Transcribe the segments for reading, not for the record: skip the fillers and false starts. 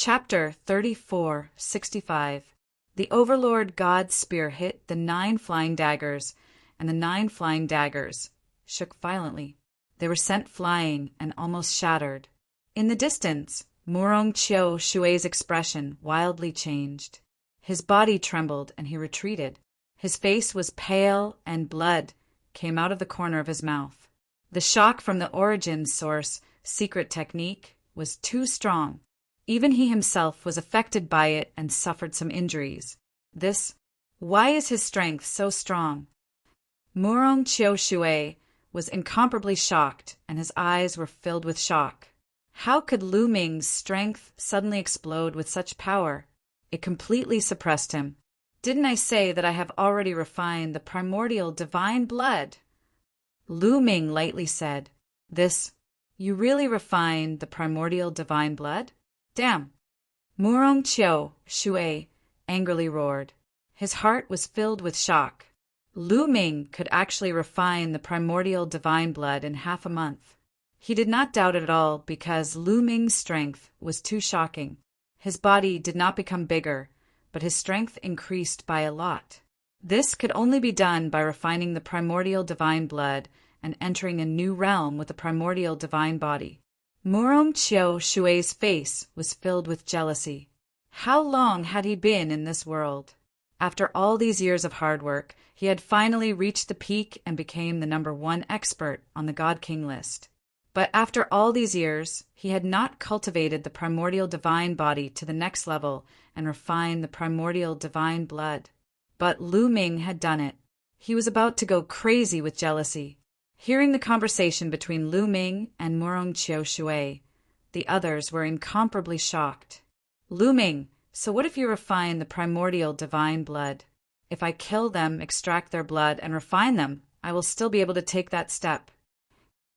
Chapter 34:65. The Overlord God's spear hit the 9 flying daggers, and the 9 flying daggers shook violently. They were sent flying and almost shattered. In the distance, Murong Chio Shui's expression wildly changed. His body trembled and he retreated. His face was pale and blood came out of the corner of his mouth. The shock from the origin source secret technique was too strong. Even he himself was affected by it and suffered some injuries. Why is his strength so strong? Murong Chio Shui was incomparably shocked, and his eyes were filled with shock. How could Lu Ming's strength suddenly explode with such power? It completely suppressed him. Didn't I say that I have already refined the primordial divine blood? Lu Ming lightly said, You really refined the primordial divine blood? Damn! Murong Chio Shui angrily roared. His heart was filled with shock. Lu Ming could actually refine the primordial divine blood in half a month. He did not doubt it at all because Lu Ming's strength was too shocking. His body did not become bigger, but his strength increased by a lot. This could only be done by refining the primordial divine blood and entering a new realm with the primordial divine body. Murong Chio Shui's face was filled with jealousy. How long had he been in this world? After all these years of hard work, he had finally reached the peak and became the #1 expert on the God King list. But after all these years, he had not cultivated the primordial divine body to the next level and refined the primordial divine blood. But Lu Ming had done it. He was about to go crazy with jealousy. Hearing the conversation between Lu Ming and Murong Chio Shui, the others were incomparably shocked. Lu Ming, so what if you refine the primordial divine blood? If I kill them, extract their blood, and refine them, I will still be able to take that step.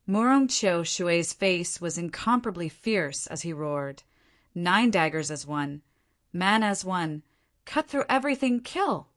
Murong Chio Shui's face was incomparably fierce as he roared. 9 daggers as one. Man as one. Cut through everything, kill!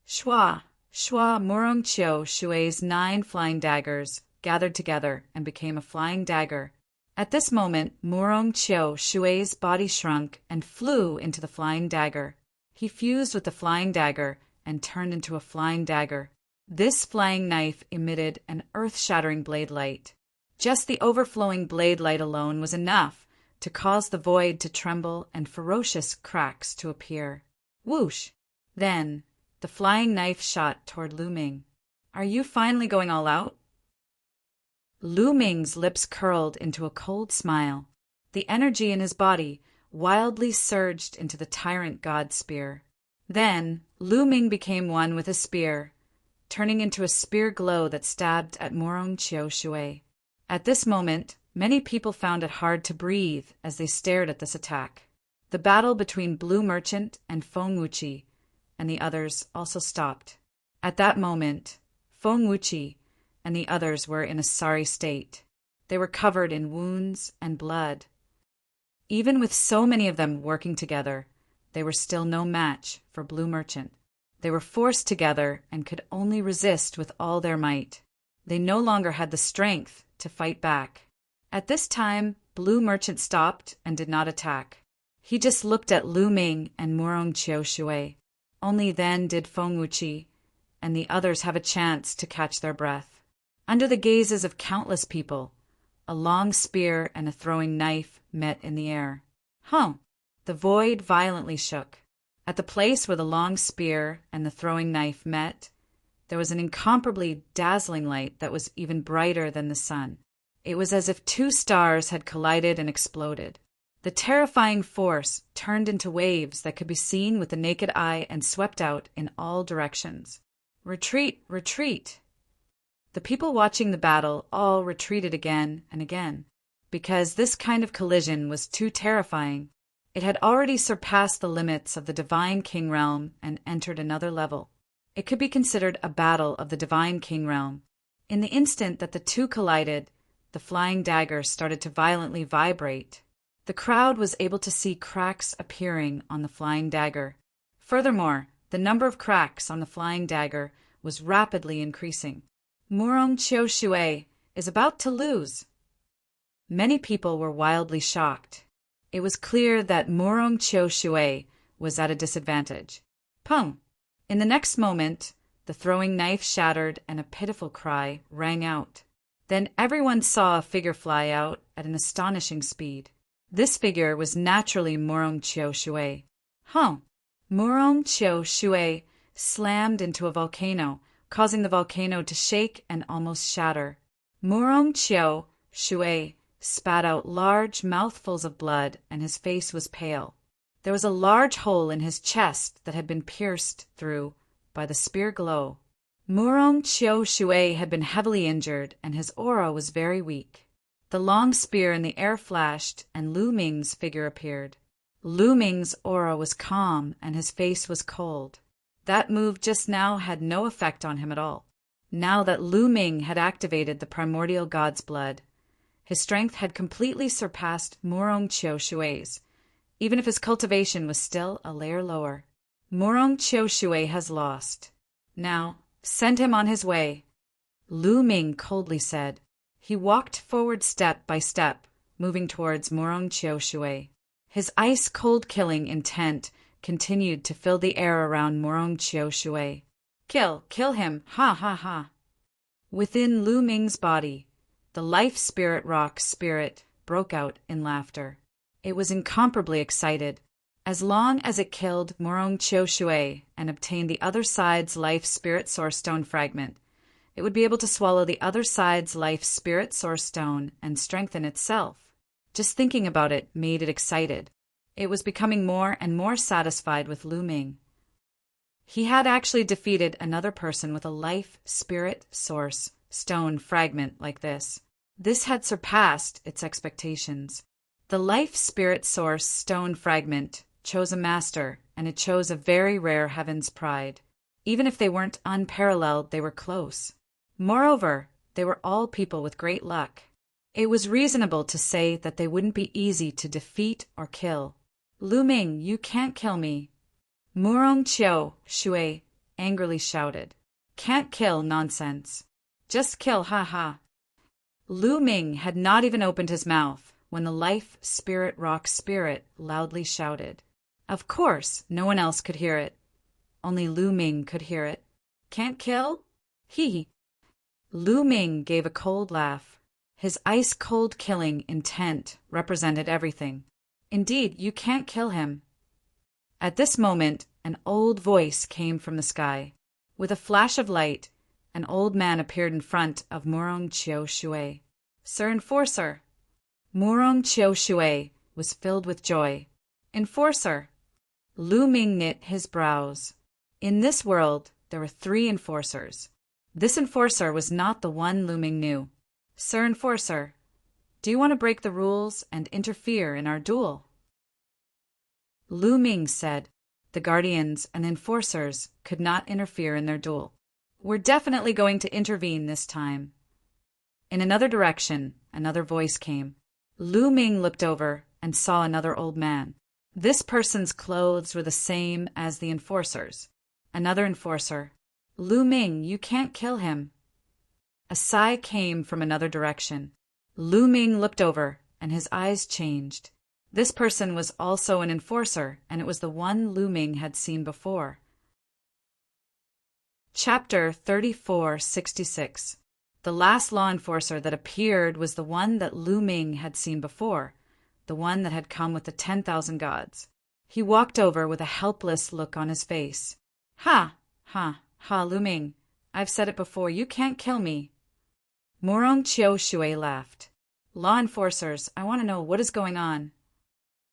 Shwa! Shwa! Murong Chio Shui's 9 flying daggers gathered together and became a flying dagger. At this moment, Murong Chio Shui's body shrunk and flew into the flying dagger. He fused with the flying dagger and turned into a flying dagger. This flying knife emitted an earth-shattering blade light. Just the overflowing blade light alone was enough to cause the void to tremble and ferocious cracks to appear. Whoosh! Then, the flying knife shot toward Lu Ming. Are you finally going all out? Lu Ming's lips curled into a cold smile. The energy in his body wildly surged into the tyrant god spear. Then, Lu Ming became one with a spear, turning into a spear glow that stabbed at Murong Chio Shui. At this moment, many people found it hard to breathe as they stared at this attack. The battle between Blue Merchant and Feng Wuqi and the others also stopped. At that moment, Feng Wuqi and the others were in a sorry state. They were covered in wounds and blood. Even with so many of them working together, they were still no match for Blue Merchant. They were forced together and could only resist with all their might. They no longer had the strength to fight back. At this time, Blue Merchant stopped and did not attack. He just looked at Lu Ming and Murong Chio Shui. Only then did Feng Wuqi and the others have a chance to catch their breath. Under the gazes of countless people, a long spear and a throwing knife met in the air. The void violently shook. At the place where the long spear and the throwing knife met, there was an incomparably dazzling light that was even brighter than the sun. It was as if 2 stars had collided and exploded. The terrifying force turned into waves that could be seen with the naked eye and swept out in all directions. Retreat! Retreat! The people watching the battle all retreated again and again, because this kind of collision was too terrifying. It had already surpassed the limits of the Divine King Realm and entered another level. It could be considered a battle of the Divine King Realm. In the instant that the two collided, the flying dagger started to violently vibrate. The crowd was able to see cracks appearing on the flying dagger. Furthermore, the number of cracks on the flying dagger was rapidly increasing. Murong Chio Shui is about to lose. Many people were wildly shocked. It was clear that Morong Chio Shui was at a disadvantage. Pung! In the next moment, the throwing knife shattered and a pitiful cry rang out. Then everyone saw a figure fly out at an astonishing speed. This figure was naturally Morong Chio Shui. Morong Chio Shui slammed into a volcano, causing the volcano to shake and almost shatter. Morong Chio Shui spat out large mouthfuls of blood, and his face was pale. There was a large hole in his chest that had been pierced through by the spear glow. Morong Chio Shui had been heavily injured, and his aura was very weak. The long spear in the air flashed, and Lu Ming's figure appeared. Lu Ming's aura was calm, and his face was cold. That move just now had no effect on him at all. Now that Lu Ming had activated the primordial god's blood, his strength had completely surpassed Morong Chio Shui's, even if his cultivation was still a layer lower. Morong Chio Shui has lost. Now, send him on his way, Lu Ming coldly said. He walked forward step by step, moving towards Morong Chio Shui. His ice-cold killing intent continued to fill the air around Morong Chio Shui. Kill him, ha ha ha. Within Lu Ming's body, the life spirit rock spirit broke out in laughter. It was incomparably excited. As long as it killed Morong Chio Shui and obtained the other side's life spirit source stone fragment, it would be able to swallow the other side's life spirit source stone and strengthen itself. Just thinking about it made it excited. It was becoming more and more satisfied with Lu Ming. He had actually defeated another person with a life spirit source stone fragment like this. This had surpassed its expectations. The life spirit source stone fragment chose a master, and it chose a very rare heaven's pride. Even if they weren't unparalleled, they were close. Moreover, they were all people with great luck. It was reasonable to say that they wouldn't be easy to defeat or kill. Lu Ming, you can't kill me, Morong Chio Shui angrily shouted. Can't kill, nonsense. Just kill, ha ha. Lu Ming had not even opened his mouth when the life spirit rock spirit loudly shouted. Of course, no one else could hear it. Only Lu Ming could hear it. Can't kill? Hee. Lu Ming gave a cold laugh. His ice-cold killing intent represented everything. Indeed, you can't kill him. At this moment, an old voice came from the sky. With a flash of light, an old man appeared in front of Morong Chio Shui. Sir Enforcer. Morong Chio Shui was filled with joy. Enforcer. Lu Ming knit his brows. In this world, there were 3 enforcers. This enforcer was not the one Lu Ming knew. Sir Enforcer, do you want to break the rules and interfere in our duel? Lu Ming said the guardians and enforcers could not interfere in their duel. We're definitely going to intervene this time. In another direction, another voice came. Lu Ming looked over and saw another old man. This person's clothes were the same as the enforcers. Another enforcer. Lu Ming, you can't kill him. A sigh came from another direction. Lu Ming looked over, and his eyes changed. This person was also an enforcer, and it was the one Lu Ming had seen before. Chapter 3466. The last law enforcer that appeared was the one that Lu Ming had seen before, the one that had come with the 10,000 gods. He walked over with a helpless look on his face. Ha, Lu Ming. I've said it before, you can't kill me. Morong Chio Shui laughed. Law enforcers, I want to know what is going on.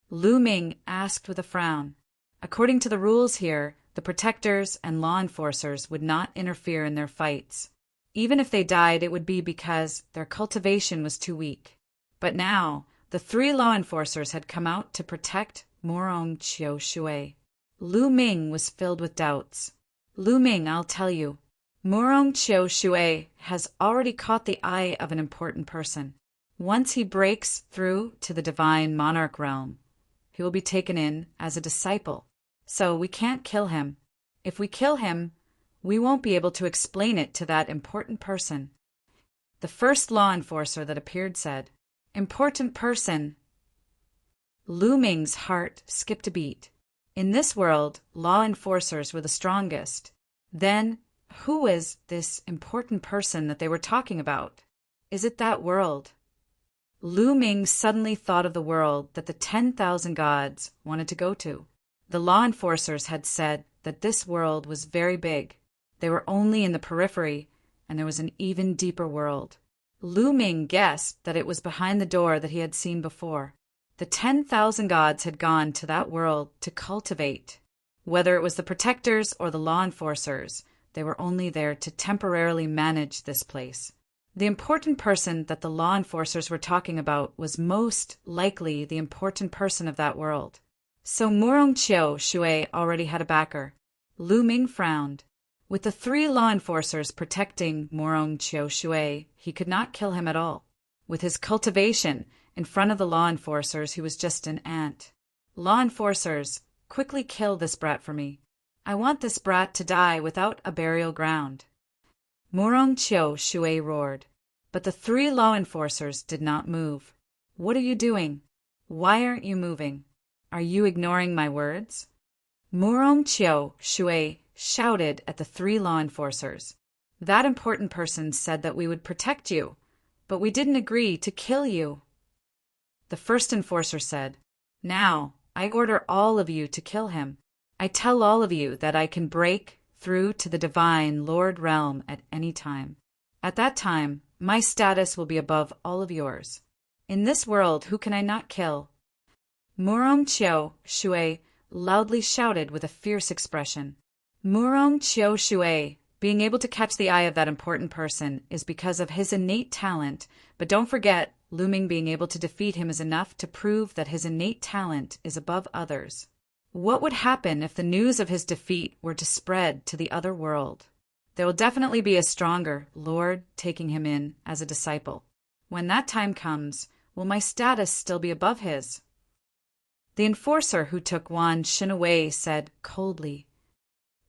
Lu Ming asked with a frown. According to the rules here, the protectors and law enforcers would not interfere in their fights. Even if they died, it would be because their cultivation was too weak. But now, the 3 law enforcers had come out to protect Morong Chio Shui. Lu Ming was filled with doubts. Lu Ming, I'll tell you. Morong Chio Shui has already caught the eye of an important person. Once he breaks through to the divine monarch realm, he will be taken in as a disciple. So we can't kill him. If we kill him, we won't be able to explain it to that important person. The first law enforcer that appeared said, Important person. Lu Ming's heart skipped a beat. In this world, law enforcers were the strongest. Then, who was this important person that they were talking about? Is it that world? Lu Ming suddenly thought of the world that the 10,000 gods wanted to go to. The law enforcers had said that this world was very big. They were only in the periphery, and there was an even deeper world. Lu Ming guessed that it was behind the door that he had seen before. The 10,000 gods had gone to that world to cultivate. Whether it was the protectors or the law enforcers, they were only there to temporarily manage this place. The important person that the law enforcers were talking about was most likely the important person of that world. So Murong Chiu Shui already had a backer. Lu Ming frowned. With the 3 law enforcers protecting Murong Chiu Shui, he could not kill him at all. With his cultivation in front of the law enforcers, he was just an ant. Law enforcers, quickly kill this brat for me. I want this brat to die without a burial ground. Murong Chiu Shui roared, but the 3 law enforcers did not move. What are you doing? Why aren't you moving? Are you ignoring my words? Murong Chiu Shui shouted at the 3 law enforcers. That important person said that we would protect you, but we didn't agree to kill you. The first enforcer said, Now, I order all of you to kill him. I tell all of you that I can break through to the divine Lord realm at any time. At that time, my status will be above all of yours. In this world, who can I not kill? Murong Chiu Shui loudly shouted with a fierce expression. Murong Chiu Shui, being able to catch the eye of that important person is because of his innate talent, but don't forget, Lu Ming being able to defeat him is enough to prove that his innate talent is above others. What would happen if the news of his defeat were to spread to the other world? There will definitely be a stronger Lord taking him in as a disciple. When that time comes, will my status still be above his? The enforcer who took Wan Shin away said coldly.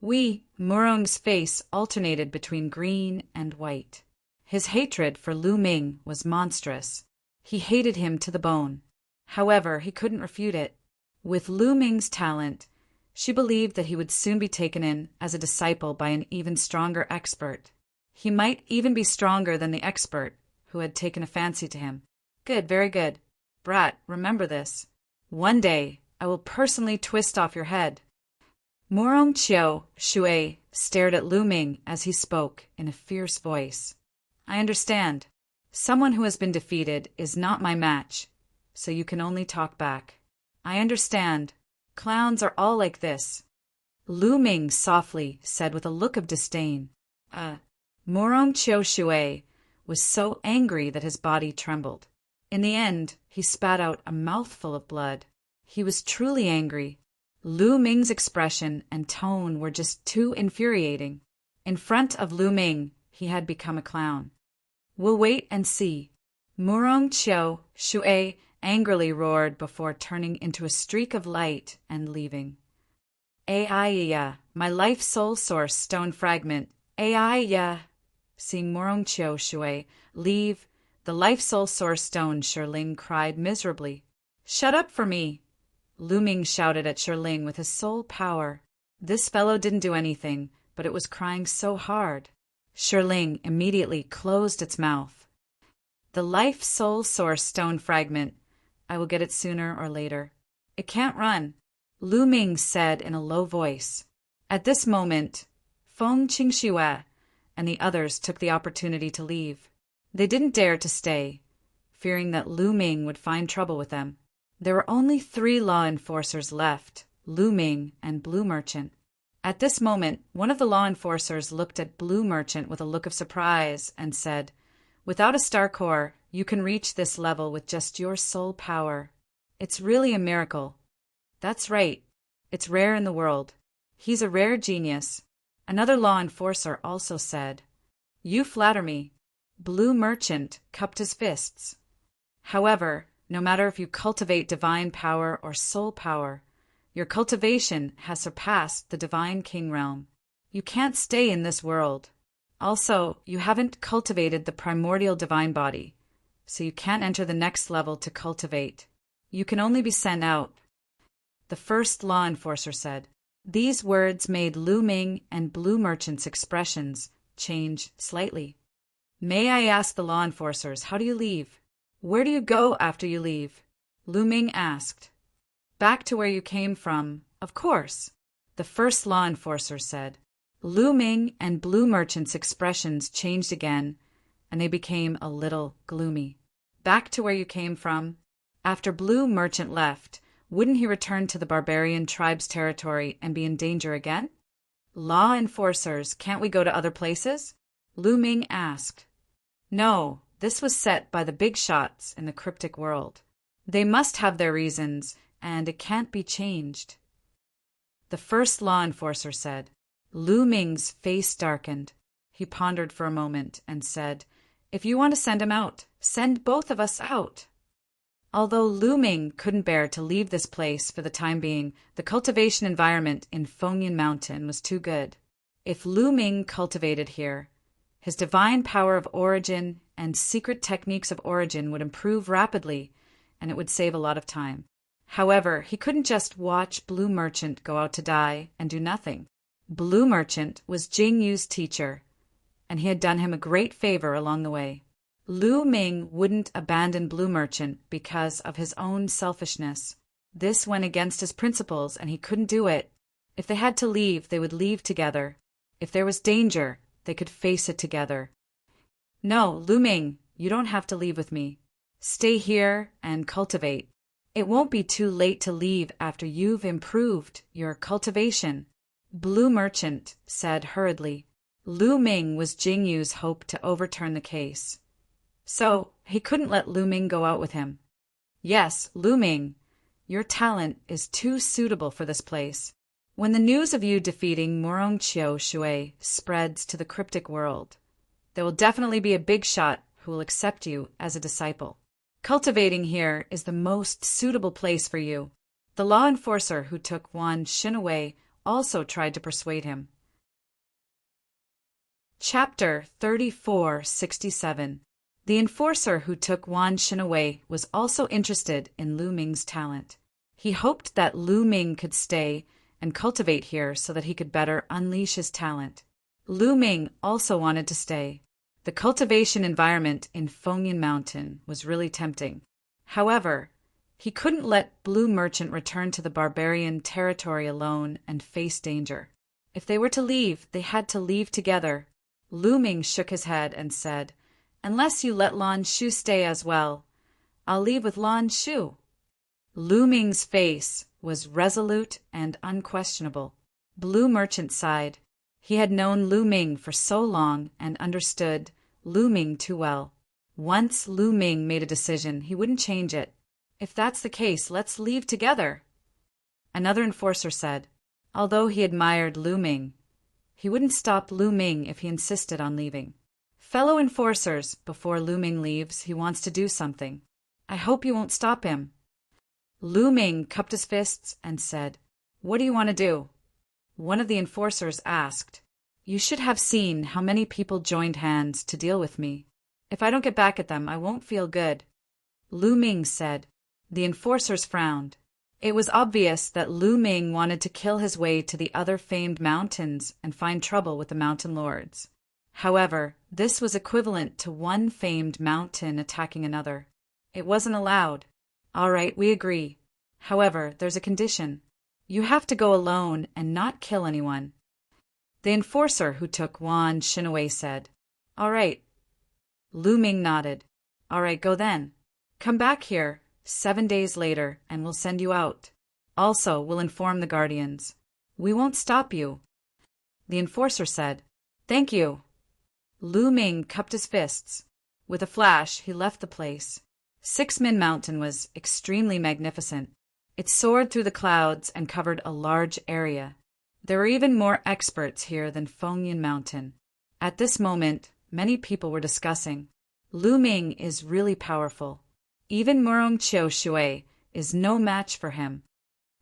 Murong's face alternated between green and white. His hatred for Lu Ming was monstrous. He hated him to the bone. However, he couldn't refute it. With Lu Ming's talent, she believed that he would soon be taken in as a disciple by an even stronger expert. He might even be stronger than the expert who had taken a fancy to him. Good, very good. Brat, remember this. One day, I will personally twist off your head. Murong Chiu Shui stared at Lu Ming as he spoke in a fierce voice. I understand. Someone who has been defeated is not my match, so you can only talk back. I understand. Clowns are all like this. Lu Ming softly said with a look of disdain. Murong Chiu Shui was so angry that his body trembled. In the end, he spat out a mouthful of blood. He was truly angry. Lu Ming's expression and tone were just too infuriating. In front of Lu Ming, he had become a clown. We'll wait and see. Murong Chiu Shui angrily roared before turning into a streak of light and leaving. Aiya, my life soul source stone fragment. Aiya. Seeing Murong Chiu Shui leave, the life soul source stone Shirling cried miserably. Shut up for me. Lu Ming shouted at Shirling with his soul power. This fellow didn't do anything, but it was crying so hard. Shirling immediately closed its mouth. The life soul source stone fragment. I will get it sooner or later. It can't run, Lu Ming said in a low voice. At this moment, Feng Qingxue and the others took the opportunity to leave. They didn't dare to stay, fearing that Lu Ming would find trouble with them. There were only 3 law enforcers left, Lu Ming and Blue Merchant. At this moment, one of the law enforcers looked at Blue Merchant with a look of surprise and said, Without a star core, you can reach this level with just your soul power. It's really a miracle. That's right. It's rare in the world. He's a rare genius. Another law enforcer also said, You flatter me. Blue Merchant cupped his fists. However, no matter if you cultivate divine power or soul power, your cultivation has surpassed the divine king realm. You can't stay in this world. Also, you haven't cultivated the primordial divine body, so you can't enter the next level to cultivate. You can only be sent out. The first law enforcer said. These words made Lu Ming and Blue Merchant's expressions change slightly. May I ask the law enforcers, how do you leave? Where do you go after you leave? Lu Ming asked. Back to where you came from, of course, the first law enforcer said. Lu Ming and Blue Merchant's expressions changed again, and they became a little gloomy. Back to where you came from? After Blue Merchant left, wouldn't he return to the barbarian tribe's territory and be in danger again? Law enforcers, can't we go to other places? Lu Ming asked. No, this was set by the big shots in the cryptic world. They must have their reasons, and it can't be changed. The first law enforcer said. Lu Ming's face darkened. He pondered for a moment and said, If you want to send him out, send both of us out. Although Lu Ming couldn't bear to leave this place for the time being, the cultivation environment in Fengyan Mountain was too good. If Lu Ming cultivated here, his divine power of origin and secret techniques of origin would improve rapidly, and it would save a lot of time. However, he couldn't just watch Blue Merchant go out to die and do nothing. Blue Merchant was Jing Yu's teacher, and he had done him a great favor along the way. Lu Ming wouldn't abandon Blue Merchant because of his own selfishness. This went against his principles, and he couldn't do it. If they had to leave, they would leave together. If there was danger, they could face it together. No, Lu Ming, you don't have to leave with me. Stay here and cultivate. It won't be too late to leave after you've improved your cultivation, Blue Merchant said hurriedly. Lu Ming was Jing Yu's hope to overturn the case. So, he couldn't let Lu Ming go out with him. Yes, Lu Ming, your talent is too suitable for this place. When the news of you defeating Murong Chiu Shui spreads to the cryptic world, there will definitely be a big shot who will accept you as a disciple. Cultivating here is the most suitable place for you. The law enforcer who took Wan Xin away also tried to persuade him. Chapter 3467. The enforcer who took Wan Xin away was also interested in Lu Ming's talent. He hoped that Lu Ming could stay and cultivate here so that he could better unleash his talent. Lu Ming also wanted to stay. The cultivation environment in Fengyan Mountain was really tempting. However, he couldn't let Blue Merchant return to the barbarian territory alone and face danger. If they were to leave, they had to leave together. Lu Ming shook his head and said, Unless you let Lan Shu stay as well, I'll leave with Lan Shu. Lu Ming's face was resolute and unquestionable. Blue Merchant sighed. He had known Lu Ming for so long and understood Lu Ming too well. Once Lu Ming made a decision, he wouldn't change it. If that's the case, let's leave together. Another enforcer said. Although he admired Lu Ming, he wouldn't stop Lu Ming if he insisted on leaving. Fellow enforcers, before Lu Ming leaves, he wants to do something. I hope you won't stop him. Lu Ming cupped his fists and said, What do you want to do? One of the enforcers asked. You should have seen how many people joined hands to deal with me. If I don't get back at them, I won't feel good. Lu Ming said. The enforcers frowned. It was obvious that Lu Ming wanted to kill his way to the other famed mountains and find trouble with the mountain lords. However, this was equivalent to one famed mountain attacking another. It wasn't allowed. All right, we agree. However, there's a condition. You have to go alone and not kill anyone. The enforcer who took Wan Xin away said, All right. Lu Ming nodded. All right, go then. Come back here 7 days later and we'll send you out. Also, we'll inform the guardians. We won't stop you. The enforcer said, Thank you. Lu Ming cupped his fists. With a flash, he left the place. Six-Min Mountain was extremely magnificent. It soared through the clouds and covered a large area. There were even more experts here than Fengyan Mountain. At this moment, many people were discussing. Lu Ming is really powerful. Even Murong Chiu Shui is no match for him.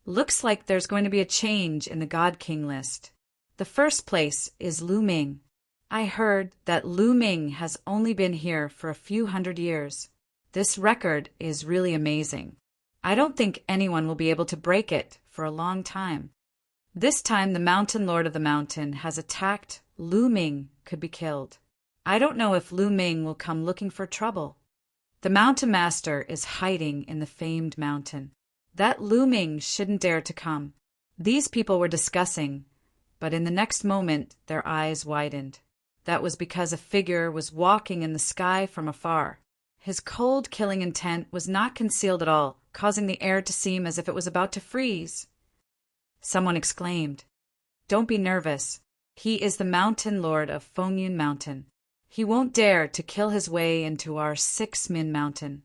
Looks like there's going to be a change in the God King list. The first place is Lu Ming. I heard that Lu Ming has only been here for a few hundred years. This record is really amazing. I don't think anyone will be able to break it for a long time. This time the Mountain Lord of the Mountain has attacked. Lu Ming could be killed. I don't know if Lu Ming will come looking for trouble. The Mountain Master is hiding in the famed mountain. That Lu Ming shouldn't dare to come. These people were discussing, but in the next moment their eyes widened. That was because a figure was walking in the sky from afar. His cold, killing intent was not concealed at all, causing the air to seem as if it was about to freeze. Someone exclaimed, "Don't be nervous. He is the Mountain Lord of Fengyun Mountain. He won't dare to kill his way into our 6-min mountain.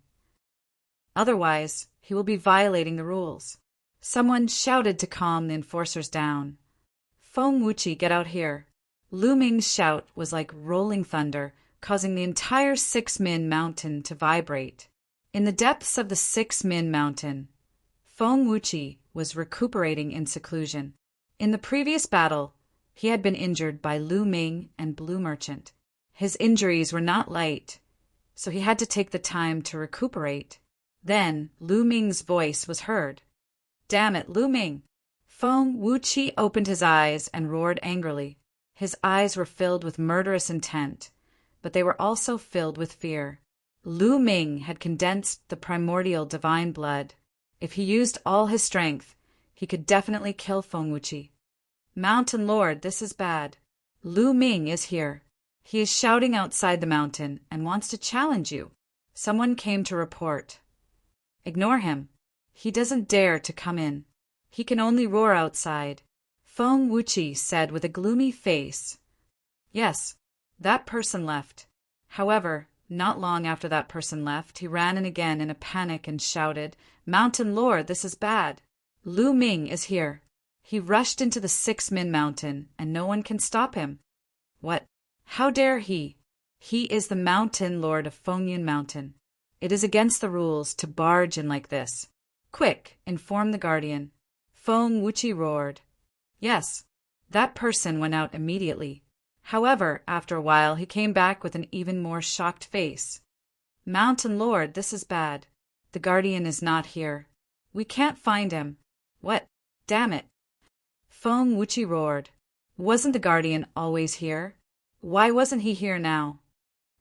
Otherwise, he will be violating the rules." Someone shouted to calm the enforcers down. "Feng Wuqi, get out here." Lu Ming's shout was like rolling thunder, causing the entire 6-min mountain to vibrate. In the depths of the 6-min mountain, Feng Wuqi was recuperating in seclusion. In the previous battle, he had been injured by Lu Ming and Blue Merchant. His injuries were not light, so he had to take the time to recuperate. Then Lu Ming's voice was heard. "Damn it, Lu Ming!" Feng Wuqi opened his eyes and roared angrily. His eyes were filled with murderous intent, but they were also filled with fear. Lu Ming had condensed the primordial divine blood. If he used all his strength, he could definitely kill Feng Wuqi. "Mountain Lord, this is bad. Lu Ming is here. He is shouting outside the mountain and wants to challenge you." Someone came to report. "Ignore him. He doesn't dare to come in. He can only roar outside." Feng Wuqi said with a gloomy face. Yes, that person left. However, not long after that person left, he ran in again in a panic and shouted, "Mountain Lord, this is bad. Lu Ming is here. He rushed into the 6-min mountain, and no one can stop him." "What? How dare he? He is the Mountain Lord of Fengyun Mountain. It is against the rules to barge in like this. Quick, inform the guardian." Feng Wuqi roared. Yes, that person went out immediately. However, after a while, he came back with an even more shocked face. "Mountain Lord, this is bad. The guardian is not here. We can't find him." "What? Damn it!" Feng Wuqi roared. "Wasn't the guardian always here? Why wasn't he here now?"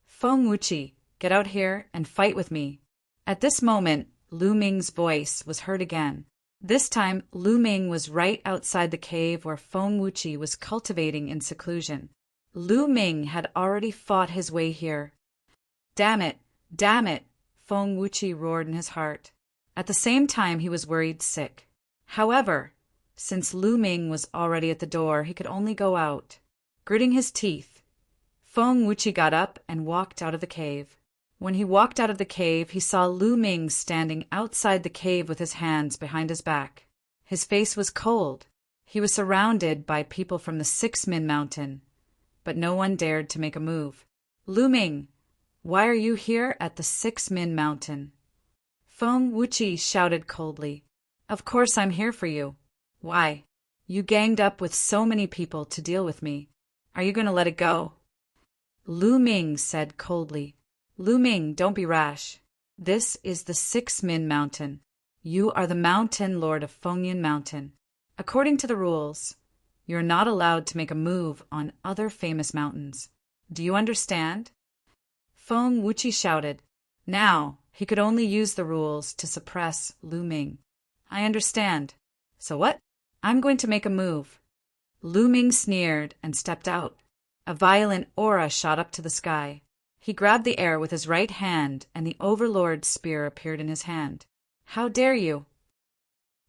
"Feng Wuqi, get out here and fight with me." At this moment, Lu Ming's voice was heard again. This time, Lu Ming was right outside the cave where Feng Wuqi was cultivating in seclusion. Lu Ming had already fought his way here. "Damn it! Damn it!" Feng Wuqi roared in his heart. At the same time, he was worried sick. However, since Lu Ming was already at the door, he could only go out. Gritting his teeth, Feng Wuqi got up and walked out of the cave. When he walked out of the cave, he saw Lu Ming standing outside the cave with his hands behind his back. His face was cold. He was surrounded by people from the 6-min mountain, but no one dared to make a move. "Lu Ming, why are you here at the 6-min mountain?" Feng Wuqi shouted coldly. "Of course I'm here for you. Why? You ganged up with so many people to deal with me. Are you going to let it go?" Lu Ming said coldly. "Lu Ming, don't be rash. This is the 6-min mountain. You are the Mountain Lord of Fengyun Mountain. According to the rules, you're not allowed to make a move on other famous mountains. Do you understand?" Feng Wuqi shouted. Now, he could only use the rules to suppress Lu Ming. "I understand. So what? I'm going to make a move." Lu Ming sneered and stepped out. A violent aura shot up to the sky. He grabbed the air with his right hand, and the Overlord's spear appeared in his hand. "How dare you?"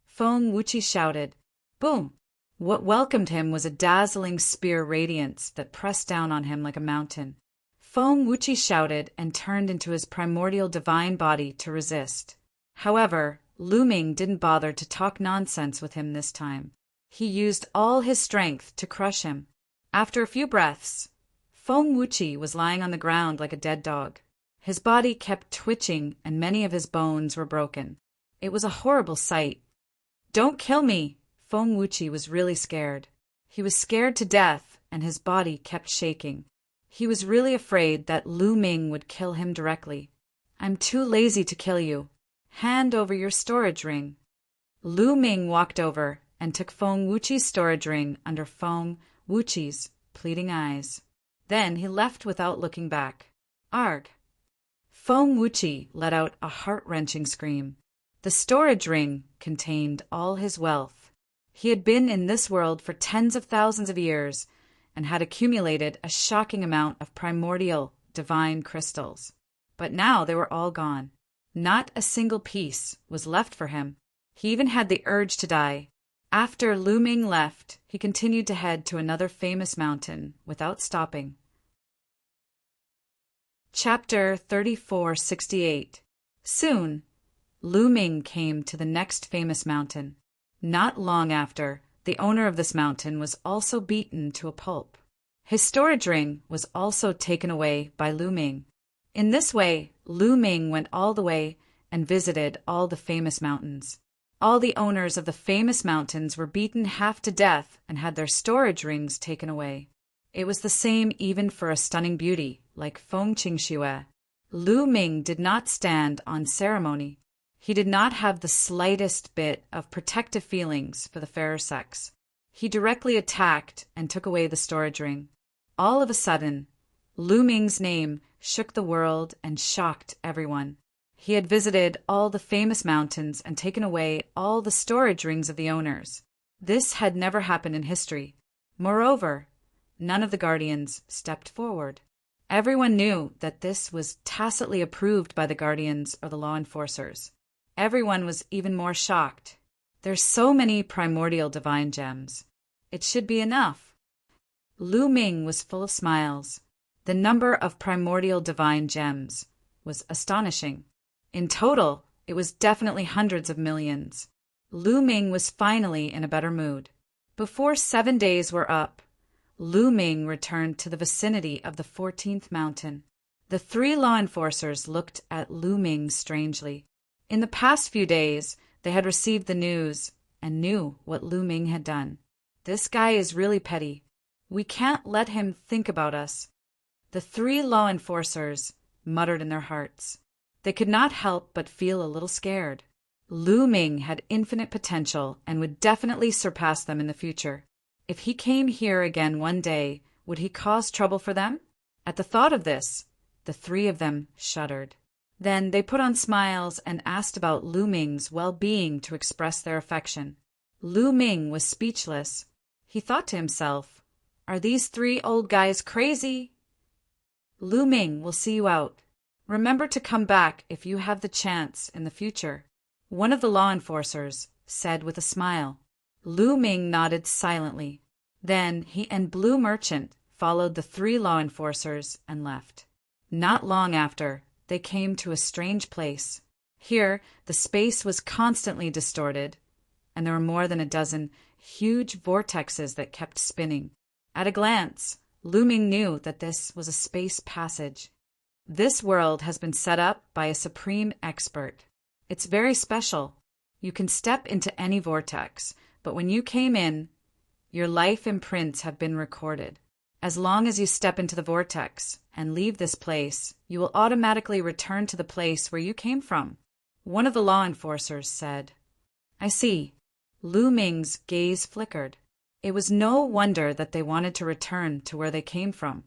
Feng Wuqi shouted. Boom! What welcomed him was a dazzling spear radiance that pressed down on him like a mountain. Feng Wuqi shouted and turned into his primordial divine body to resist. However, Lu Ming didn't bother to talk nonsense with him this time. He used all his strength to crush him. After a few breaths, Feng Wuqi was lying on the ground like a dead dog. His body kept twitching and many of his bones were broken. It was a horrible sight. "Don't kill me!" Feng Wuqi was really scared. He was scared to death and his body kept shaking. He was really afraid that Lu Ming would kill him directly. "I'm too lazy to kill you. Hand over your storage ring." Lu Ming walked over and took Feng Wuqi's storage ring under Feng Wuqi's pleading eyes. Then he left without looking back. Arg! Feng Wuqi let out a heart-wrenching scream. The storage ring contained all his wealth. He had been in this world for tens of thousands of years and had accumulated a shocking amount of primordial divine crystals. But now they were all gone. Not a single piece was left for him. He even had the urge to die. After Lu Ming left, he continued to head to another famous mountain without stopping. Chapter 3468. Soon, Lu Ming came to the next famous mountain. Not long after, the owner of this mountain was also beaten to a pulp. His storage ring was also taken away by Lu Ming. In this way, Lu Ming went all the way and visited all the famous mountains. All the owners of the famous mountains were beaten half to death and had their storage rings taken away. It was the same even for a stunning beauty like Feng Qingxue. Lu Ming did not stand on ceremony. He did not have the slightest bit of protective feelings for the fairer sex. He directly attacked and took away the storage ring. All of a sudden, Lu Ming's name shook the world and shocked everyone. He had visited all the famous mountains and taken away all the storage rings of the owners. This had never happened in history. Moreover, none of the guardians stepped forward. Everyone knew that this was tacitly approved by the guardians or the law enforcers. Everyone was even more shocked. There's so many primordial divine gems. It should be enough. Lu Ming was full of smiles. The number of primordial divine gems was astonishing. In total, it was definitely hundreds of millions. Lu Ming was finally in a better mood. Before 7 days were up, Lu Ming returned to the vicinity of the 14th mountain. The 3 law enforcers looked at Lu Ming strangely. In the past few days, they had received the news and knew what Lu Ming had done. This guy is really petty. We can't let him think about us. The 3 law enforcers muttered in their hearts. They could not help but feel a little scared. Lu Ming had infinite potential and would definitely surpass them in the future. If he came here again one day, would he cause trouble for them? At the thought of this, the 3 of them shuddered. Then they put on smiles and asked about Lu Ming's well-being to express their affection. Lu Ming was speechless. He thought to himself, "Are these 3 old guys crazy? Lu Ming will see you out. Remember to come back if you have the chance in the future," one of the law enforcers said with a smile. Lu Ming nodded silently. Then he and Blue Merchant followed the 3 law enforcers and left. Not long after, they came to a strange place. Here, the space was constantly distorted, and there were more than a dozen huge vortexes that kept spinning. At a glance, Lu Ming knew that this was a space passage. This world has been set up by a supreme expert. It's very special. You can step into any vortex, but when you came in, your life imprints have been recorded. As long as you step into the vortex and leave this place, you will automatically return to the place where you came from. One of the law enforcers said. I see. Lu Ming's gaze flickered. It was no wonder that they wanted to return to where they came from.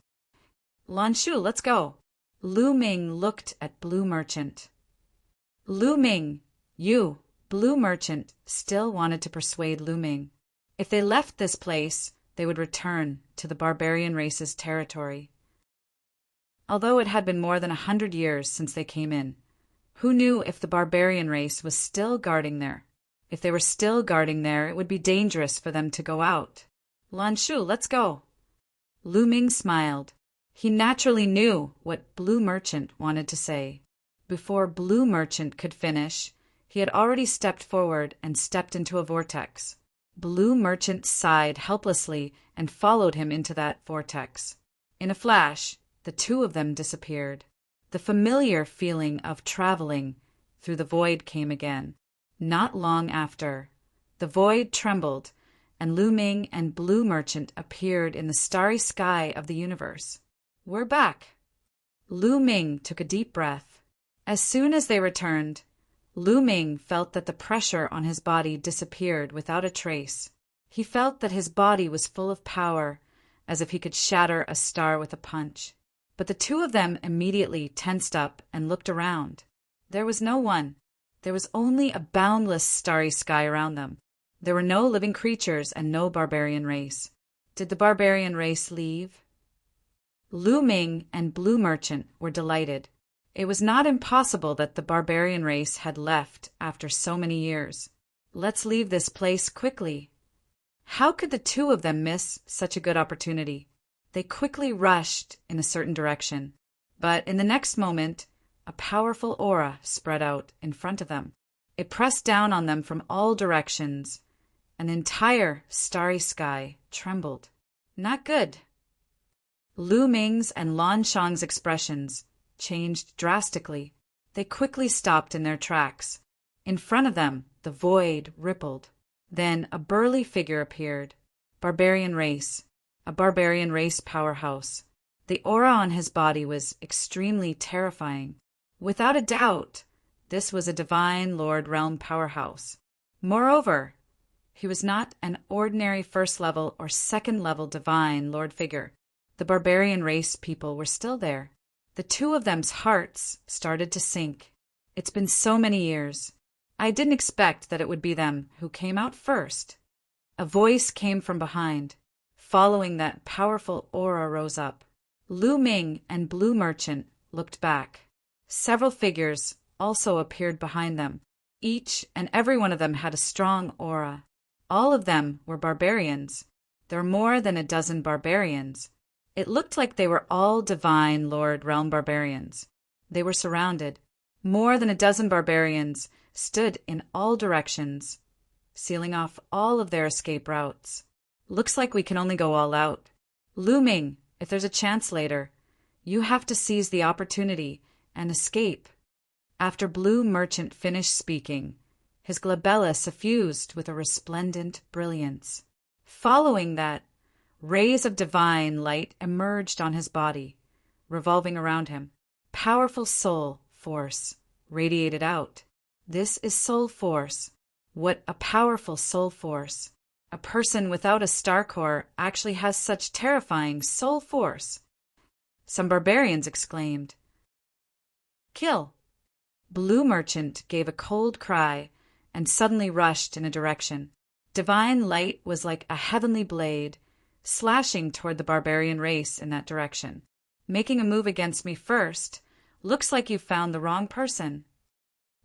Lan Shu, let's go. Lu Ming looked at Blue Merchant. Lu Ming, you, Blue Merchant, still wanted to persuade Lu Ming. If they left this place, they would return to the barbarian race's territory. Although it had been more than 100 years since they came in, who knew if the barbarian race was still guarding there? If they were still guarding there, it would be dangerous for them to go out. Lan Shu, let's go. Lu Ming smiled. He naturally knew what Blue Merchant wanted to say. Before Blue Merchant could finish, he had already stepped forward and stepped into a vortex. Blue Merchant sighed helplessly and followed him into that vortex. In a flash, the 2 of them disappeared. The familiar feeling of traveling through the void came again. Not long after, the void trembled, and Lu Ming and Blue Merchant appeared in the starry sky of the universe. We're back. Lu Ming took a deep breath. As soon as they returned, Lu Ming felt that the pressure on his body disappeared without a trace. He felt that his body was full of power, as if he could shatter a star with a punch. But the two of them immediately tensed up and looked around. There was no one. There was only a boundless starry sky around them. There were no living creatures and no barbarian race. Did the barbarian race leave? Lu Ming and Blue Merchant were delighted. It was not impossible that the barbarian race had left after so many years. Let's leave this place quickly. How could the two of them miss such a good opportunity? They quickly rushed in a certain direction, but in the next moment, a powerful aura spread out in front of them. It pressed down on them from all directions. An entire starry sky trembled. Not good. Lu Ming's and Lan Shang's expressions changed drastically. They quickly stopped in their tracks. In front of them, the void rippled. Then a burly figure appeared. Barbarian race. A barbarian race powerhouse. The aura on his body was extremely terrifying. Without a doubt, this was a divine Lord Realm powerhouse. Moreover, he was not an ordinary first-level or second-level divine Lord figure. The barbarian race people were still there. The two of them's hearts started to sink. It's been so many years. I didn't expect that it would be them who came out first. A voice came from behind. Following that powerful aura rose up. Lu Ming and Blue Merchant looked back. Several figures also appeared behind them. Each and every one of them had a strong aura. All of them were barbarians. There were more than a dozen barbarians. It looked like they were all divine Lord Realm barbarians. They were surrounded. More than a dozen barbarians stood in all directions, sealing off all of their escape routes. Looks like we can only go all out. Lu Ming, if there's a chance later, you have to seize the opportunity and escape. After Blue Merchant finished speaking, his glabella suffused with a resplendent brilliance. Following that, rays of divine light emerged on his body, revolving around him. Powerful soul force radiated out. This is soul force. What a powerful soul force. A person without a star core actually has such terrifying soul force. Some barbarians exclaimed. Kill! Blue Merchant gave a cold cry and suddenly rushed in a direction. Divine light was like a heavenly blade, slashing toward the barbarian race in that direction. Making a move against me first. Looks like you found the wrong person.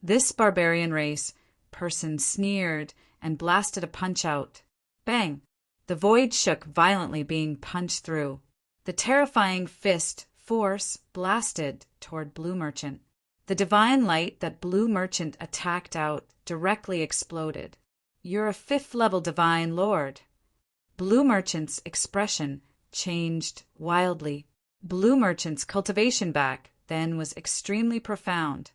This barbarian race person sneered and blasted a punch out. Bang! The void shook violently, being punched through. The terrifying fist force blasted toward Blue Merchant. The divine light that Blue Merchant attacked out directly exploded. You're a 5th-level divine lord. Blue Merchant's expression changed wildly. Blue Merchant's cultivation back then was extremely profound,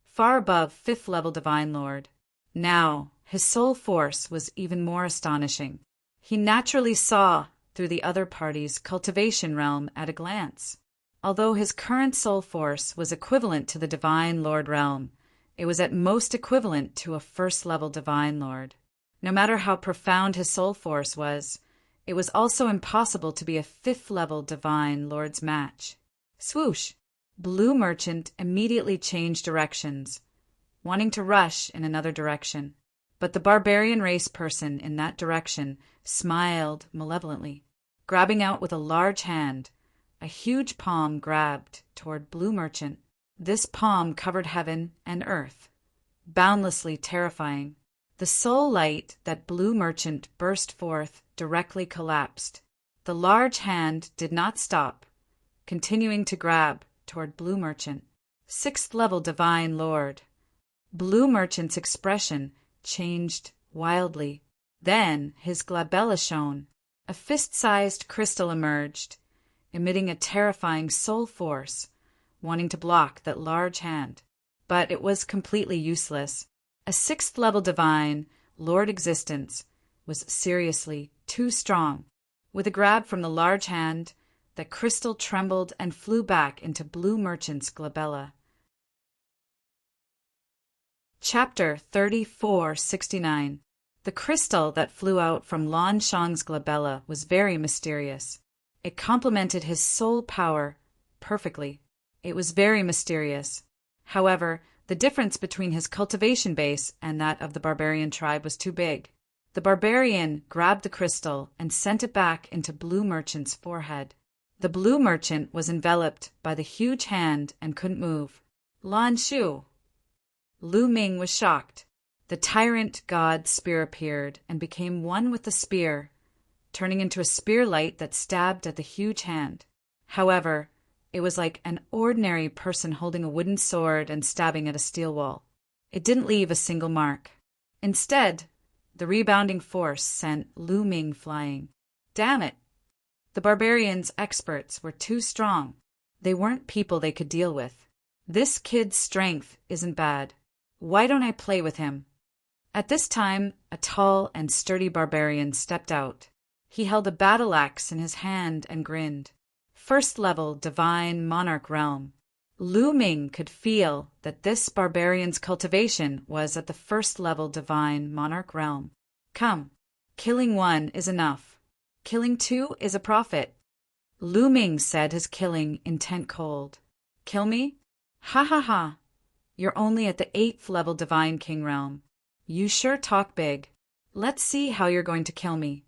far above 5th-level divine lord. Now, his soul force was even more astonishing. He naturally saw through the other party's cultivation realm at a glance. Although his current soul force was equivalent to the divine Lord realm, it was at most equivalent to a 1st-level divine lord. No matter how profound his soul force was, it was also impossible to be a 5th-level divine lord's match. Swoosh! Blue Merchant immediately changed directions, wanting to rush in another direction. But the barbarian race person in that direction smiled malevolently. Grabbing out with a large hand, a huge palm grabbed toward Blue Merchant. This palm covered heaven and earth, boundlessly terrifying. The soul light that Blue Merchant burst forth directly collapsed. The large hand did not stop, continuing to grab toward Blue Merchant. 6th-level divine lord. Blue Merchant's expression changed wildly. Then his glabella shone. A fist-sized crystal emerged, emitting a terrifying soul force, wanting to block that large hand. But it was completely useless. A 6th-level divine, Lord Existence, was seriously too strong. With a grab from the large hand, the crystal trembled and flew back into Blue Merchant's glabella. Chapter 3469. The crystal that flew out from Lan Shang's glabella was very mysterious. It complemented his soul power perfectly. It was very mysterious. However, the difference between his cultivation base and that of the barbarian tribe was too big. The barbarian grabbed the crystal and sent it back into Blue Merchant's forehead. The Blue Merchant was enveloped by the huge hand and couldn't move. Lan Shu. Lu Ming was shocked. The tyrant god spear appeared and became one with the spear, turning into a spear light that stabbed at the huge hand. However, it was like an ordinary person holding a wooden sword and stabbing at a steel wall. It didn't leave a single mark. Instead, the rebounding force sent Lu Ming flying. Damn it! The barbarians' experts were too strong. They weren't people they could deal with. This kid's strength isn't bad. Why don't I play with him? At this time, a tall and sturdy barbarian stepped out. He held a battle axe in his hand and grinned. First level divine monarch realm. Lu Ming could feel that this barbarian's cultivation was at the first level divine monarch realm. Come, killing one is enough. Killing two is a profit. Lu Ming said, his killing intent cold. Kill me? Ha ha ha. You're only at the 8th level divine king realm. You sure talk big. Let's see how you're going to kill me.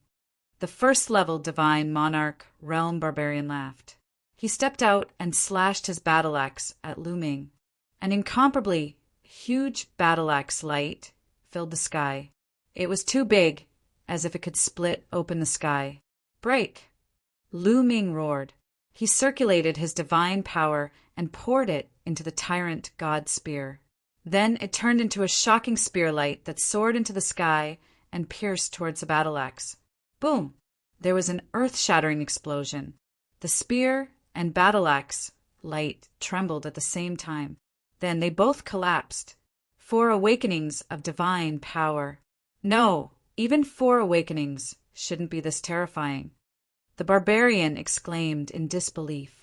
The first level divine monarch realm barbarian laughed. He stepped out and slashed his battle axe at Lu Ming. An incomparably huge battle axe light filled the sky. It was too big, as if it could split open the sky. Break! Lu Ming roared. He circulated his divine power and poured it into the tyrant god spear. Then it turned into a shocking spear light that soared into the sky and pierced towards the battle axe. Boom! There was an earth-shattering explosion. The spear and battle axe light trembled at the same time. Then they both collapsed. 4 awakenings of divine power. No, even 4 awakenings shouldn't be this terrifying. The barbarian exclaimed in disbelief.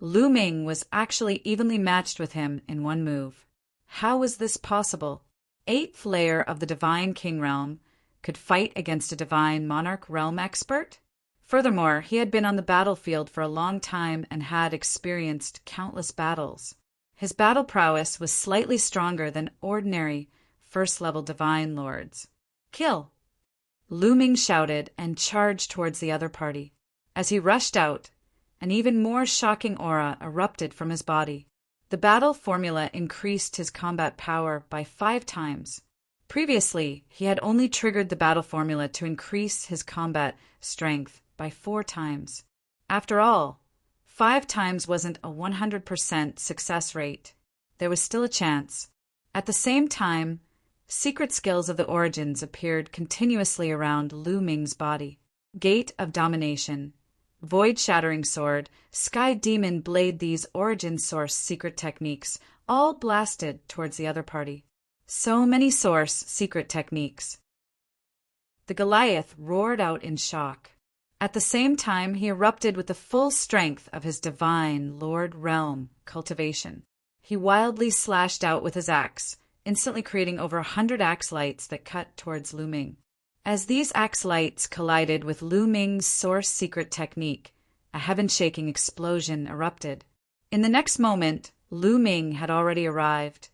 Lu Ming was actually evenly matched with him in one move. How was this possible? 8th layer of the divine king realm could fight against a divine monarch realm expert? Furthermore, he had been on the battlefield for a long time and had experienced countless battles. His battle prowess was slightly stronger than ordinary first-level divine lords. Kill! Lu Ming shouted and charged towards the other party. As he rushed out, an even more shocking aura erupted from his body. The battle formula increased his combat power by 5 times. Previously, he had only triggered the battle formula to increase his combat strength by 4 times. After all, 5 times wasn't a 100% success rate. There was still a chance. At the same time, secret skills of the origins appeared continuously around Lu Ming's body. Gate of Domination, Void-Shattering Sword, Sky Demon Blade, these origin source secret techniques all blasted towards the other party. So many source secret techniques. The Goliath roared out in shock. At the same time, he erupted with the full strength of his divine Lord Realm cultivation. He wildly slashed out with his axe, instantly creating over 100 axe lights that cut towards Lu Ming. As these axe lights collided with Lu Ming's source secret technique, a heaven-shaking explosion erupted. In the next moment, Lu Ming had already arrived,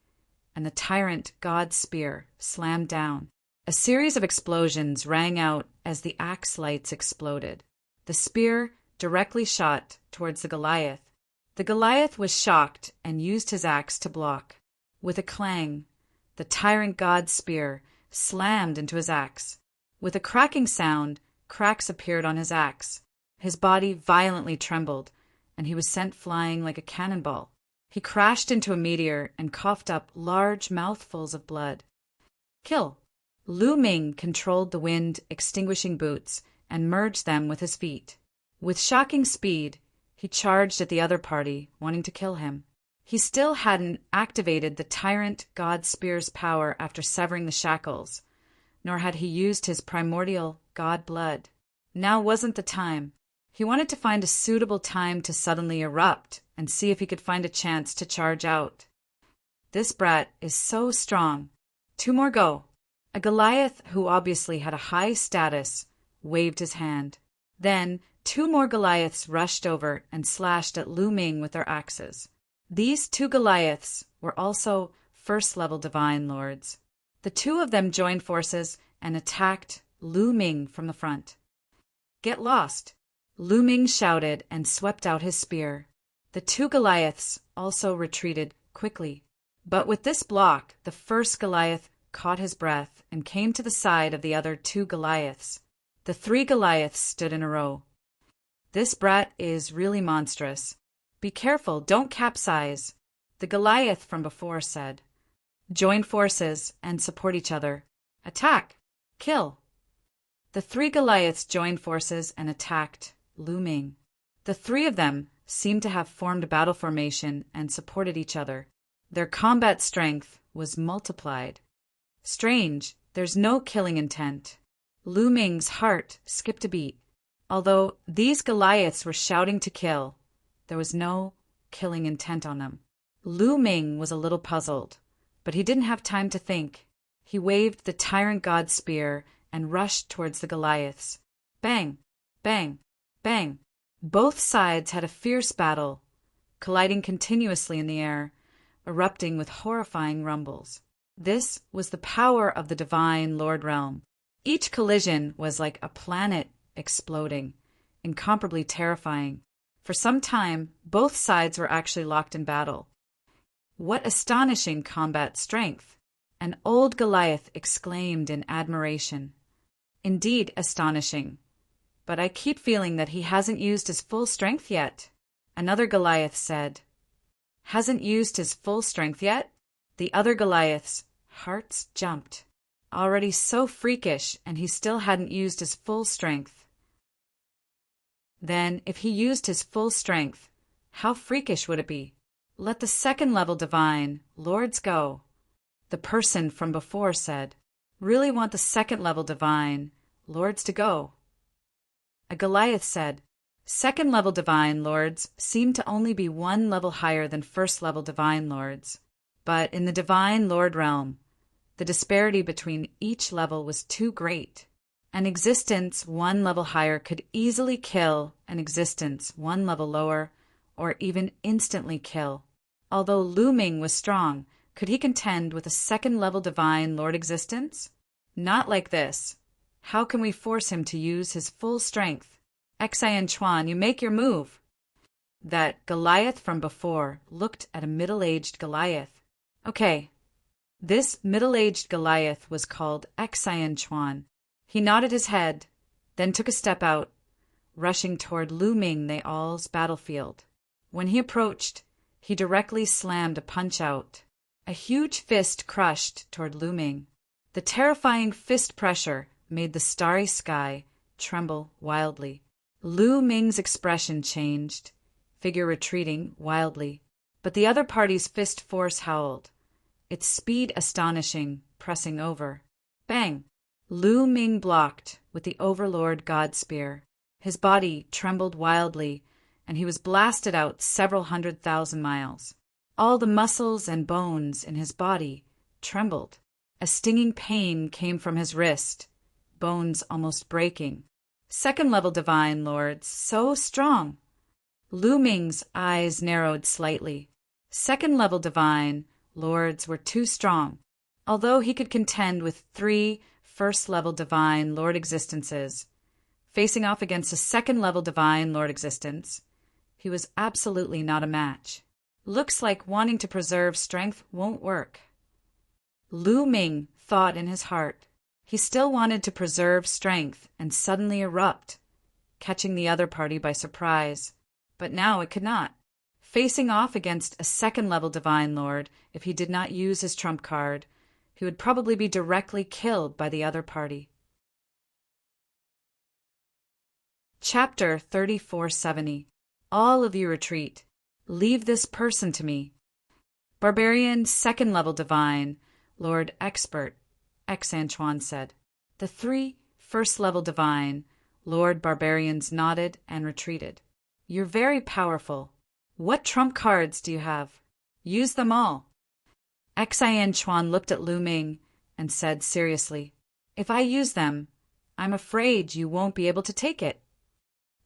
and the tyrant god spear slammed down. A series of explosions rang out as the axe lights exploded. The spear directly shot towards the Goliath. The Goliath was shocked and used his axe to block. With a clang, the tyrant god spear slammed into his axe. With a cracking sound, cracks appeared on his axe. His body violently trembled, and he was sent flying like a cannonball. He crashed into a meteor and coughed up large mouthfuls of blood. Kill! Lu Ming controlled the wind-extinguishing boots and merged them with his feet. With shocking speed, he charged at the other party, wanting to kill him. He still hadn't activated the tyrant god spear's power after severing the shackles, nor had he used his primordial god blood. Now wasn't the time. He wanted to find a suitable time to suddenly erupt and see if he could find a chance to charge out. This brat is so strong. 2 more go. A Goliath, who obviously had a high status, waved his hand. Then 2 more Goliaths rushed over and slashed at Lu Ming with their axes. These 2 Goliaths were also first-level divine lords. The 2 of them joined forces and attacked Lu Ming from the front. "Get lost!" Lu Ming shouted and swept out his spear. The 2 Goliaths also retreated quickly. But with this block, the first Goliath caught his breath and came to the side of the other 2 Goliaths. The 3 Goliaths stood in a row. "This brat is really monstrous. Be careful, don't capsize," the Goliath from before said. "Join forces and support each other. Attack! Kill!" The 3 Goliaths joined forces and attacked Lu Ming. The 3 of them seemed to have formed a battle formation and supported each other. Their combat strength was multiplied. Strange, there's no killing intent. Lu Ming's heart skipped a beat. Although these Goliaths were shouting to kill, there was no killing intent on them. Lu Ming was a little puzzled, but he didn't have time to think. He waved the tyrant god's spear and rushed towards the Goliaths. Bang! Bang! Bang! Both sides had a fierce battle, colliding continuously in the air, erupting with horrifying rumbles. This was the power of the divine Lord Realm. Each collision was like a planet exploding, incomparably terrifying. For some time, both sides were actually locked in battle. "What astonishing combat strength!" An old Goliath exclaimed in admiration. "Indeed astonishing. But I keep feeling that he hasn't used his full strength yet," another Goliath said. "Hasn't used his full strength yet?" The other Goliath's hearts jumped. Already so freakish, and he still hadn't used his full strength. Then, if he used his full strength, how freakish would it be? "Let the second-level divine lords go," the person from before said. "Really want the second-level divine lords to go." A Goliath said, "Second-level divine lords seem to only be 1 level higher than first-level divine lords. But in the divine lord realm, the disparity between each level was too great. An existence 1 level higher could easily kill an existence 1 level lower, or even instantly kill. Although Lu Ming was strong, could he contend with a second-level divine lord existence? Not like this. How can we force him to use his full strength? Xian Chuan, you make your move." That Goliath from before looked at a middle-aged Goliath. Okay. This middle-aged Goliath was called Xian Chuan. He nodded his head, then took a step out, rushing toward Lu Ming they all's battlefield. When he approached, he directly slammed a punch out. A huge fist crushed toward Lu Ming. The terrifying fist pressure made the starry sky tremble wildly. Lu Ming's expression changed, figure retreating wildly. But the other party's fist force howled, its speed astonishing, pressing over. Bang! Lu Ming blocked with the Overlord God Spear. His body trembled wildly, and he was blasted out several 100,000 miles. All the muscles and bones in his body trembled. A stinging pain came from his wrist, bones almost breaking. Second-level divine lords, so strong. Lu Ming's eyes narrowed slightly. Second-level divine lords were too strong. Although he could contend with 3 first-level divine lord existences, facing off against a second-level divine lord existence, he was absolutely not a match. Looks like wanting to preserve strength won't work. Lu Ming thought in his heart. He still wanted to preserve strength and suddenly erupt, catching the other party by surprise. But now it could not. Facing off against a second-level divine lord, if he did not use his trump card, he would probably be directly killed by the other party. Chapter 3470. All of you retreat. Leave this person to me. Barbarian second-level divine, Lord Expert, Xian Chuan said. The 3 first-level divine, Lord Barbarians nodded and retreated. You're very powerful. What trump cards do you have? Use them all. Xian Chuan looked at Lu Ming and said seriously, "If I use them, I'm afraid you won't be able to take it."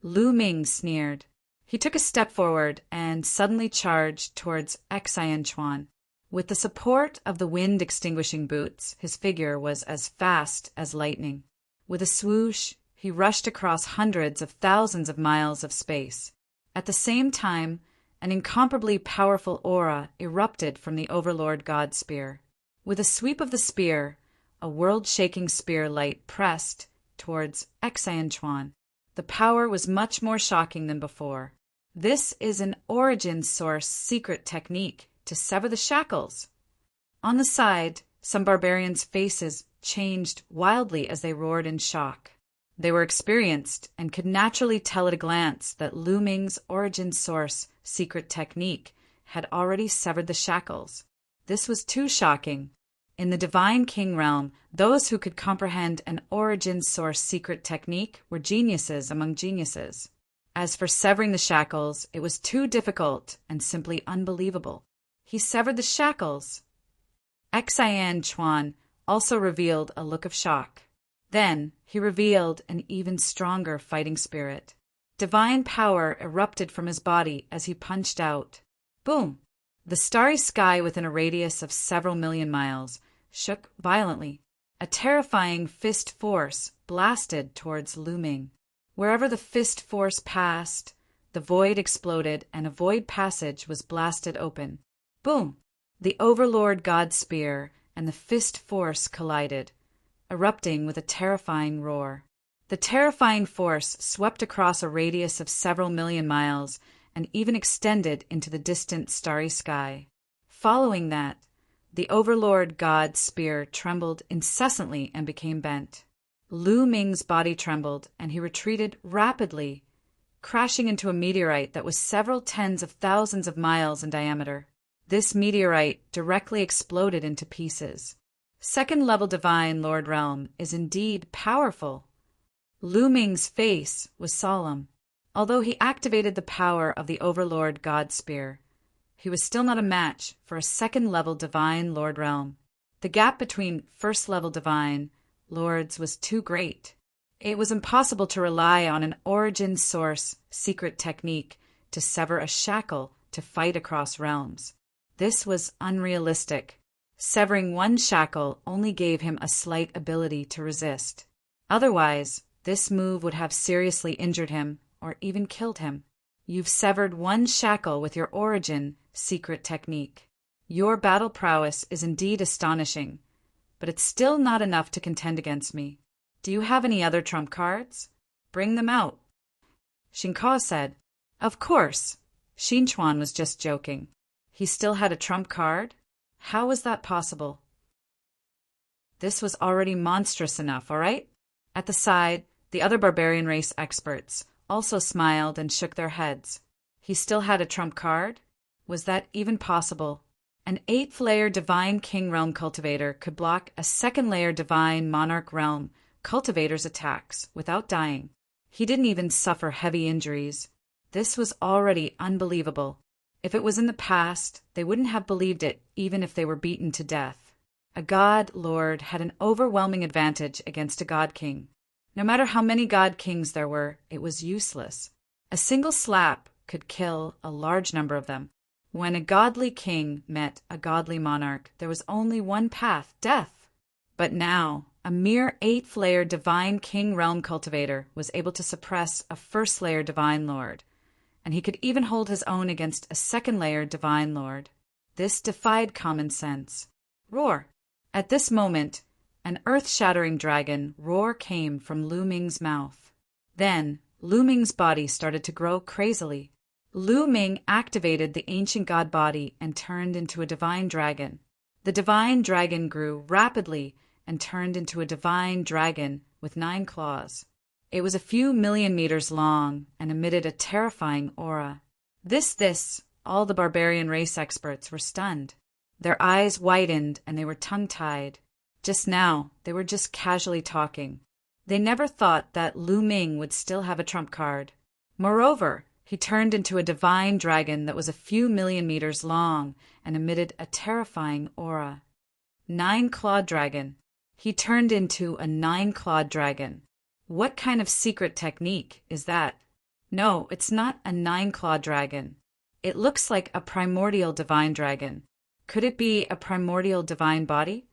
Lu Ming sneered. He took a step forward and suddenly charged towards Xian Chuan. With the support of the wind-extinguishing boots, his figure was as fast as lightning. With a swoosh, he rushed across hundreds of thousands of miles of space. At the same time, an incomparably powerful aura erupted from the Overlord God Spear. With a sweep of the spear, a world-shaking spear light pressed towards Xian Chuan. The power was much more shocking than before. This is an origin source secret technique to sever the shackles. On the side, some barbarians' faces changed wildly as they roared in shock. They were experienced and could naturally tell at a glance that Lu Ming's origin source secret technique had already severed the shackles. This was too shocking. In the Divine King realm, those who could comprehend an origin source secret technique were geniuses among geniuses. As for severing the shackles, it was too difficult and simply unbelievable. He severed the shackles. Xian Chuan also revealed a look of shock. Then he revealed an even stronger fighting spirit. Divine power erupted from his body as he punched out. Boom! The starry sky within a radius of several million miles shook violently. A terrifying fist force blasted towards Lu Ming. Wherever the fist force passed, the void exploded and a void passage was blasted open. Boom! The Overlord God Spear and the fist force collided, erupting with a terrifying roar. The terrifying force swept across a radius of several million miles and even extended into the distant starry sky. Following that, the Overlord God Spear trembled incessantly and became bent. Lu Ming's body trembled and he retreated rapidly, crashing into a meteorite that was several tens of thousands of miles in diameter. This meteorite directly exploded into pieces. Second-level Divine Lord Realm is indeed powerful. Lu Ming's face was solemn. Although he activated the power of the Overlord God Spear, he was still not a match for a second-level Divine Lord Realm. The gap between first-level Divine Lords was too great. It was impossible to rely on an origin source secret technique to sever a shackle to fight across realms. This was unrealistic. Severing one shackle only gave him a slight ability to resist. Otherwise, this move would have seriously injured him or even killed him. You've severed one shackle with your origin secret technique. Your battle prowess is indeed astonishing, but it's still not enough to contend against me. Do you have any other trump cards? Bring them out. Xingke said. Of course. Xin Chuan was just joking. He still had a trump card? How was that possible? This was already monstrous enough, all right? At the side, the other barbarian race experts also smiled and shook their heads. He still had a trump card? Was that even possible? An 8th-layer Divine King Realm cultivator could block a 2nd-layer Divine Monarch Realm cultivator's attacks without dying. He didn't even suffer heavy injuries. This was already unbelievable. If it was in the past, they wouldn't have believed it even if they were beaten to death. A God Lord had an overwhelming advantage against a God King. No matter how many God Kings there were, it was useless. A single slap could kill a large number of them. When a godly king met a godly monarch, there was only one path, death. But now, a mere 8th-layer Divine King Realm cultivator was able to suppress a 1st-layer Divine Lord, and he could even hold his own against a 2nd-layer Divine Lord. This defied common sense. Roar! At this moment, an earth-shattering dragon roar came from Lu Ming's mouth. Then, Lu Ming's body started to grow crazily. Lu Ming activated the ancient god body and turned into a divine dragon. The divine dragon grew rapidly and turned into a divine dragon with 9 claws. It was a few million meters long and emitted a terrifying aura. All the barbarian race experts were stunned. Their eyes widened and they were tongue-tied. Just now, they were just casually talking. They never thought that Lu Ming would still have a trump card. Moreover, he turned into a divine dragon that was a few million meters long and emitted a terrifying aura. 9-clawed dragon. He turned into a 9-clawed dragon. What kind of secret technique is that? No, it's not a 9-clawed dragon. It looks like a primordial divine dragon. Could it be a primordial divine body?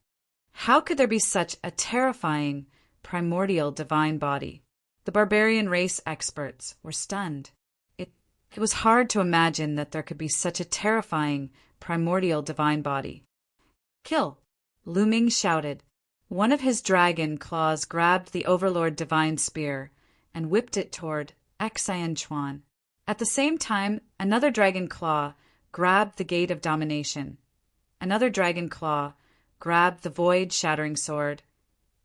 How could there be such a terrifying primordial divine body? The barbarian race experts were stunned. It was hard to imagine that there could be such a terrifying primordial divine body. Kill! Lu Ming shouted. One of his dragon claws grabbed the Overlord divine spear and whipped it toward Xian Chuan. At the same time, another dragon claw grabbed the Gate of Domination. Another dragon claw grabbed the void-shattering sword,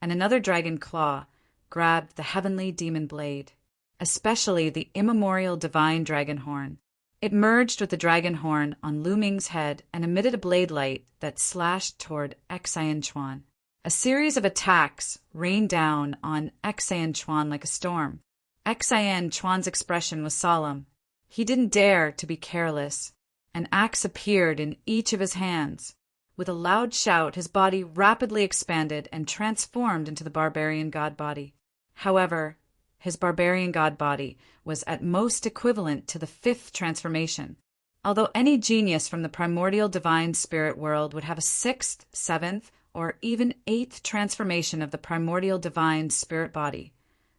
and another dragon claw grabbed the heavenly demon blade, especially the immemorial divine dragon horn. It merged with the dragon horn on Lu Ming's head and emitted a blade light that slashed toward Xian Chuan. A series of attacks rained down on Xian Chuan like a storm. Xian Chuan's expression was solemn. He didn't dare to be careless. An axe appeared in each of his hands. With a loud shout, his body rapidly expanded and transformed into the barbarian god body. However, his barbarian god body was at most equivalent to the 5th transformation. Although any genius from the primordial divine spirit world would have a 6th, 7th, or even 8th transformation of the primordial divine spirit body,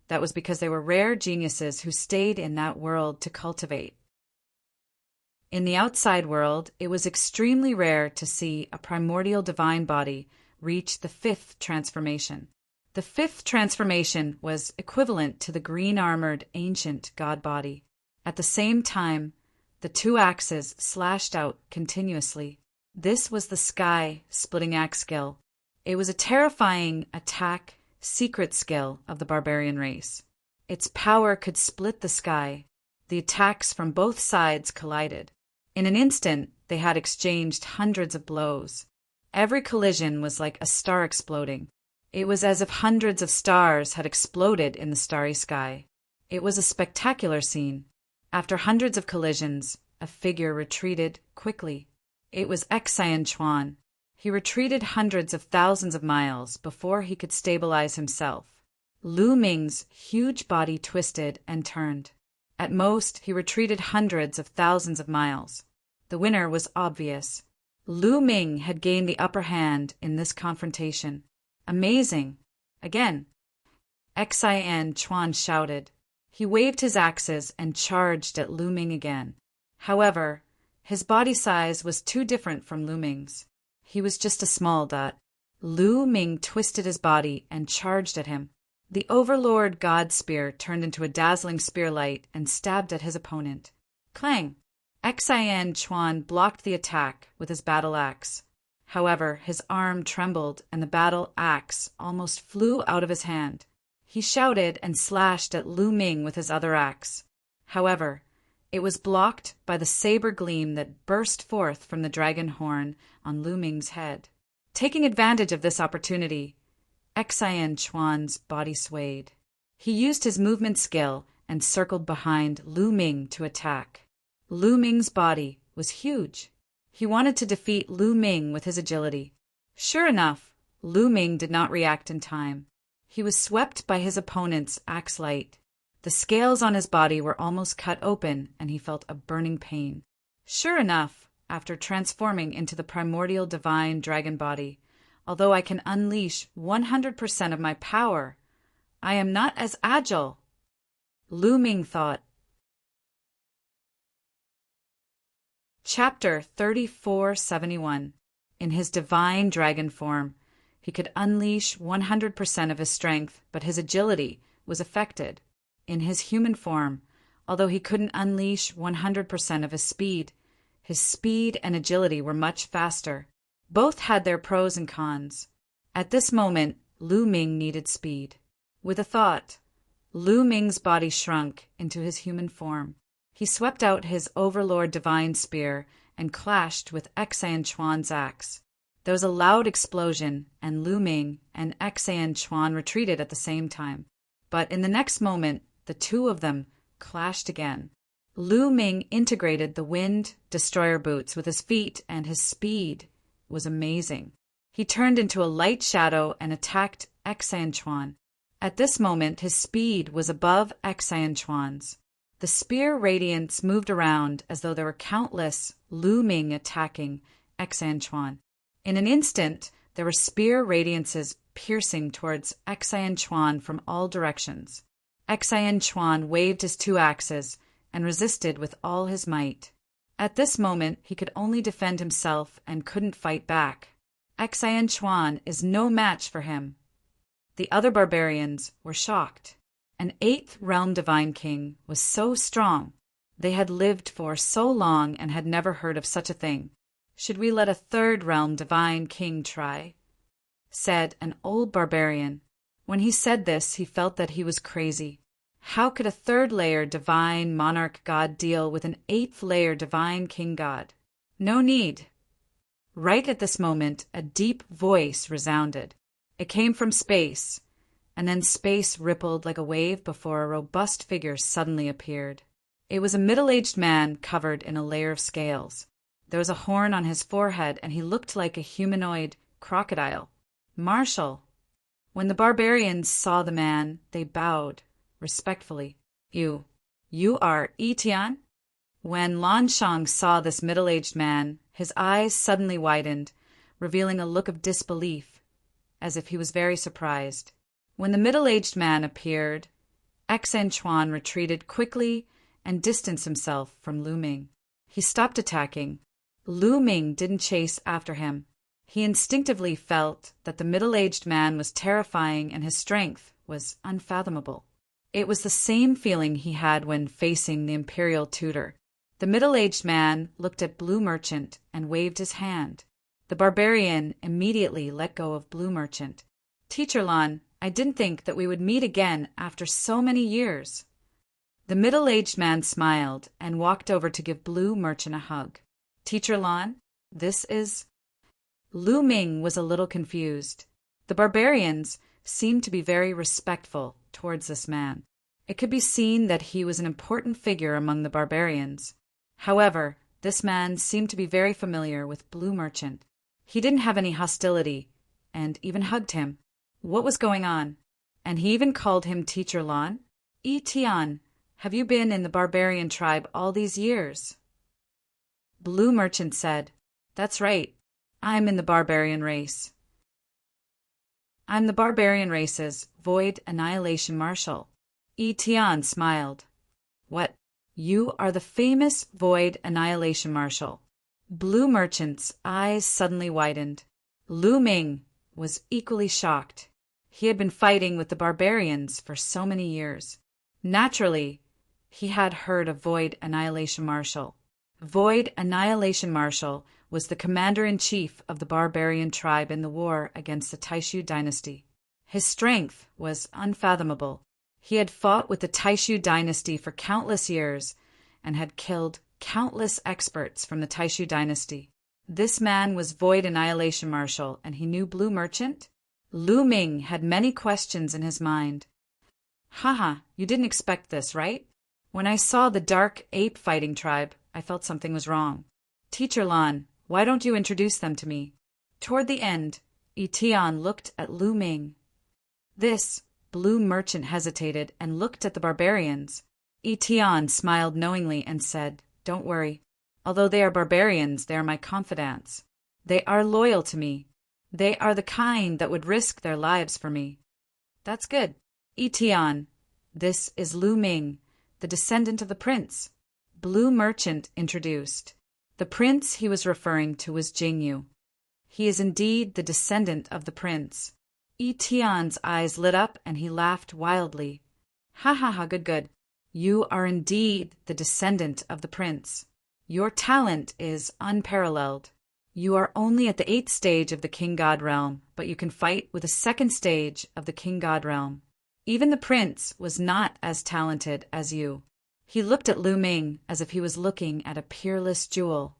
that was because they were rare geniuses who stayed in that world to cultivate. In the outside world, it was extremely rare to see a primordial divine body reach the 5th transformation. The 5th transformation was equivalent to the green-armored ancient god body. At the same time, the 2 axes slashed out continuously. This was the sky-splitting axe skill. It was a terrifying attack secret skill of the barbarian race. Its power could split the sky. The attacks from both sides collided. In an instant, they had exchanged hundreds of blows. Every collision was like a star exploding. It was as if hundreds of stars had exploded in the starry sky. It was a spectacular scene. After hundreds of collisions, a figure retreated quickly. It was Xian Chuan. He retreated hundreds of thousands of miles before he could stabilize himself. Lu Ming's huge body twisted and turned. At most, he retreated hundreds of thousands of miles. The winner was obvious. Lu Ming had gained the upper hand in this confrontation. Amazing! Again, Xian Chuan shouted. He waved his axes and charged at Lu Ming again. However, his body size was too different from Lu Ming's. He was just a small dot. Lu Ming twisted his body and charged at him. The Overlord God Spear turned into a dazzling spearlight and stabbed at his opponent. Clang! Xian Chuan blocked the attack with his battle axe. However, his arm trembled and the battle axe almost flew out of his hand. He shouted and slashed at Lu Ming with his other axe. However, it was blocked by the saber gleam that burst forth from the dragon horn on Lu Ming's head. Taking advantage of this opportunity, Xian Chuan's body swayed. He used his movement skill and circled behind Lu Ming to attack. Lu Ming's body was huge. He wanted to defeat Lu Ming with his agility. Sure enough, Lu Ming did not react in time. He was swept by his opponent's axe light. The scales on his body were almost cut open, and he felt a burning pain. Sure enough, after transforming into the primordial divine dragon body, although I can unleash 100% of my power, I am not as agile. Lu Ming thought. Chapter 3471. In his divine dragon form, he could unleash 100% of his strength, but his agility was affected. In his human form, although he couldn't unleash 100% of his speed and agility were much faster. Both had their pros and cons. At this moment, Lu Ming needed speed. With a thought, Lu Ming's body shrunk into his human form. He swept out his Overlord divine spear and clashed with Xian Chuan's axe. There was a loud explosion, and Lu Ming and Xian Chuan retreated at the same time. But in the next moment, the two of them clashed again. Lu Ming integrated the wind destroyer boots with his feet, and his speed was amazing. He turned into a light shadow and attacked Xuan. At this moment, his speed was above Xuan's. The spear radiance moved around as though there were countless Lu Ming attacking Xuan. In an instant, there were spear radiances piercing towards Xuan from all directions. Xuan waved his two axes and resisted with all his might. At this moment, he could only defend himself and couldn't fight back. Xuan is no match for him. The other barbarians were shocked. An 8th realm divine king was so strong. They had lived for so long and had never heard of such a thing. Should we let a 3rd realm divine king try? Said an old barbarian. When he said this, he felt that he was crazy. How could a 3rd layer divine monarch god deal with an 8th layer divine king god? No need. Right at this moment, a deep voice resounded. It came from space, and then space rippled like a wave before a robust figure suddenly appeared. It was a middle-aged man covered in a layer of scales. There was a horn on his forehead, and he looked like a humanoid crocodile. Marshal. When the barbarians saw the man, they bowed respectfully. You are Etian? When Lanshang saw this middle-aged man, his eyes suddenly widened, revealing a look of disbelief, as if he was very surprised. When the middle-aged man appeared, Xuan retreated quickly and distanced himself from Lu Ming. He stopped attacking. Lu Ming didn't chase after him. He instinctively felt that the middle-aged man was terrifying and his strength was unfathomable. It was the same feeling he had when facing the imperial tutor. The middle-aged man looked at Blue Merchant and waved his hand. The barbarian immediately let go of Blue Merchant. Teacher Lan, I didn't think that we would meet again after so many years. The middle-aged man smiled and walked over to give Blue Merchant a hug. Teacher Lan, this is... Lu Ming was a little confused. The barbarians seemed to be very respectful towards this man. It could be seen that he was an important figure among the barbarians. However, this man seemed to be very familiar with Blue Merchant. He didn't have any hostility, and even hugged him. What was going on? And he even called him Teacher Lan? Tian, have you been in the barbarian tribe all these years? Blue Merchant said, That's right. I'm in the barbarian race. I'm the barbarian race's Void Annihilation Marshal. Tian smiled. What? You are the famous Void Annihilation Marshal. Blue Merchant's eyes suddenly widened. Lu Ming was equally shocked. He had been fighting with the barbarians for so many years. Naturally, he had heard of Void Annihilation Marshal. Void Annihilation Marshal was the commander-in-chief of the barbarian tribe in the war against the Taishu dynasty. His strength was unfathomable. He had fought with the Taishu dynasty for countless years and had killed countless experts from the Taishu dynasty. This man was Void Annihilation Marshal, and he knew Blue Merchant? Lu Ming had many questions in his mind. Haha, you didn't expect this, right? When I saw the dark ape fighting tribe, I felt something was wrong. Teacher Lan, why don't you introduce them to me? Toward the end, Tian looked at Lu Ming. This Blue Merchant hesitated and looked at the barbarians. Tian smiled knowingly and said, Don't worry. Although they are barbarians, they are my confidants. They are loyal to me. They are the kind that would risk their lives for me. That's good. Tian, this is Lu Ming, the descendant of the prince. Blue Merchant introduced. The prince he was referring to was Jingyu. He is indeed the descendant of the prince. Tian's eyes lit up and he laughed wildly. Ha ha ha, good. You are indeed the descendant of the prince. Your talent is unparalleled. You are only at the 8th stage of the King God realm, but you can fight with the 2nd stage of the King God realm. Even the prince was not as talented as you. He looked at Lu Ming as if he was looking at a peerless jewel.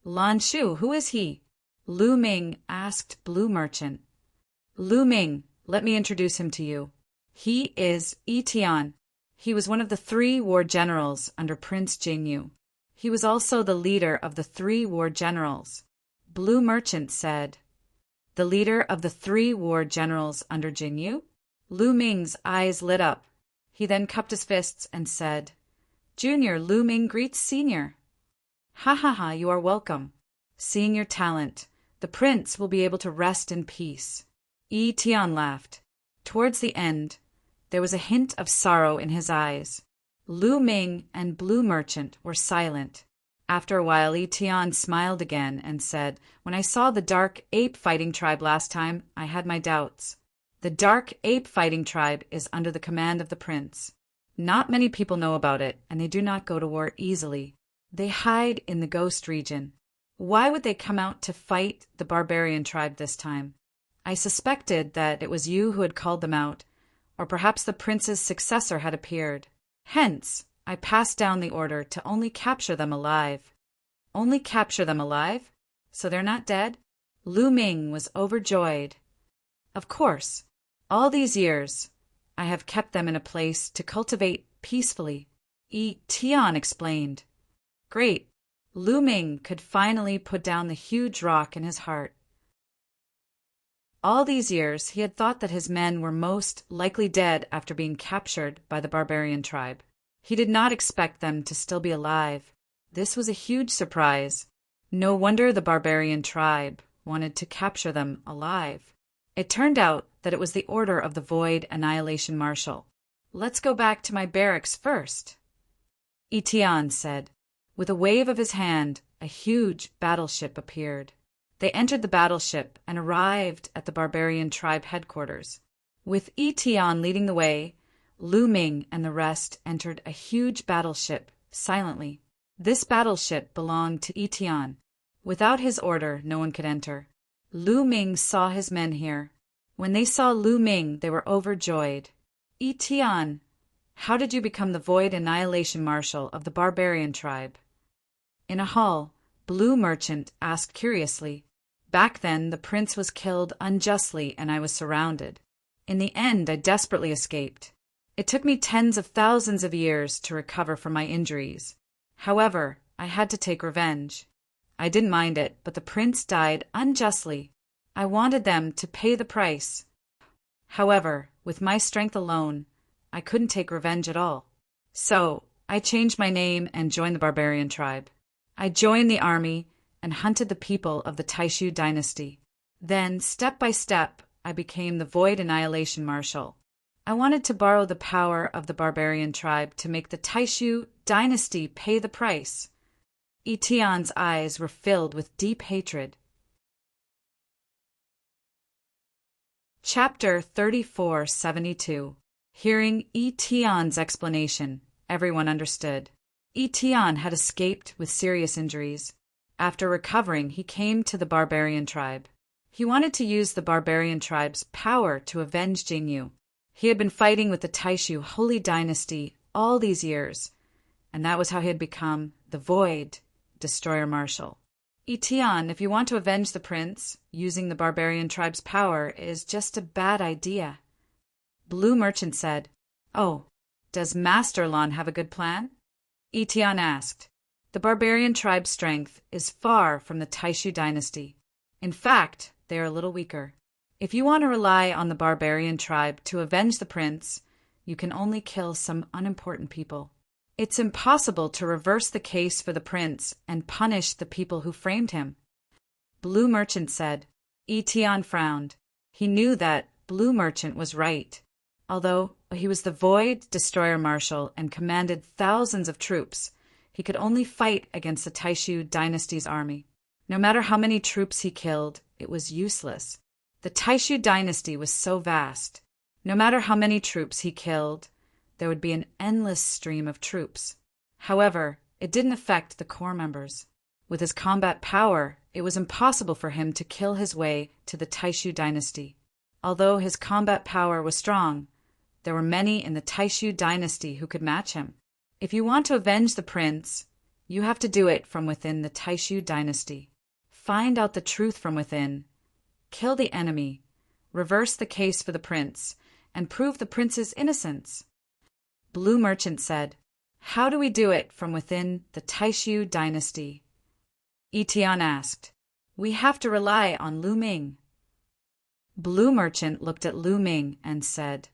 Lan Shu, who is he? Lu Ming asked Blue Merchant. Lu Ming, let me introduce him to you. He is Tian. He was one of the 3 war generals under Prince Jingyu. He was also the leader of the 3 war generals. Blue Merchant said, the leader of the 3 war generals under Jin Yu? Lu Ming's eyes lit up. He then cupped his fists and said, "Junior Lu Ming greets Senior." "Ha ha ha, you are welcome. Seeing your talent, the prince will be able to rest in peace." Yi Tian laughed. Towards the end, there was a hint of sorrow in his eyes. Lu Ming and Blue Merchant were silent. After a while, Yi Tian smiled again and said, "When I saw the Dark Ape Fighting Tribe last time, I had my doubts. The Dark Ape Fighting Tribe is under the command of the prince. Not many people know about it, and they do not go to war easily. They hide in the Ghost region. Why would they come out to fight the barbarian tribe this time? I suspected that it was you who had called them out, or perhaps the prince's successor had appeared. Hence, I passed down the order to only capture them alive." "Only capture them alive? So they're not dead?" Lu Ming was overjoyed. "Of course. All these years, I have kept them in a place to cultivate peacefully," Yi Tian explained. "Great." Lu Ming could finally put down the huge rock in his heart. All these years, he had thought that his men were most likely dead after being captured by the barbarian tribe. He did not expect them to still be alive. This was a huge surprise. No wonder the barbarian tribe wanted to capture them alive. It turned out that it was the order of the Void Annihilation Marshal. "Let's go back to my barracks first," Yi Tian said. With a wave of his hand, a huge battleship appeared. They entered the battleship and arrived at the barbarian tribe headquarters. With Yi Tian leading the way, Lu Ming and the rest entered a huge battleship silently. This battleship belonged to Yi Tian. Without his order, no one could enter. Lu Ming saw his men here. When they saw Lu Ming, they were overjoyed. "Yi Tian, how did you become the Void Annihilation Marshal of the barbarian tribe?" In a hall, Blue Merchant asked curiously. "Back then, the prince was killed unjustly and I was surrounded. In the end, I desperately escaped. It took me tens of thousands of years to recover from my injuries. However, I had to take revenge. I didn't mind it, but the prince died unjustly. I wanted them to pay the price. However, with my strength alone, I couldn't take revenge at all. So, I changed my name and joined the barbarian tribe. I joined the army and hunted the people of the Taishu dynasty. Then, step by step, I became the Void Annihilation Marshal. I wanted to borrow the power of the barbarian tribe to make the Taishu dynasty pay the price." Yi Tian's eyes were filled with deep hatred. Chapter 3472. Hearing Yi Tian's explanation, everyone understood. Yi Tian had escaped with serious injuries. After recovering, he came to the barbarian tribe. He wanted to use the barbarian tribe's power to avenge Jingyu. He had been fighting with the Taishu Holy Dynasty all these years, and that was how he had become the Void Destroyer Marshal. "Yi Tian, if you want to avenge the prince, using the barbarian tribe's power is just a bad idea." Blue Merchant said, "Oh, does Master Lon have a good plan?" Yi Tian asked. "The barbarian tribe's strength is far from the Taishu dynasty. In fact, they are a little weaker. If you want to rely on the barbarian tribe to avenge the prince, you can only kill some unimportant people. It's impossible to reverse the case for the prince and punish the people who framed him." Blue Merchant said. Yi Tian frowned. He knew that Blue Merchant was right. Although he was the Void Destroyer Marshal and commanded thousands of troops, he could only fight against the Taishu dynasty's army. No matter how many troops he killed, it was useless. The Taishu dynasty was so vast. No matter how many troops he killed, there would be an endless stream of troops. However, it didn't affect the core members. With his combat power, it was impossible for him to kill his way to the Taishu dynasty. Although his combat power was strong, there were many in the Taishu dynasty who could match him. If you want to avenge the prince, you have to do it from within the Taishu dynasty. Find out the truth from within, kill the enemy, reverse the case for the prince, and prove the prince's innocence. Blue Merchant said, "How do we do it from within the Taishu dynasty?" Yi Tian asked. "We have to rely on Lu Ming." Blue Merchant looked at Lu Ming and said,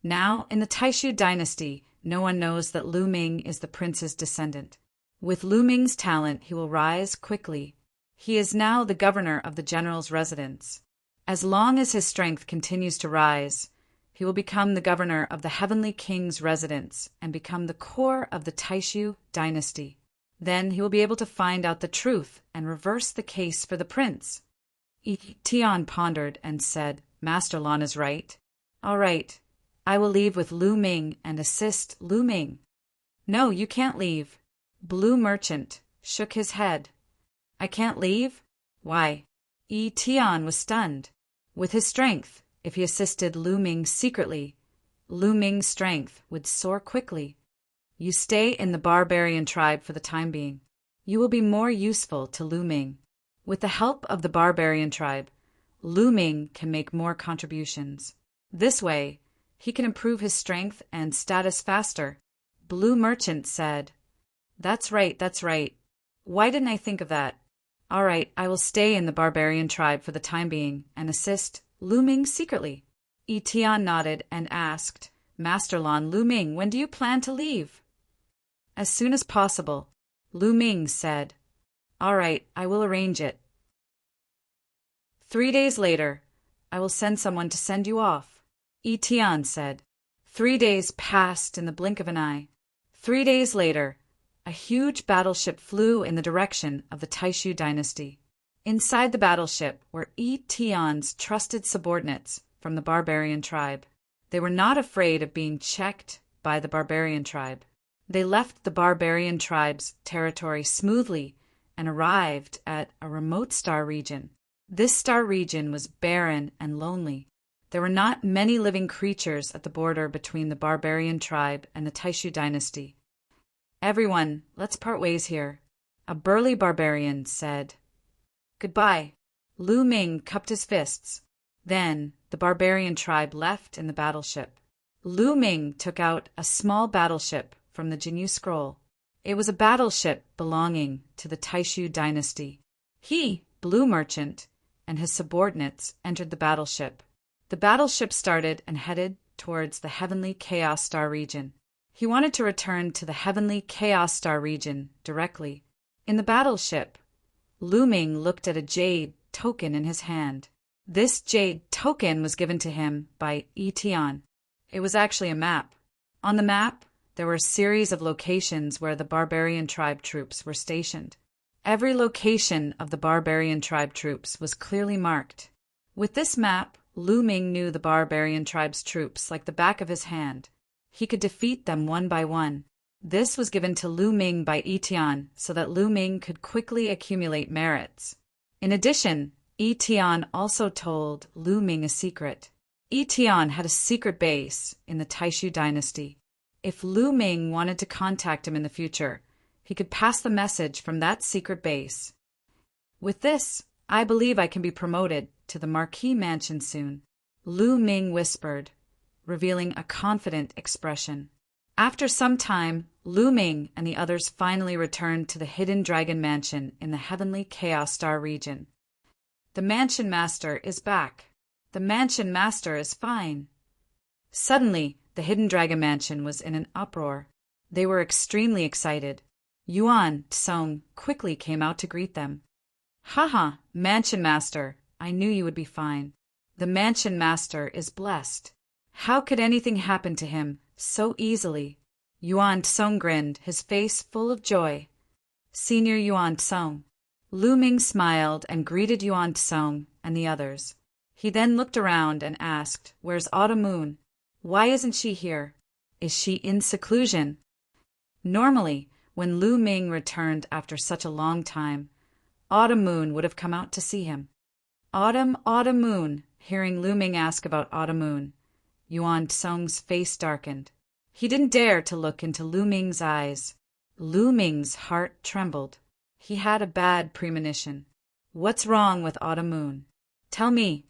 "Now, in the Taishu dynasty, no one knows that Lu Ming is the prince's descendant. With Lu Ming's talent, he will rise quickly. He is now the governor of the general's residence. As long as his strength continues to rise, he will become the governor of the heavenly king's residence and become the core of the Taishu dynasty. Then he will be able to find out the truth and reverse the case for the prince." Tian pondered and said, "Master Lan is right. All right, I will leave with Lu Ming and assist Lu Ming." "No, you can't leave." Blue Merchant shook his head. "I can't leave? Why?" Tian was stunned. With his strength, if he assisted Lu Ming secretly, Lu Ming's strength would soar quickly. "You stay in the barbarian tribe for the time being. You will be more useful to Lu Ming. With the help of the barbarian tribe, Lu Ming can make more contributions. This way, he can improve his strength and status faster." Blue Merchant said, That's right. Why didn't I think of that? All right, I will stay in the barbarian tribe for the time being and assist Lu Ming secretly." Tian nodded and asked, "Master Lan, Lu Ming, when do you plan to leave?" "As soon as possible," Lu Ming said. "All right, I will arrange it." 3 days later, "I will send someone to send you off," Tian said. 3 days passed in the blink of an eye. 3 days later, a huge battleship flew in the direction of the Taishu dynasty. Inside the battleship were Tian's trusted subordinates from the barbarian tribe. They were not afraid of being checked by the barbarian tribe. They left the barbarian tribe's territory smoothly and arrived at a remote star region. This star region was barren and lonely. There were not many living creatures at the border between the barbarian tribe and the Taishu dynasty. "Everyone, let's part ways here," a burly barbarian said. "Goodbye." Lu Ming cupped his fists. Then the barbarian tribe left in the battleship. Lu Ming took out a small battleship from the Jinyu scroll. It was a battleship belonging to the Taishu dynasty. He, Blue Merchant, and his subordinates entered the battleship. The battleship started and headed towards the heavenly Chaos Star region. He wanted to return to the heavenly Chaos Star region directly. In the battleship, Lu Ming looked at a jade token in his hand. This jade token was given to him by Tian. It was actually a map. On the map, there were a series of locations where the barbarian tribe troops were stationed. Every location of the barbarian tribe troops was clearly marked. With this map, Lu Ming knew the barbarian tribe's troops like the back of his hand. He could defeat them one by one. This was given to Lu Ming by Tian so that Lu Ming could quickly accumulate merits. In addition, Tian also told Lu Ming a secret. Tian had a secret base in the Taishu dynasty. If Lu Ming wanted to contact him in the future, he could pass the message from that secret base. "With this, I believe I can be promoted to the Marquis Mansion soon," Lu Ming whispered, revealing a confident expression. After some time, Lu Ming and the others finally returned to the Hidden Dragon Mansion in the heavenly Chaos Star region. "The Mansion Master is back. The Mansion Master is fine." Suddenly, the Hidden Dragon Mansion was in an uproar. They were extremely excited. Yuan Tsong quickly came out to greet them. "Haha, Mansion Master, I knew you would be fine. The Mansion Master is blessed. How could anything happen to him so easily?" Yuan Tsong grinned, his face full of joy. "Senior Yuan Tsong." Lu Ming smiled and greeted Yuan Tsong and the others. He then looked around and asked, "Where's Autumn Moon? Why isn't she here? Is she in seclusion?" Normally, when Lu Ming returned after such a long time, Autumn Moon would have come out to see him. Autumn Moon." Hearing Lu Ming ask about Autumn Moon, Yuan Tsong's face darkened. He didn't dare to look into Lu Ming's eyes. Lu Ming's heart trembled. He had a bad premonition. "What's wrong with Autumn Moon? Tell me."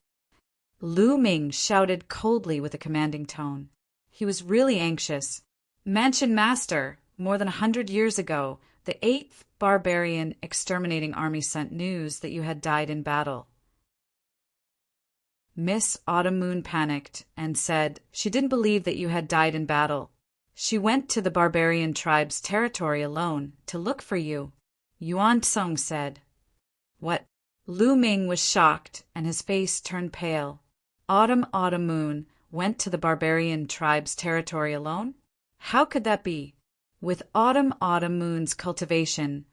Lu Ming shouted coldly with a commanding tone. He was really anxious. "Mansion Master, more than 100 years ago, the 8th Barbarian Exterminating Army sent news that you had died in battle. Miss Autumn Moon panicked and said she didn't believe that you had died in battle. She went to the barbarian tribe's territory alone to look for you, Yuan Tsung said. What? Lu Ming was shocked and his face turned pale. Autumn Moon went to the barbarian tribe's territory alone? How could that be? With Autumn Moon's cultivation,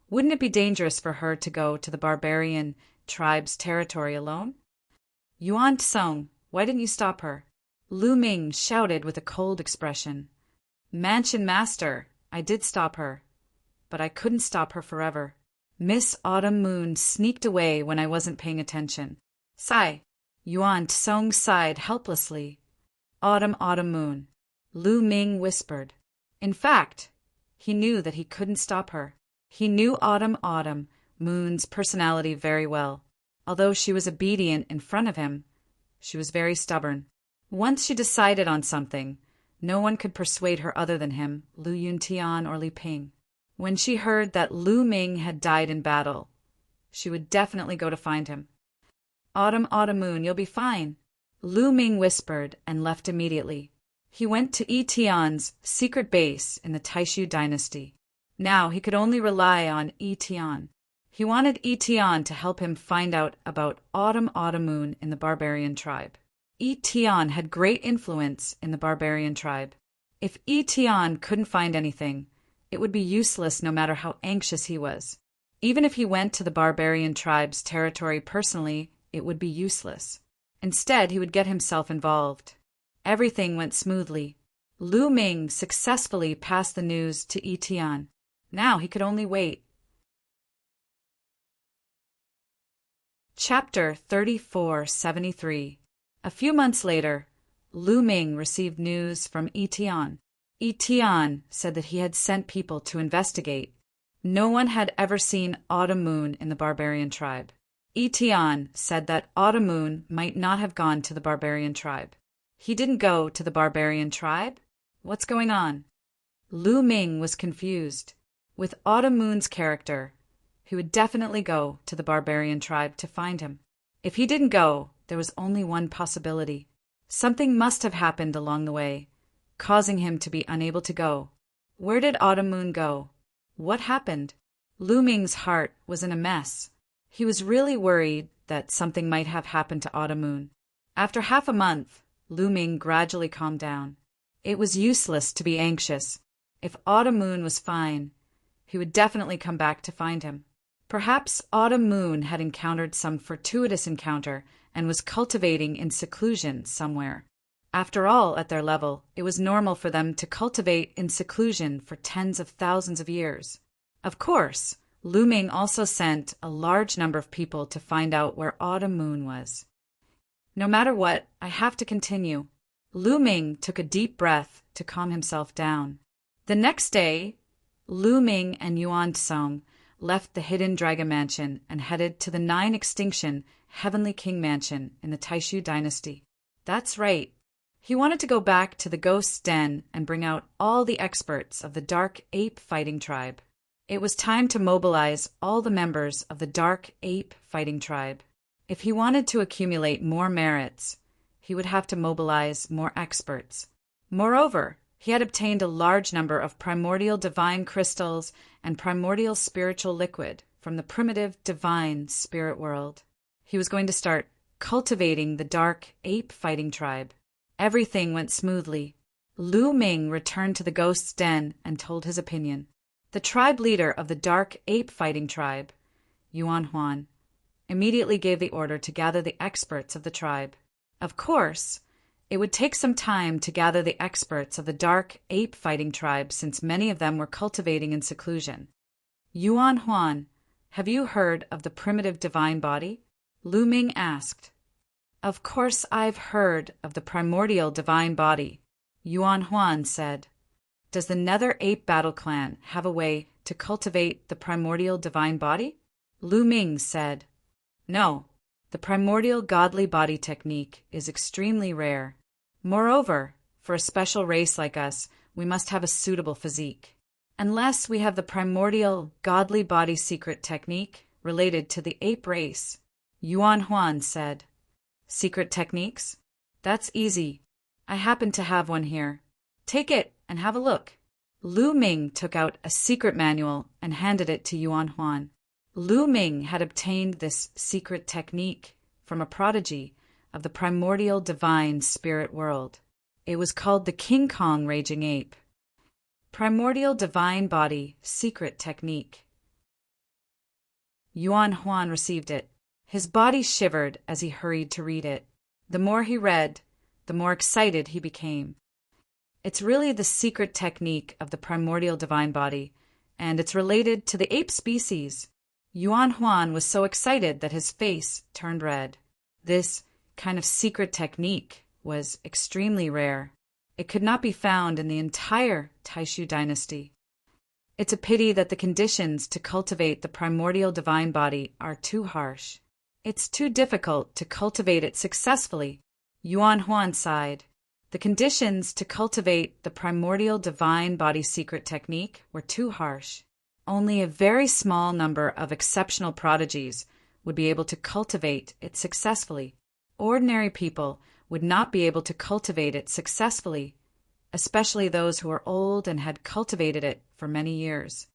wouldn't it be dangerous for her to go to the barbarian tribe's territory alone? Yuan Tsung, why didn't you stop her? Lu Ming shouted with a cold expression. Mansion Master, I did stop her, but I couldn't stop her forever. Miss Autumn Moon sneaked away when I wasn't paying attention. Sigh. Yuan Tsung sighed helplessly. Autumn Moon. Lu Ming whispered. In fact, he knew that he couldn't stop her. He knew Autumn Moon's personality very well. Although she was obedient in front of him, she was very stubborn. Once she decided on something, no one could persuade her other than him, Lu Yuntian or Li Ping. When she heard that Lu Ming had died in battle, she would definitely go to find him. Autumn Moon, you'll be fine, Lu Ming whispered and left immediately. He went to Yi Tian's secret base in the Taishu dynasty. Now he could only rely on Yi Tian. He wanted Yi Tian to help him find out about Autumn Moon in the barbarian tribe. Yi Tian had great influence in the barbarian tribe. If Yi Tian couldn't find anything, it would be useless no matter how anxious he was. Even if he went to the barbarian tribe's territory personally, it would be useless. Instead, he would get himself involved. Everything went smoothly. Lu Ming successfully passed the news to Yi Tian. Now he could only wait. Chapter 3473. A few months later, Lu Ming received news from Yi Tian. Yi Tian said that he had sent people to investigate. No one had ever seen Autumn Moon in the barbarian tribe. Yi Tian said that Autumn Moon might not have gone to the barbarian tribe. He didn't go to the barbarian tribe? What's going on? Lu Ming was confused. With Autumn Moon's character, he would definitely go to the barbarian tribe to find him. If he didn't go, there was only one possibility. Something must have happened along the way, causing him to be unable to go. Where did Autumn Moon go? What happened? Lu Ming's heart was in a mess. He was really worried that something might have happened to Autumn Moon. After half a month, Lu Ming gradually calmed down. It was useless to be anxious. If Autumn Moon was fine, he would definitely come back to find him. Perhaps Autumn Moon had encountered some fortuitous encounter and was cultivating in seclusion somewhere. After all, at their level, it was normal for them to cultivate in seclusion for tens of thousands of years. Of course, Lu Ming also sent a large number of people to find out where Autumn Moon was. No matter what, I have to continue. Lu Ming took a deep breath to calm himself down. The next day, Lu Ming and Yuan Tsung left the hidden dragon mansion and headed to the 9-extinction Heavenly King mansion in the Taishu dynasty. That's right. He wanted to go back to the Ghost's Den and bring out all the experts of the Dark Ape Fighting Tribe. It was time to mobilize all the members of the Dark Ape Fighting Tribe. If he wanted to accumulate more merits, he would have to mobilize more experts. Moreover, he had obtained a large number of primordial divine crystals and primordial spiritual liquid from the primitive divine spirit world. He was going to start cultivating the Dark Ape Fighting Tribe. Everything went smoothly. Lu Ming returned to the Ghost's Den and told his opinion. The tribe leader of the Dark Ape Fighting Tribe, Yuan Huan, immediately gave the order to gather the experts of the tribe. Of course, it would take some time to gather the experts of the Dark Ape Fighting Tribe since many of them were cultivating in seclusion. Yuan Huan, have you heard of the primitive divine body? Lu Ming asked. Of course I've heard of the primordial divine body, Yuan Huan said. Does the Nether Ape Battle Clan have a way to cultivate the primordial divine body? Lu Ming said. No, the primordial godly body technique is extremely rare. Moreover, for a special race like us, we must have a suitable physique. Unless we have the primordial godly body secret technique related to the ape race, Yuan Huan said. Secret techniques? That's easy. I happen to have one here. Take it and have a look. Lu Ming took out a secret manual and handed it to Yuan Huan. Lu Ming had obtained this secret technique from a prodigy of the primordial divine spirit world. It was called the King Kong Raging Ape. Primordial divine body secret technique. Yuan Huan received it. His body shivered as he hurried to read it. The more he read, the more excited he became. It's really the secret technique of the primordial divine body, and it's related to the ape species. Yuan Huan was so excited that his face turned red. This kind of secret technique was extremely rare. It could not be found in the entire Taishu dynasty. It's a pity that the conditions to cultivate the primordial divine body are too harsh. It's too difficult to cultivate it successfully. Yuan Huan sighed. The conditions to cultivate the primordial divine body secret technique were too harsh. Only a very small number of exceptional prodigies would be able to cultivate it successfully. Ordinary people would not be able to cultivate it successfully, especially those who are old and had cultivated it for many years.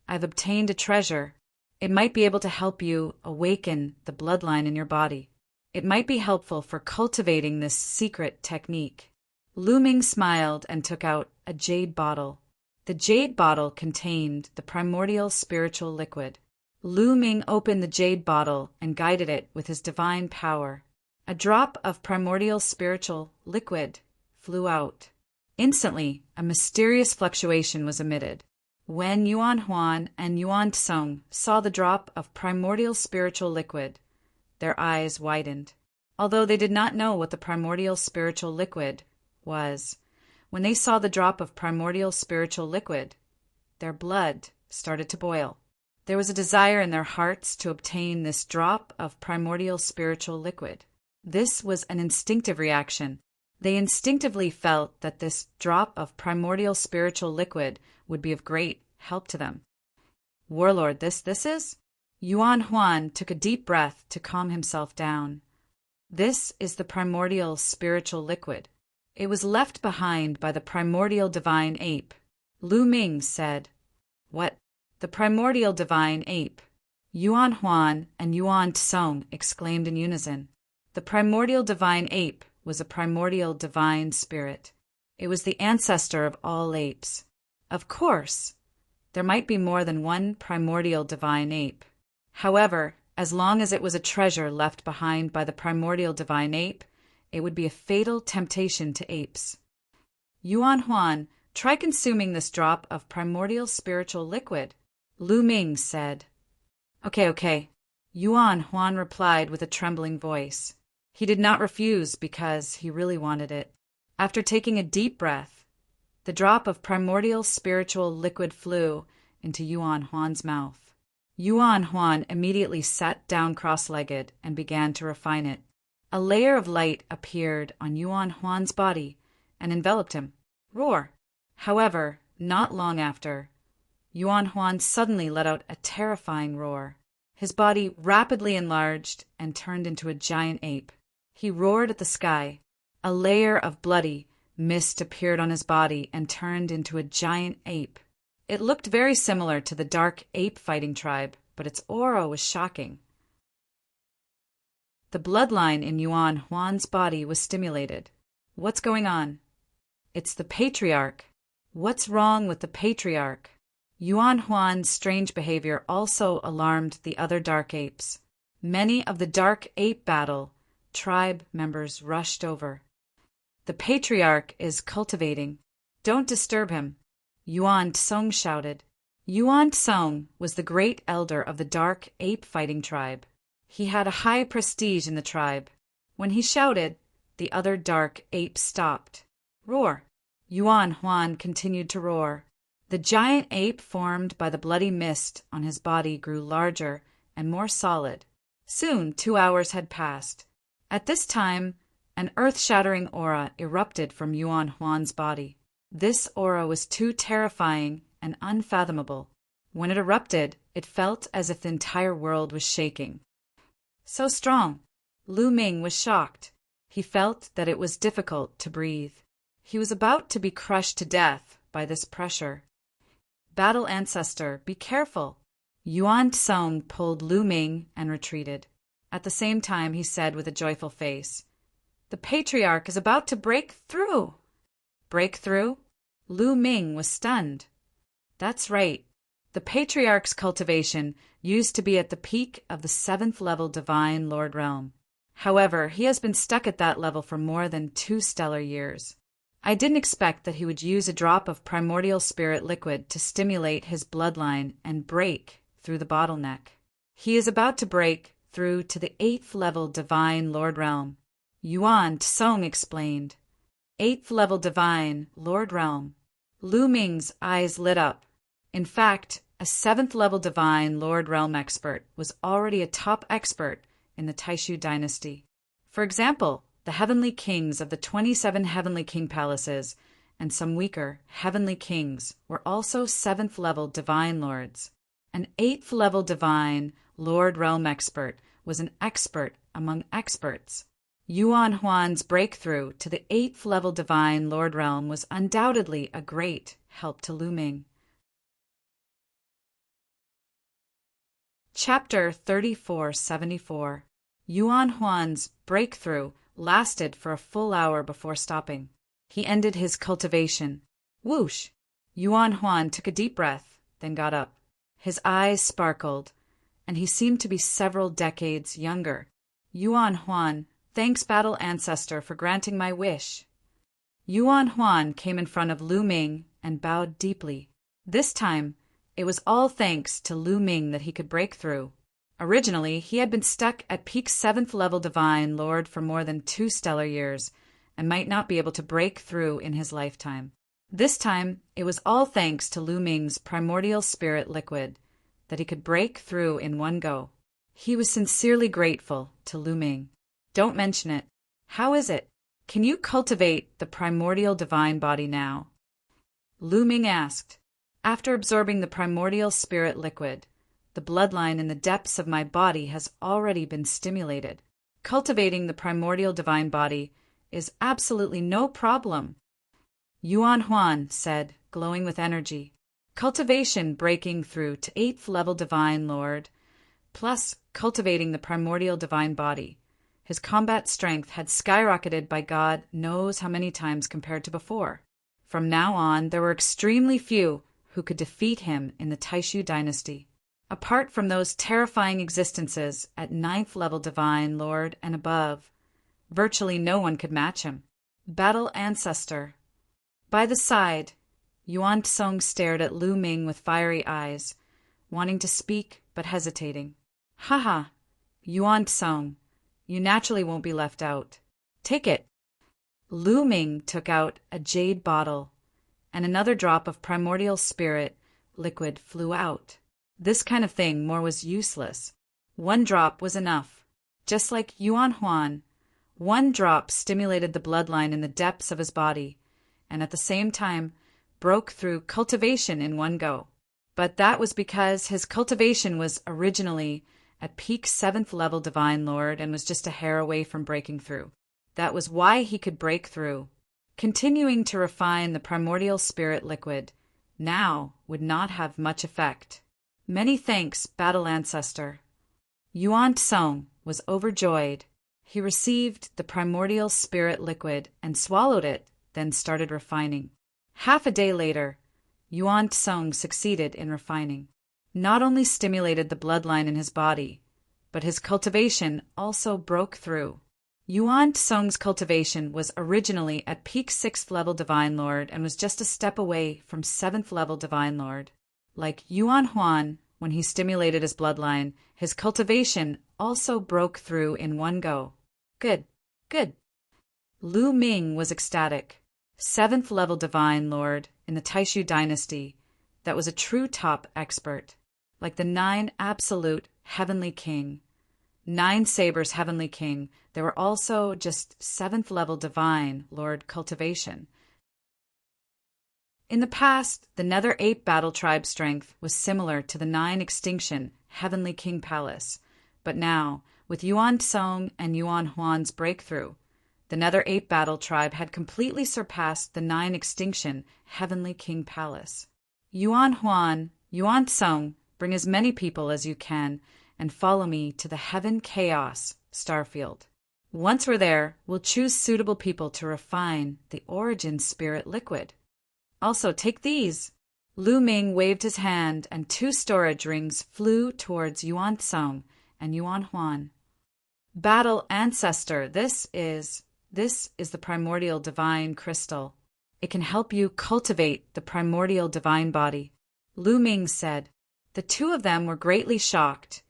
I've obtained a treasure. It might be able to help you awaken the bloodline in your body. It might be helpful for cultivating this secret technique. Lu Ming smiled and took out a jade bottle. The jade bottle contained the primordial spiritual liquid. Lu Ming opened the jade bottle and guided it with his divine power. A drop of primordial spiritual liquid flew out. Instantly, a mysterious fluctuation was emitted. When Yuan Huan and Yuan Tsung saw the drop of primordial spiritual liquid, their eyes widened. Although they did not know what the primordial spiritual liquid was, when they saw the drop of primordial spiritual liquid, their blood started to boil. There was a desire in their hearts to obtain this drop of primordial spiritual liquid. This was an instinctive reaction. They instinctively felt that this drop of primordial spiritual liquid would be of great help to them. Warlord, this is? Yuan Huan took a deep breath to calm himself down. This is the primordial spiritual liquid. It was left behind by the primordial divine ape. Lu Ming said, What? The primordial divine ape? Yuan Huan and Yuan Tsung exclaimed in unison. The primordial divine ape was a primordial divine spirit. It was the ancestor of all apes. Of course, there might be more than one primordial divine ape. However, as long as it was a treasure left behind by the primordial divine ape, it would be a fatal temptation to apes. Yuan Huan, try consuming this drop of primordial spiritual liquid, Lu Ming said. Okay. Yuan Huan replied with a trembling voice. He did not refuse because he really wanted it. After taking a deep breath, the drop of primordial spiritual liquid flew into Yuan Huan's mouth. Yuan Huan immediately sat down cross-legged and began to refine it. A layer of light appeared on Yuan Huan's body and enveloped him. Roar! However, not long after, Yuan Huan suddenly let out a terrifying roar. His body rapidly enlarged and turned into a giant ape. He roared at the sky. A layer of bloody mist appeared on his body and turned into a giant ape. It looked very similar to the dark ape fighting tribe, but its aura was shocking. The bloodline in Yuan Huan's body was stimulated. What's going on? It's the patriarch. What's wrong with the patriarch? Yuan Huan's strange behavior also alarmed the other dark apes. Many of the dark ape battle tribe members rushed over. The patriarch is cultivating. Don't disturb him, Yuan Tsung shouted. Yuan Tsung was the great elder of the dark ape fighting tribe. He had a high prestige in the tribe. When he shouted, the other dark apes stopped. Roar! Yuan Huan continued to roar. The giant ape formed by the bloody mist on his body grew larger and more solid. Soon 2 hours had passed. At this time, an earth-shattering aura erupted from Yuan Huan's body. This aura was too terrifying and unfathomable. When it erupted, it felt as if the entire world was shaking. So strong. Lu Ming was shocked. He felt that it was difficult to breathe. He was about to be crushed to death by this pressure. Battle Ancestor, be careful! Yuan Tsung pulled Lu Ming and retreated. At the same time, he said with a joyful face, "The Patriarch is about to break through!" Break through? Lu Ming was stunned. That's right. The Patriarch's cultivation used to be at the peak of the 7th level Divine Lord Realm. However, he has been stuck at that level for more than 2 stellar years. I didn't expect that he would use a drop of primordial spirit liquid to stimulate his bloodline and break through the bottleneck. He is about to break through to the 8th level Divine Lord Realm. Yuan Tsung explained. 8th level Divine Lord Realm. Lu Ming's eyes lit up. In fact, a 7th level Divine Lord Realm expert was already a top expert in the Taishu dynasty. For example, the heavenly kings of the 27 heavenly king palaces and some weaker heavenly kings were also 7th level divine lords. An 8th level divine Lord Realm expert was an expert among experts. Yuan Huan's breakthrough to the 8th level divine Lord Realm was undoubtedly a great help to Lu Ming. Chapter 3474. Yuan Huan's breakthrough lasted for a full hour before stopping. He ended his cultivation. Whoosh! Yuan Huan took a deep breath, then got up. His eyes sparkled, and he seemed to be several decades younger. Yuan Huan, thanks Battle Ancestor for granting my wish. Yuan Huan came in front of Lu Ming and bowed deeply. This time, it was all thanks to Lu Ming that he could break through. Originally, he had been stuck at peak 7th level Divine Lord for more than 2 stellar years and might not be able to break through in his lifetime. This time, it was all thanks to Lu Ming's primordial spirit liquid that he could break through in one go. He was sincerely grateful to Lu Ming. Don't mention it. How is it? Can you cultivate the primordial divine body now? Lu Ming asked. After absorbing the primordial spirit liquid, the bloodline in the depths of my body has already been stimulated. Cultivating the primordial divine body is absolutely no problem. Yuan Huan said, glowing with energy. Cultivation breaking through to 8th level divine lord, plus cultivating the primordial divine body. His combat strength had skyrocketed by God knows how many times compared to before. From now on, there were extremely few who could defeat him in the Taishu dynasty. Apart from those terrifying existences at 9th level Divine Lord and above, virtually no one could match him. Battle Ancestor. By the side, Yuan Tsung stared at Lu Ming with fiery eyes, wanting to speak but hesitating. Haha, Yuan Tsung, you naturally won't be left out. Take it. Lu Ming took out a jade bottle, and another drop of primordial spirit liquid flew out. This kind of thing more was useless. 1 drop was enough. Just like Yuan Huan, 1 drop stimulated the bloodline in the depths of his body, and at the same time broke through cultivation in one go. But that was because his cultivation was originally at peak 7th level Divine Lord and was just a hair away from breaking through. That was why he could break through. Continuing to refine the primordial spirit liquid now would not have much effect. Many thanks, Battle Ancestor. Yuan Tsung was overjoyed. He received the primordial spirit liquid and swallowed it, then started refining. Half a day later, Yuan Tsung succeeded in refining. Not only stimulated the bloodline in his body, but his cultivation also broke through. Yuan Tsung's cultivation was originally at peak 6th level Divine Lord and was just a step away from 7th level Divine Lord. Like Yuan Huan, when he stimulated his bloodline, his cultivation also broke through in one go. Good, good. Lu Ming was ecstatic. 7th level Divine Lord in the Taishu dynasty that was a true top expert. Like the 9 absolute heavenly king. 9 Sabers Heavenly King, there were also just 7th level Divine Lord cultivation. In the past, the Nether Ape Battle Tribe strength was similar to the 9 Extinction Heavenly King Palace, but now, with Yuan Tsong and Yuan Huan's breakthrough, the Nether Ape Battle Tribe had completely surpassed the 9 extinction Heavenly King Palace. Yuan Huan, Yuan Tsong, bring as many people as you can and follow me to the Heaven Chaos Starfield. Once we're there, we'll choose suitable people to refine the Origin Spirit Liquid. Also, take these. Lu Ming waved his hand, and 2 storage rings flew towards Yuan Tsong and Yuan Huan. Battle Ancestor, this is the primordial divine crystal. It can help you cultivate the primordial divine body. Lu Ming said. The 2 of them were greatly shocked,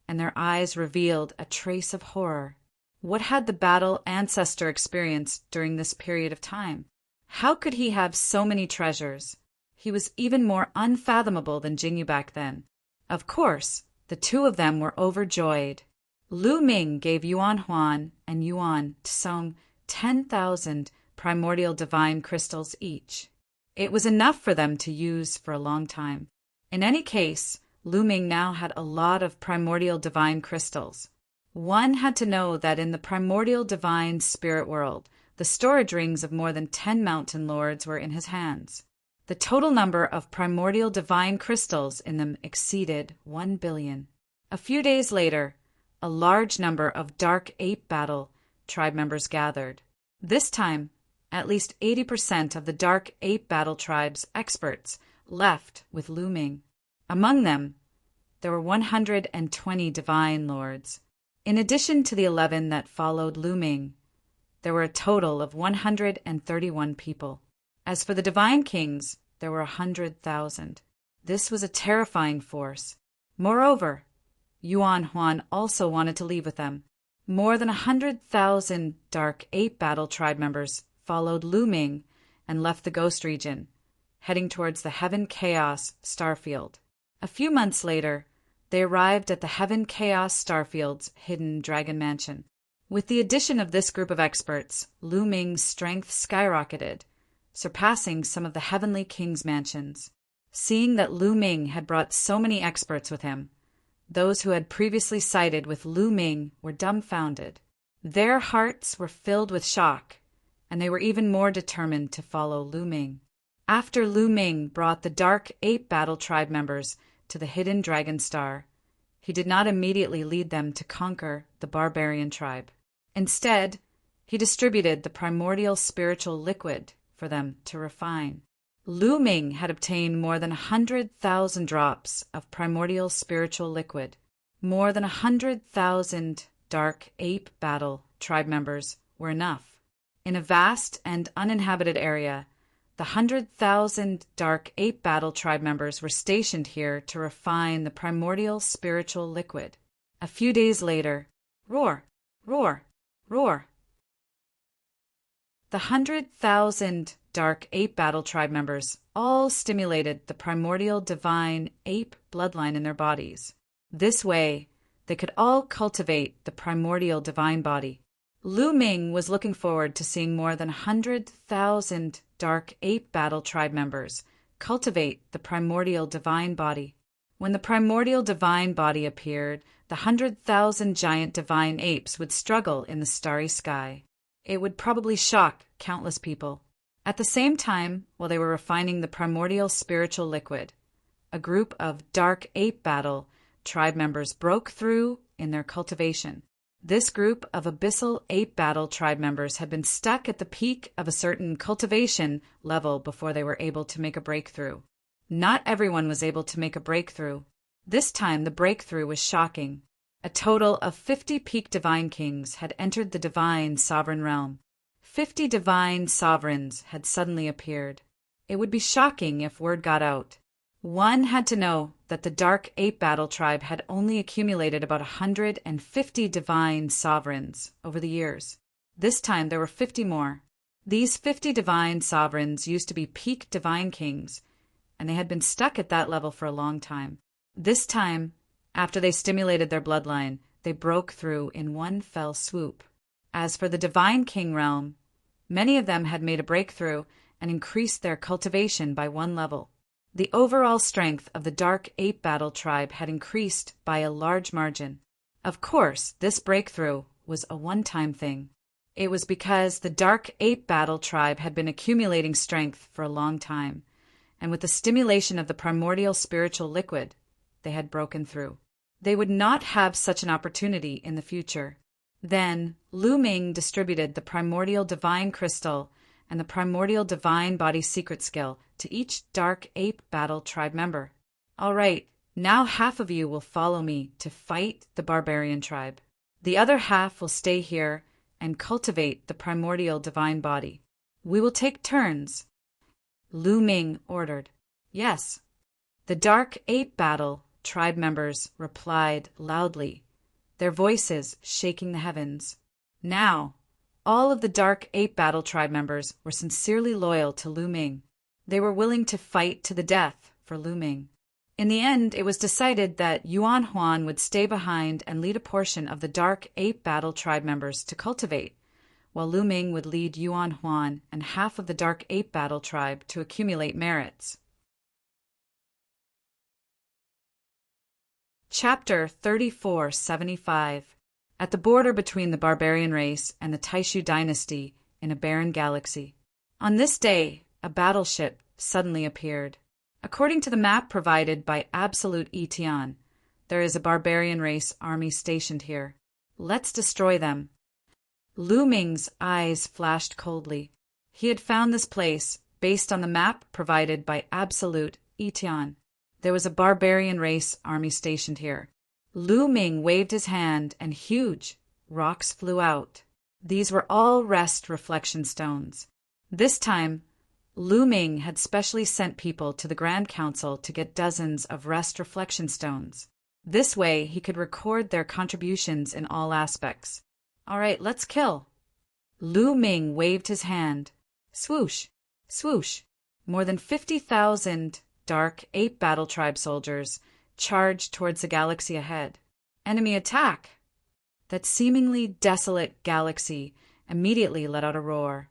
and their eyes revealed a trace of horror. What had the Battle Ancestor experienced during this period of time? How could he have so many treasures? He was even more unfathomable than Jingyu back then. Of course, the 2 of them were overjoyed. Lu Ming gave Yuan Huan and Yuan Tsong 10,000 primordial divine crystals each. It was enough for them to use for a long time. In any case, Lu Ming now had a lot of primordial divine crystals. One had to know that in the primordial divine spirit world, the storage rings of more than 10 mountain lords were in his hands. The total number of primordial divine crystals in them exceeded 1 billion. A few days later, a large number of Dark Ape Battle Tribe members gathered. This time, at least 80% of the Dark Ape Battle Tribe's experts left with Lu Ming. Among them, there were 120 divine lords. In addition to the 11 that followed Lu Ming, there were a total of 131 people. As for the divine kings, there were 100,000. This was a terrifying force. Moreover, Yuan Huan also wanted to leave with them. More than 100,000 Dark Ape Battle Tribe members followed Lu Ming and left the Ghost region, heading towards the Heaven Chaos Starfield. A few months later, they arrived at the Heaven Chaos Starfield's hidden dragon mansion. With the addition of this group of experts, Lu Ming's strength skyrocketed, surpassing some of the Heavenly King's mansions. Seeing that Lu Ming had brought so many experts with him, those who had previously sided with Lu Ming were dumbfounded. Their hearts were filled with shock, and they were even more determined to follow Lu Ming. After Lu Ming brought the Dark Ape Battle Tribe members to the hidden dragon star, he did not immediately lead them to conquer the barbarian tribe. Instead, he distributed the primordial spiritual liquid for them to refine. Lu Ming had obtained more than 100,000 drops of primordial spiritual liquid. More than 100,000 Dark Ape Battle Tribe members were enough. In a vast and uninhabited area, the 100,000 Dark Ape Battle Tribe members were stationed here to refine the primordial spiritual liquid. A few days later, roar, roar, roar. The 100,000 Dark Ape Battle Tribe members all stimulated the primordial divine ape bloodline in their bodies. This way, they could all cultivate the primordial divine body. Lu Ming was looking forward to seeing more than 100,000 Dark Ape Battle Tribe members cultivate the primordial divine body. When the primordial divine body appeared, the 100,000 giant divine apes would struggle in the starry sky. It would probably shock countless people. At the same time, while they were refining the primordial spiritual liquid, a group of Dark Ape Battle Tribe members broke through in their cultivation. This group of Abyssal Ape Battle Tribe members had been stuck at the peak of a certain cultivation level before they were able to make a breakthrough. Not everyone was able to make a breakthrough. This time the breakthrough was shocking. A total of 50 peak divine kings had entered the divine sovereign realm. 50 divine sovereigns had suddenly appeared. It would be shocking if word got out. One had to know that the Dark Ape Battle Tribe had only accumulated about 150 divine sovereigns over the years. This time there were 50 more. These 50 divine sovereigns used to be peak divine kings, and they had been stuck at that level for a long time. This time, after they stimulated their bloodline, they broke through in one fell swoop. As for the divine king realm, many of them had made a breakthrough and increased their cultivation by one level. The overall strength of the Dark Ape Battle Tribe had increased by a large margin. Of course, this breakthrough was a one-time thing. It was because the Dark Ape Battle tribe had been accumulating strength for a long time, and with the stimulation of the primordial spiritual liquid, they had broken through. They would not have such an opportunity in the future. Then, Lu Ming distributed the primordial divine crystal and the primordial divine body secret skill to each Dark Ape Battle tribe member. All right, now half of you will follow me to fight the barbarian tribe. The other half will stay here and cultivate the primordial divine body. We will take turns. Lu Ming ordered. Yes. The Dark Ape Battle tribe members replied loudly, their voices shaking the heavens. Now, all of the Dark Ape Battle tribe members were sincerely loyal to Lu Ming. They were willing to fight to the death for Lu Ming. In the end, it was decided that Yuan Huan would stay behind and lead a portion of the Dark Ape Battle tribe members to cultivate, while Lu Ming would lead Yuan Huan and half of the Dark Ape Battle tribe to accumulate merits. Chapter 3475. At the border between the barbarian race and the Taishu dynasty in a barren galaxy. On this day, a battleship suddenly appeared. According to the map provided by Absolute Etian, there is a barbarian race army stationed here. Let's destroy them. Lu Ming's eyes flashed coldly. He had found this place based on the map provided by Absolute Etian. There was a barbarian race army stationed here. Lu Ming waved his hand and huge rocks flew out. These were all rest reflection stones. This time, Lu Ming had specially sent people to the Grand Council to get dozens of rest reflection stones. This way, he could record their contributions in all aspects. All right, let's kill. Lu Ming waved his hand. Swoosh, swoosh. More than 50,000 Dark Ape Battle Tribe soldiers charged towards the galaxy ahead. Enemy attack! That seemingly desolate galaxy immediately let out a roar,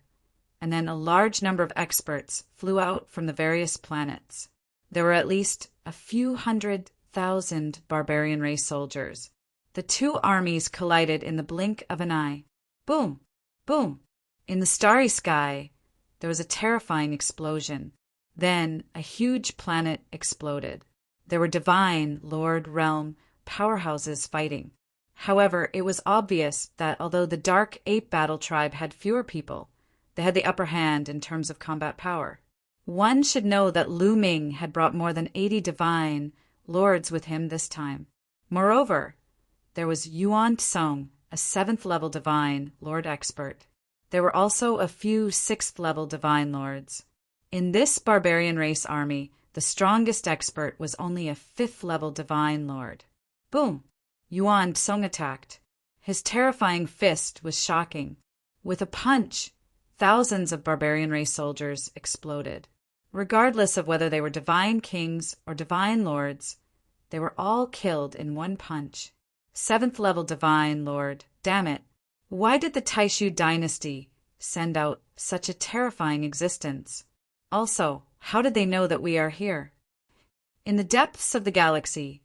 and then a large number of experts flew out from the various planets. There were at least a few 100,000 barbarian race soldiers. The two armies collided in the blink of an eye. Boom! Boom! In the starry sky, there was a terrifying explosion. Then a huge planet exploded. There were divine, lord, realm, powerhouses fighting. However, it was obvious that although the Dark Ape Battle tribe had fewer people, they had the upper hand in terms of combat power. One should know that Lu Ming had brought more than 80 divine lords with him this time. Moreover, there was Yuan Song, a 7th-level divine lord expert. There were also a few 6th-level divine lords. In this barbarian race army, the strongest expert was only a 5th-level divine lord. Boom! Yuan Song attacked. His terrifying fist was shocking. With a punch, thousands of barbarian race soldiers exploded. Regardless of whether they were divine kings or divine lords, they were all killed in one punch. 7th-level divine lord, damn it. Why did the Taishu dynasty send out such a terrifying existence? Also, how did they know that we are here? In the depths of the galaxy,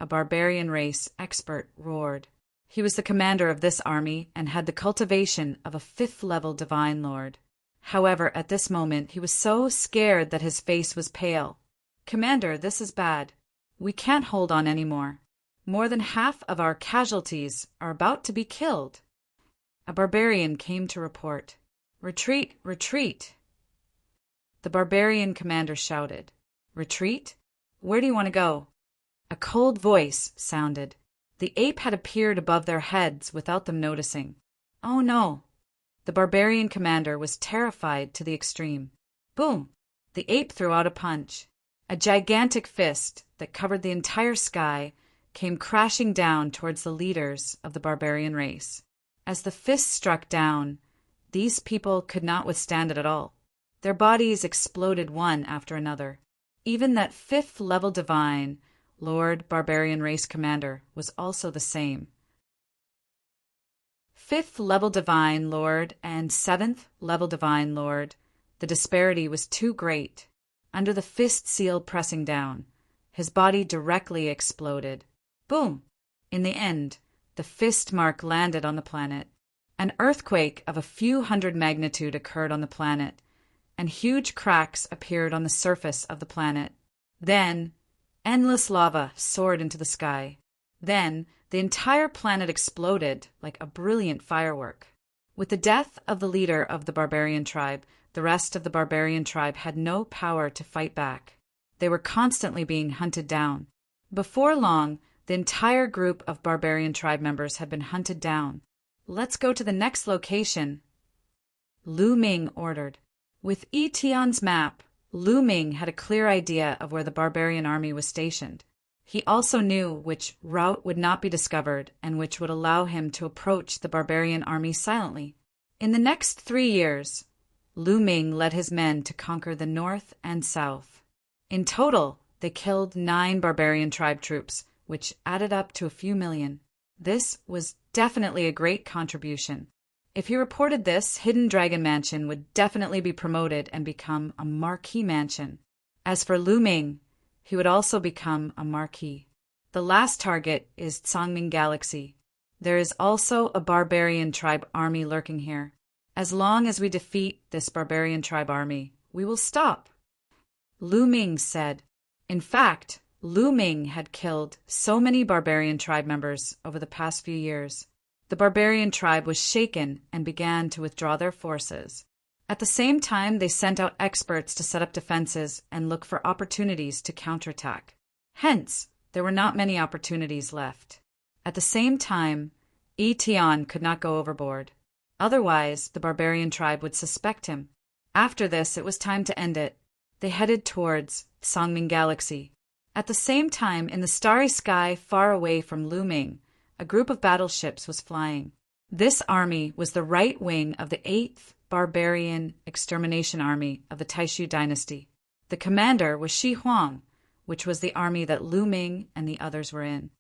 a barbarian race expert roared. He was the commander of this army and had the cultivation of a 5th-level divine lord. However, at this moment, he was so scared that his face was pale. Commander, this is bad. We can't hold on anymore. More than half of our casualties are about to be killed. A barbarian came to report. Retreat, retreat. The barbarian commander shouted. Retreat? Where do you want to go? A cold voice sounded. The ape had appeared above their heads without them noticing. Oh no! The barbarian commander was terrified to the extreme. Boom! The ape threw out a punch. A gigantic fist that covered the entire sky came crashing down towards the leaders of the barbarian race. As the fist struck down, these people could not withstand it at all. Their bodies exploded one after another. Even that 5th-level divine, Lord Barbarian Race Commander, was also the same. 5th-level divine Lord and 7th-level divine Lord, the disparity was too great. Under the fist seal pressing down, his body directly exploded. Boom! In the end, the fist mark landed on the planet. An earthquake of a few hundred magnitude occurred on the planet, and huge cracks appeared on the surface of the planet. Then, endless lava soared into the sky. Then, the entire planet exploded like a brilliant firework. With the death of the leader of the barbarian tribe, the rest of the barbarian tribe had no power to fight back. They were constantly being hunted down. Before long, the entire group of barbarian tribe members had been hunted down. Let's go to the next location, Lu Ming ordered. With Etion's map, Lu Ming had a clear idea of where the barbarian army was stationed. He also knew which route would not be discovered and which would allow him to approach the barbarian army silently. In the next 3 years, Lu Ming led his men to conquer the north and south. In total, they killed 9 barbarian tribe troops, which added up to a few million. This was definitely a great contribution. If he reported this, Hidden Dragon Mansion would definitely be promoted and become a marquee mansion. As for Lu Ming, he would also become a marquee. The last target is Songming Galaxy. There is also a barbarian tribe army lurking here. As long as we defeat this barbarian tribe army, we will stop. Lu Ming said. In fact, Lu Ming had killed so many barbarian tribe members over the past few years. The barbarian tribe was shaken and began to withdraw their forces. At the same time, they sent out experts to set up defenses and look for opportunities to counterattack. Hence, there were not many opportunities left. At the same time, Etion could not go overboard. Otherwise, the barbarian tribe would suspect him. After this, it was time to end it. They headed towards Songming Galaxy. At the same time, in the starry sky far away from Lu Ming, a group of battleships was flying. This army was the right wing of the 8th Barbarian Extermination Army of the Taishu dynasty. The commander was Shi Huang, which was the army that Lu Ming and the others were in.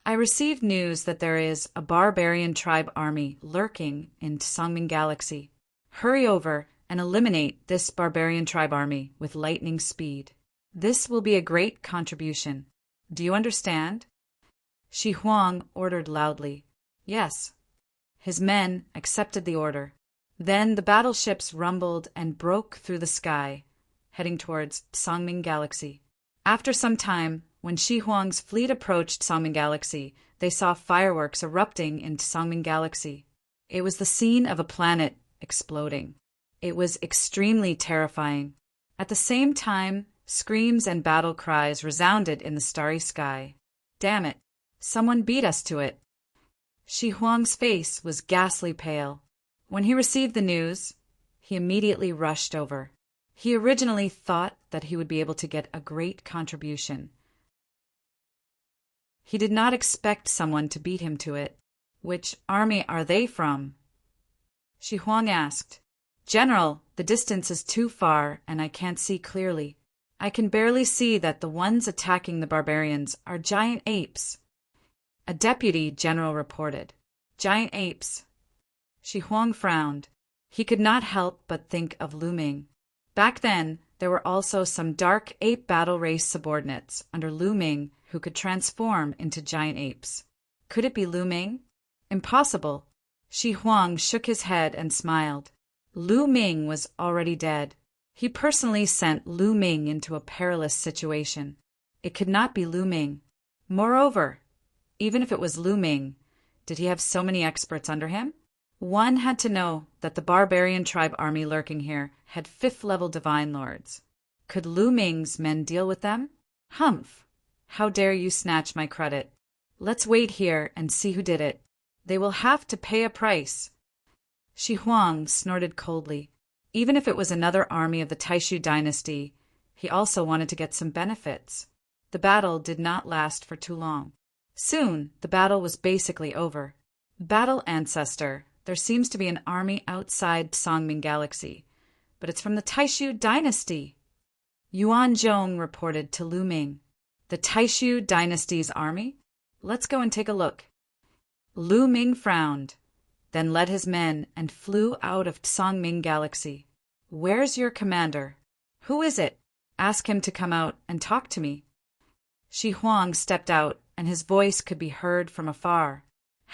I received news that there is a barbarian tribe army lurking in Songming Galaxy. Hurry over and eliminate this barbarian tribe army with lightning speed. This will be a great contribution. Do you understand? Shi Huang ordered loudly. Yes. His men accepted the order. Then the battleships rumbled and broke through the sky, heading towards Songming Galaxy. After some time, when Shi Huang's fleet approached Songming Galaxy, they saw fireworks erupting into Songming Galaxy. It was the scene of a planet exploding. It was extremely terrifying. At the same time, screams and battle cries resounded in the starry sky. Damn it! Someone beat us to it. Shi Huang's face was ghastly pale. When he received the news, he immediately rushed over. He originally thought that he would be able to get a great contribution. He did not expect someone to beat him to it. Which army are they from? Shi Huang asked. General, the distance is too far and I can't see clearly. I can barely see that the ones attacking the barbarians are giant apes. A deputy general reported. Giant apes. Shi Huang frowned. He could not help but think of Lu Ming. Back then, there were also some dark ape battle race subordinates under Lu Ming who could transform into giant apes. Could it be Lu Ming? Impossible. Shi Huang shook his head and smiled. Lu Ming was already dead. He personally sent Lu Ming into a perilous situation. It could not be Lu Ming. Moreover, even if it was Lu Ming, did he have so many experts under him? One had to know that the barbarian tribe army lurking here had 5th-level divine lords. Could Lu Ming's men deal with them? Humph! How dare you snatch my credit? Let's wait here and see who did it. They will have to pay a price. Shi Huang snorted coldly. Even if it was another army of the Taishu dynasty, he also wanted to get some benefits. The battle did not last for too long. Soon, the battle was basically over. Battle Ancestor, there seems to be an army outside Songming Galaxy, but it's from the Taishu dynasty. Yuan Zhong reported to Lu Ming. The Taishu dynasty's army? Let's go and take a look. Lu Ming frowned, then led his men and flew out of Songming Galaxy. Where's your commander? Who is it? Ask him to come out and talk to me. Shi Huang stepped out, and his voice could be heard from afar.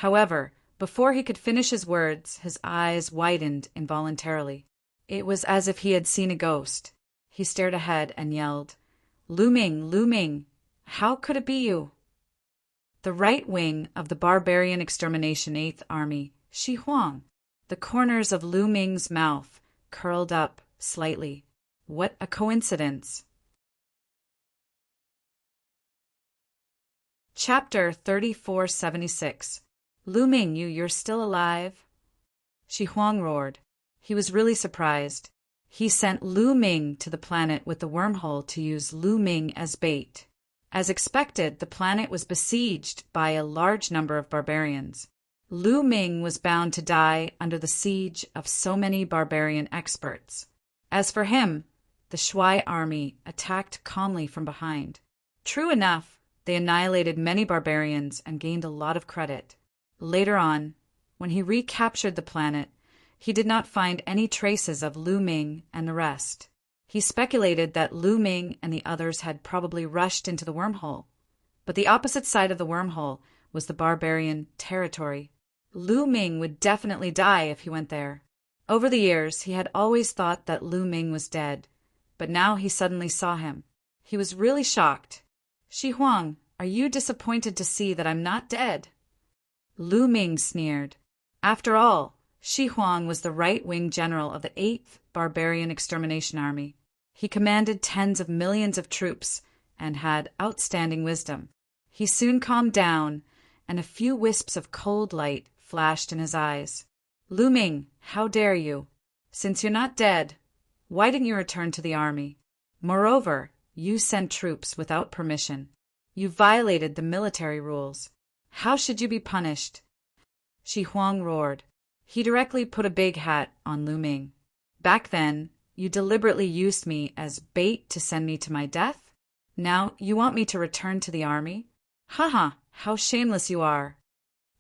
However, before he could finish his words, his eyes widened involuntarily. It was as if he had seen a ghost. He stared ahead and yelled, "Lu Ming, Lu Ming, how could it be you?" The right wing of the barbarian extermination 8th Army, Shi Huang. The corners of Lu Ming's mouth curled up slightly. What a coincidence. Chapter 3476. Lu Ming, you're still alive? Shi Huang roared. He was really surprised. He sent Lu Ming to the planet with the wormhole to use Lu Ming as bait. As expected, the planet was besieged by a large number of barbarians. Lu Ming was bound to die under the siege of so many barbarian experts. As for him, the Shui army attacked calmly from behind. True enough, they annihilated many barbarians and gained a lot of credit. Later on, when he recaptured the planet, he did not find any traces of Lu Ming and the rest. He speculated that Lu Ming and the others had probably rushed into the wormhole. But the opposite side of the wormhole was the barbarian territory. Lu Ming would definitely die if he went there. Over the years, he had always thought that Lu Ming was dead, but now he suddenly saw him. He was really shocked. "Shi Huang, are you disappointed to see that I'm not dead?" Lu Ming sneered. After all, Shi Huang was the right-wing general of the 8th Barbarian Extermination Army. He commanded tens of millions of troops and had outstanding wisdom. He soon calmed down, and a few wisps of cold light flashed in his eyes. "Lu Ming, how dare you? Since you're not dead, why didn't you return to the army? Moreover, you sent troops without permission. You violated the military rules. How should you be punished?" Shi Huang roared. He directly put a big hat on Lu Ming. "Back then, you deliberately used me as bait to send me to my death? Now you want me to return to the army? Haha, how shameless you are!"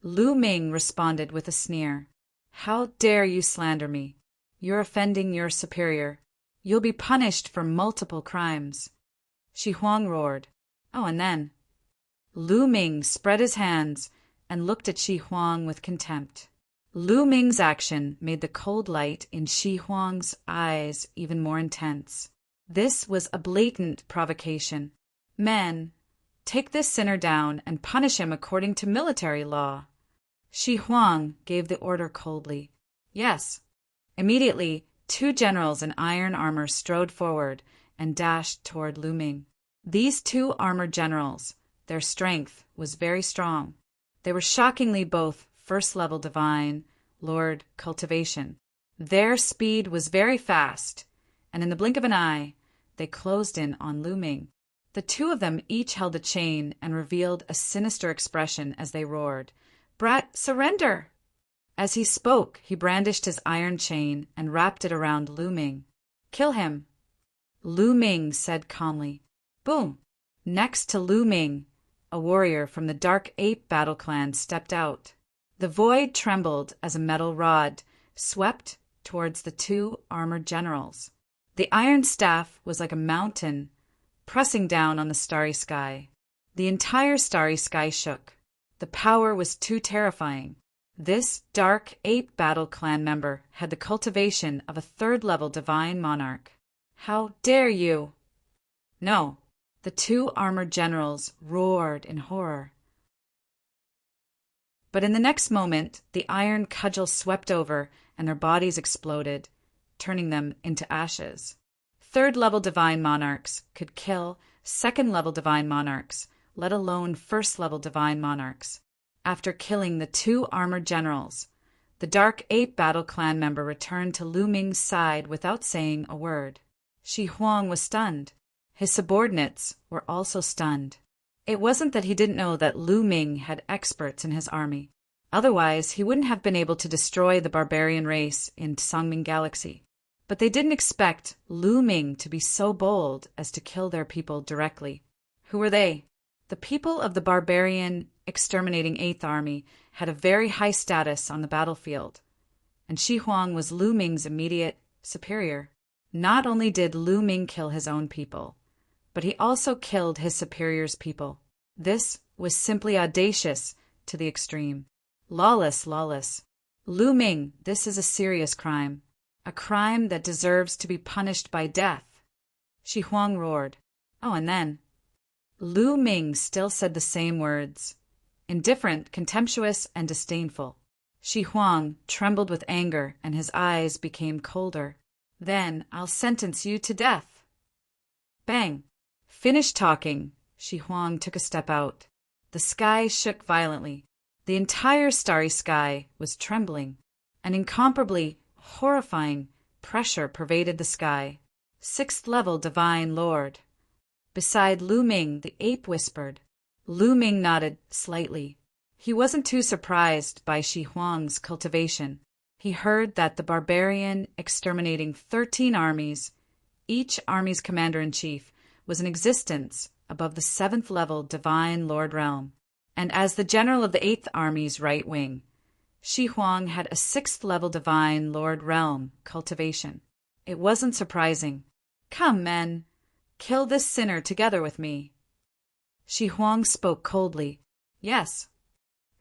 Lu Ming responded with a sneer. "How dare you slander me? You're offending your superior. You'll be punished for multiple crimes." Shi Huang roared. Oh, and then Lu Ming spread his hands and looked at Shi Huang with contempt. Lu Ming's action made the cold light in Shi Huang's eyes even more intense. This was a blatant provocation. "Men, take this sinner down and punish him according to military law." Shi Huang gave the order coldly. "Yes." Immediately, 2 generals in iron armor strode forward and dashed toward Lu Ming. These 2 armored generals, their strength was very strong. They were shockingly both first-level divine, Lord cultivation. Their speed was very fast, and in the blink of an eye, they closed in on Lu Ming. The 2 of them each held a chain and revealed a sinister expression as they roared, "Brat, surrender!" As he spoke, he brandished his iron chain and wrapped it around Lu Ming. "Kill him," Lu Ming said calmly. Boom! Next to Lu Ming, a warrior from the Dark Ape Battle Clan stepped out. The void trembled as a metal rod swept towards the 2 armored generals. The iron staff was like a mountain pressing down on the starry sky. The entire starry sky shook. The power was too terrifying. This Dark Ape Battle Clan member had the cultivation of a 3rd-level divine monarch. "How dare you!" "No." The 2 armored generals roared in horror. But in the next moment, the iron cudgel swept over and their bodies exploded, turning them into ashes. 3rd-level divine monarchs could kill 2nd-level divine monarchs, let alone 1st-level divine monarchs. After killing the 2 armored generals, the Dark Ape Battle Clan member returned to Lu Ming's side without saying a word. Shi Huang was stunned. His subordinates were also stunned. It wasn't that he didn't know that Lu Ming had experts in his army. Otherwise, he wouldn't have been able to destroy the barbarian race in Songming Galaxy. But they didn't expect Lu Ming to be so bold as to kill their people directly. Who were they? The people of the barbarian exterminating 8th Army had a very high status on the battlefield, and Shi Huang was Lu Ming's immediate superior. Not only did Lu Ming kill his own people, but he also killed his superior's people. This was simply audacious to the extreme. Lawless, lawless. Lu Ming, this is a serious crime. A crime that deserves to be punished by death. Shi Huang roared. Oh, and then Lu Ming still said the same words. Indifferent, contemptuous, and disdainful. Shi Huang trembled with anger, and his eyes became colder. Then I'll sentence you to death. Bang! Finish talking. Shi Huang took a step out. The sky shook violently. The entire starry sky was trembling. An incomparably horrifying pressure pervaded the sky. Sixth level divine lord. Beside Lu Ming, the ape whispered. Lu Ming nodded slightly. He wasn't too surprised by Shi Huang's cultivation. He heard that the barbarian exterminating 13 armies, each army's commander-in-chief, was in existence above the 7th level divine lord realm. And as the general of the 8th Army's right wing, Shi Huang had a 6th level divine lord realm cultivation. It wasn't surprising. Come, men, kill this sinner together with me. Shi Huang spoke coldly. Yes.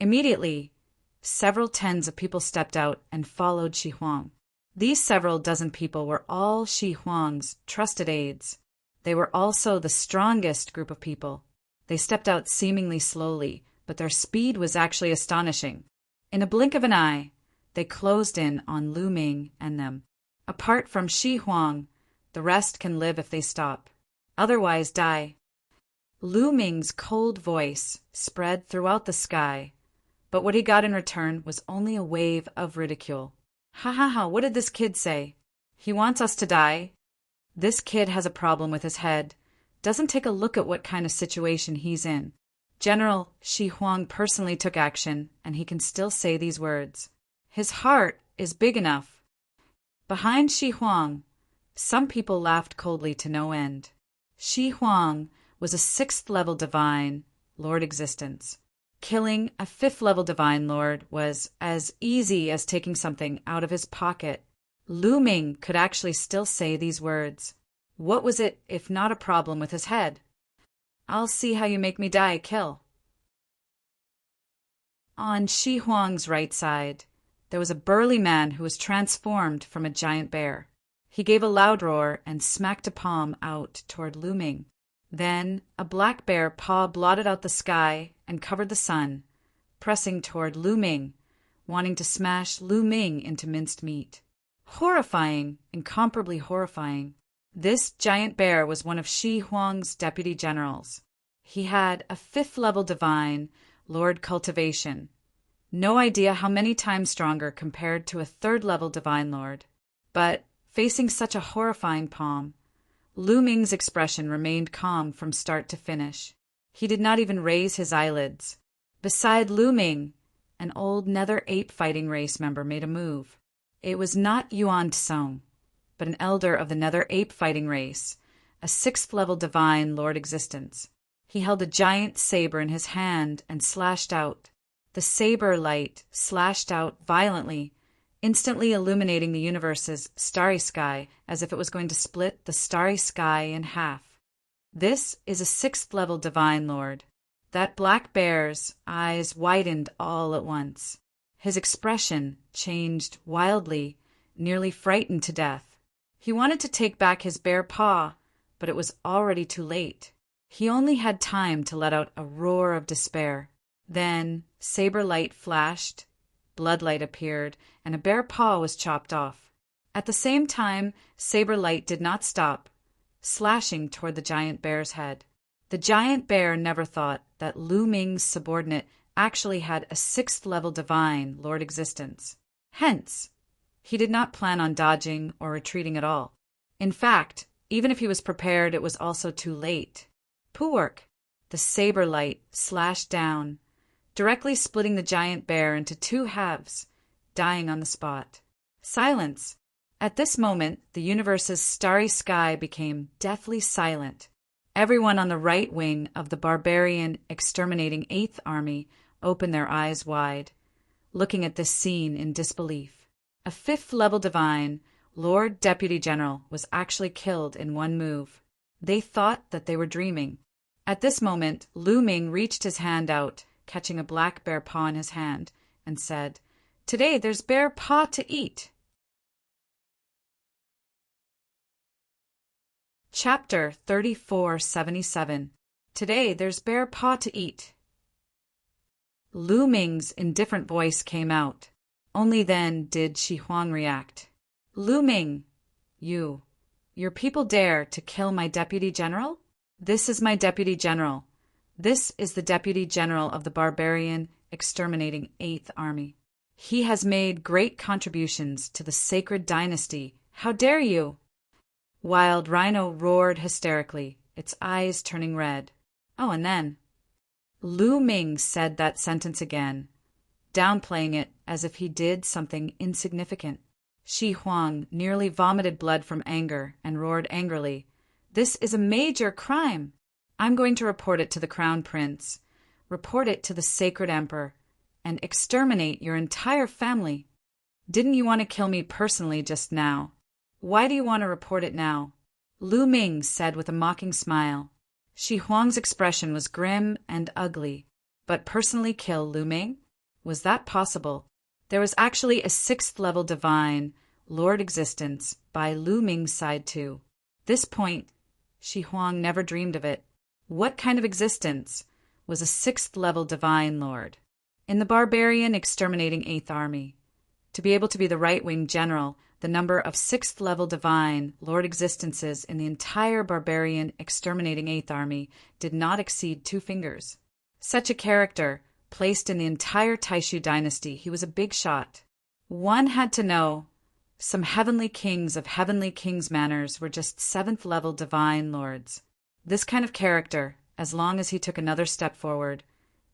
Immediately, several tens of people stepped out and followed Shi Huang. These several dozen people were all Shi Huang's trusted aides. They were also the strongest group of people. They stepped out seemingly slowly, but their speed was actually astonishing. In a blink of an eye, they closed in on Lu Ming and them. Apart from Shi Huang, the rest can live if they stop. Otherwise die. Lu Ming's cold voice spread throughout the sky, but what he got in return was only a wave of ridicule. Ha ha ha, what did this kid say? He wants us to die. This kid has a problem with his head. Doesn't take a look at what kind of situation he's in. General Shi Huang personally took action, and he can still say these words. His heart is big enough. Behind Shi Huang, some people laughed coldly to no end. Shi Huang was a 6th level divine lord existence. Killing a 5th level divine lord was as easy as taking something out of his pocket. Lu Ming could actually still say these words. What was it if not a problem with his head? I'll see how you make me die, kill. On Shi Huang's right side, there was a burly man who was transformed from a giant bear. He gave a loud roar and smacked a palm out toward Lu Ming. Then a black bear paw blotted out the sky and covered the sun, pressing toward Lu Ming, wanting to smash Lu Ming into minced meat. Horrifying, incomparably horrifying. This giant bear was one of Shi Huang's deputy generals. He had a 5th level divine lord cultivation. No idea how many times stronger compared to a 3rd level divine lord. But facing such a horrifying palm, Lu Ming's expression remained calm from start to finish. He did not even raise his eyelids. Beside Lu Ming, an old nether ape fighting race member made a move. It was not Yuan Tsong, but an elder of the nether ape fighting race, a 6th level divine lord existence. He held a giant saber in his hand and slashed out. The saber light slashed out violently, instantly illuminating the universe's starry sky as if it was going to split the starry sky in half. This is a 6th level divine lord. That black bear's eyes widened all at once. His expression changed wildly, nearly frightened to death. He wanted to take back his bare paw, but it was already too late. He only had time to let out a roar of despair. Then saber light flashed, bloodlight appeared, and a bare paw was chopped off. At the same time, saber light did not stop, slashing toward the giant bear's head. The giant bear never thought that Lu Ming's subordinate actually had a 6th level divine lord existence. Hence, he did not plan on dodging or retreating at all. In fact, even if he was prepared, it was also too late. Poowork! The saber light slashed down, directly splitting the giant bear into 2 halves, dying on the spot. Silence! At this moment, the universe's starry sky became deathly silent. Everyone on the right wing of the barbarian exterminating 8th Army opened their eyes wide, looking at this scene in disbelief. A 5th level divine, Lord Deputy General, was actually killed in one move. They thought that they were dreaming. At this moment, Lu Ming reached his hand out, catching a black bear paw in his hand, and said, "Today there's bear paw to eat." Chapter 3477. Today there's bear paw to eat. Lu Ming's indifferent voice came out. Only then did Shi Huang react. "Lu Ming, your people dare to kill my deputy general? This is my deputy general. This is the deputy general of the barbarian exterminating 8th Army. He has made great contributions to the sacred dynasty. How dare you?" Wild Rhino roared hysterically, its eyes turning red. Oh, and then Lu Ming said that sentence again, downplaying it as if he did something insignificant. Shi Huang nearly vomited blood from anger and roared angrily, "This is a major crime. I'm going to report it to the Crown Prince, report it to the Sacred Emperor, and exterminate your entire family. Didn't you want to kill me personally just now? Why do you want to report it now?" Lu Ming said with a mocking smile. Shi Huang's expression was grim and ugly. But personally kill Lu Ming? Was that possible? There was actually a 6th-level divine, Lord existence, by Lu Ming's side too. This point, Shi Huang never dreamed of it. What kind of existence was a 6th-level divine lord? In the barbarian exterminating 8th Army, to be able to be the right-wing general, the number of 6th-level divine lord existences in the entire barbarian exterminating 8th Army did not exceed 2 fingers. Such a character, placed in the entire Taishu dynasty, he was a big shot. One had to know some heavenly kings of heavenly kings' manners were just 7th-level divine lords. This kind of character, as long as he took another step forward,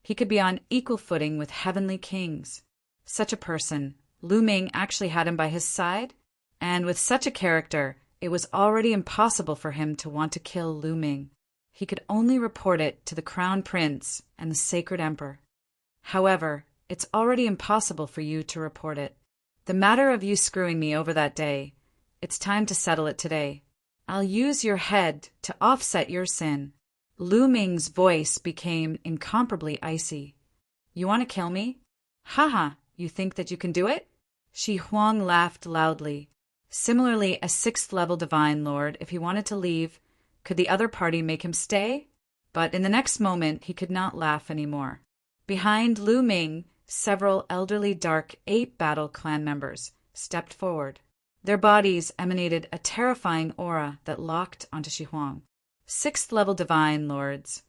he could be on equal footing with heavenly kings. Such a person, Lu Ming actually had him by his side, and with such a character, it was already impossible for him to want to kill Lu Ming. He could only report it to the Crown Prince and the Sacred Emperor. However, it's already impossible for you to report it. The matter of you screwing me over that day, it's time to settle it today. I'll use your head to offset your sin. Lu Ming's voice became incomparably icy. You want to kill me? Haha, you think that you can do it? Shi Huang laughed loudly. Similarly, a 6th-level divine lord, if he wanted to leave, could the other party make him stay? But in the next moment, he could not laugh anymore. Behind Lu Ming, several elderly dark ape battle clan members stepped forward. Their bodies emanated a terrifying aura that locked onto Shi Huang. 6th-level divine lords.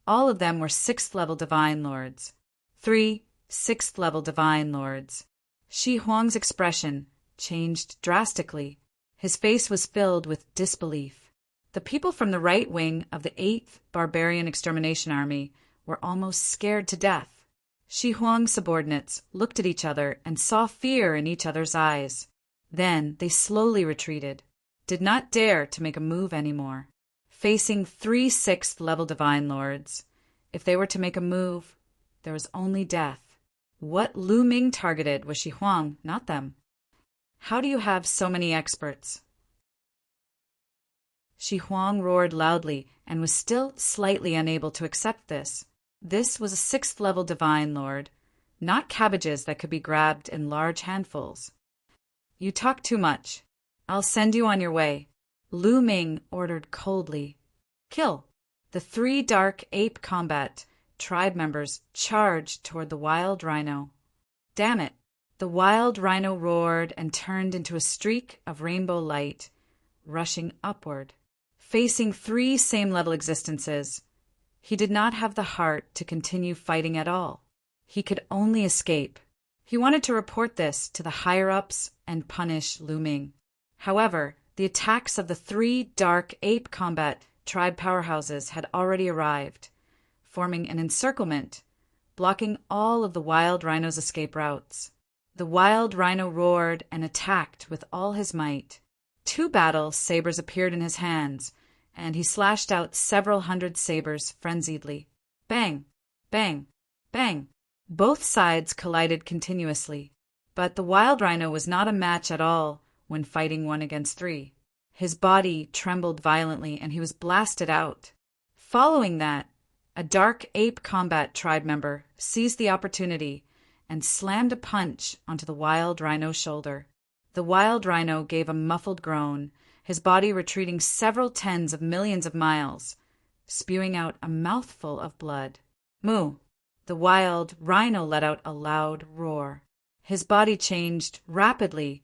All of them were 6th-level divine lords. 3 6th-level divine lords. Shi Huang's expression changed drastically. His face was filled with disbelief. The people from the right wing of the 8th Barbarian Extermination Army were almost scared to death. Shi Huang's subordinates looked at each other and saw fear in each other's eyes. Then they slowly retreated, did not dare to make a move anymore. Facing 3 6th-level divine lords, if they were to make a move, there was only death. What Lu Ming targeted was Shi Huang, not them. How do you have so many experts? Shi Huang roared loudly and was still slightly unable to accept this. This was a 6th-level divine lord, not cabbages that could be grabbed in large handfuls. You talk too much. I'll send you on your way. Lu Ming ordered coldly. Kill. The 3 dark ape combat tribe members charged toward the wild rhino. Damn it. The wild rhino roared and turned into a streak of rainbow light, rushing upward. Facing 3 same-level existences, he did not have the heart to continue fighting at all. He could only escape. He wanted to report this to the higher-ups and punish Lu Ming. However, the attacks of the 3 dark ape combat tribe powerhouses had already arrived, forming an encirclement, blocking all of the wild rhino's escape routes. The wild rhino roared and attacked with all his might. 2 battle sabers appeared in his hands, and he slashed out several hundred sabers frenziedly. Bang! Bang! Bang! Both sides collided continuously, but the wild rhino was not a match at all when fighting 1 against 3. His body trembled violently and he was blasted out. Following that, a dark ape combat tribe member seized the opportunity and slammed a punch onto the wild rhino's shoulder. The wild rhino gave a muffled groan, his body retreating several tens of millions of miles, spewing out a mouthful of blood. Moo! The wild rhino let out a loud roar. His body changed rapidly,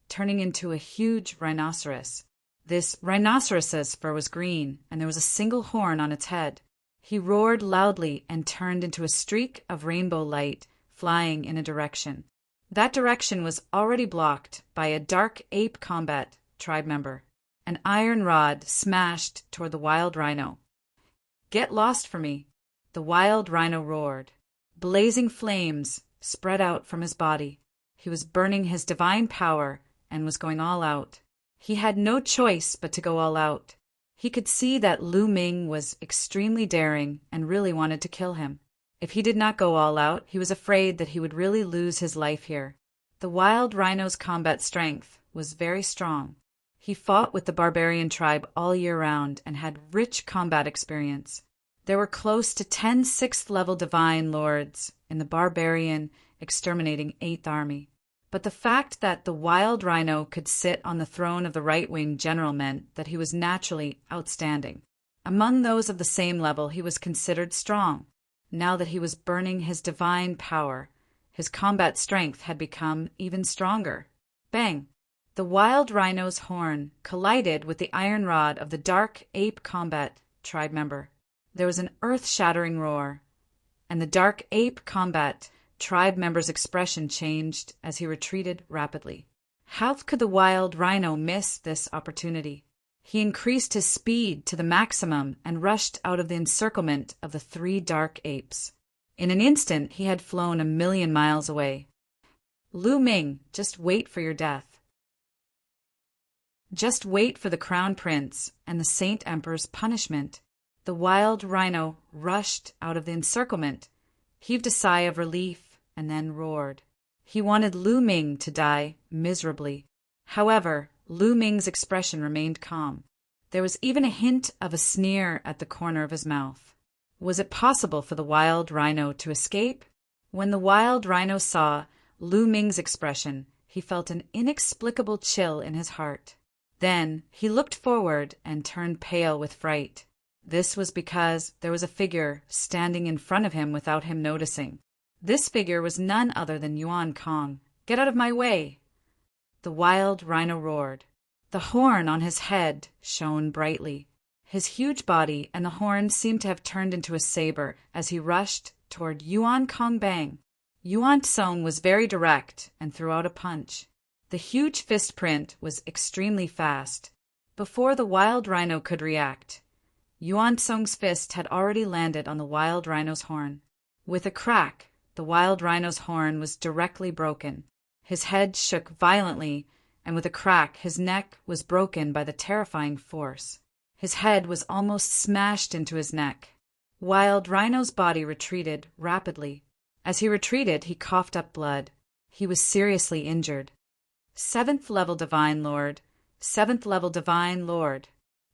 turning into a huge rhinoceros. This rhinoceros's fur was green, and there was a single horn on its head. He roared loudly and turned into a streak of rainbow light flying in a direction. That direction was already blocked by a dark ape combat tribe member. An iron rod smashed toward the wild rhino. "Get lost for me," the wild rhino roared. Blazing flames spread out from his body. He was burning his divine power and was going all out. He had no choice but to go all out. He could see that Lu Ming was extremely daring and really wanted to kill him. If he did not go all out, he was afraid that he would really lose his life here. The wild rhino's combat strength was very strong. He fought with the barbarian tribe all year round and had rich combat experience. There were close to 10 sixth-level divine lords in the barbarian exterminating 8th Army. But the fact that the wild rhino could sit on the throne of the right-wing general meant that he was naturally outstanding. Among those of the same level, he was considered strong. Now that he was burning his divine power, his combat strength had become even stronger. Bang! The wild rhino's horn collided with the iron rod of the dark ape combat tribe member. There was an earth-shattering roar, and the dark ape combat tribe member's expression changed as he retreated rapidly. How could the wild rhino miss this opportunity? He increased his speed to the maximum and rushed out of the encirclement of the 3 dark apes. In an instant, he had flown 1,000,000 miles away. Lu Ming, just wait for your death. Just wait for the crown prince and the Saint Emperor's punishment. The wild rhino rushed out of the encirclement, heaved a sigh of relief, and then roared. He wanted Lu Ming to die miserably. However, Lu Ming's expression remained calm. There was even a hint of a sneer at the corner of his mouth. Was it possible for the wild rhino to escape? When the wild rhino saw Lu Ming's expression, he felt an inexplicable chill in his heart. Then he looked forward and turned pale with fright. This was because there was a figure standing in front of him without him noticing. This figure was none other than Yuan Kong. "Get out of my way!" The wild rhino roared. The horn on his head shone brightly. His huge body and the horn seemed to have turned into a saber as he rushed toward Yuan Kong Bang. Yuan Song was very direct and threw out a punch. The huge fist print was extremely fast. Before the wild rhino could react, Yuan Song's fist had already landed on the wild rhino's horn. With a crack, the wild rhino's horn was directly broken. His head shook violently, and with a crack, his neck was broken by the terrifying force. His head was almost smashed into his neck. Wild rhino's body retreated rapidly. As he retreated, he coughed up blood. He was seriously injured. 7th level divine lord, 7th level divine lord.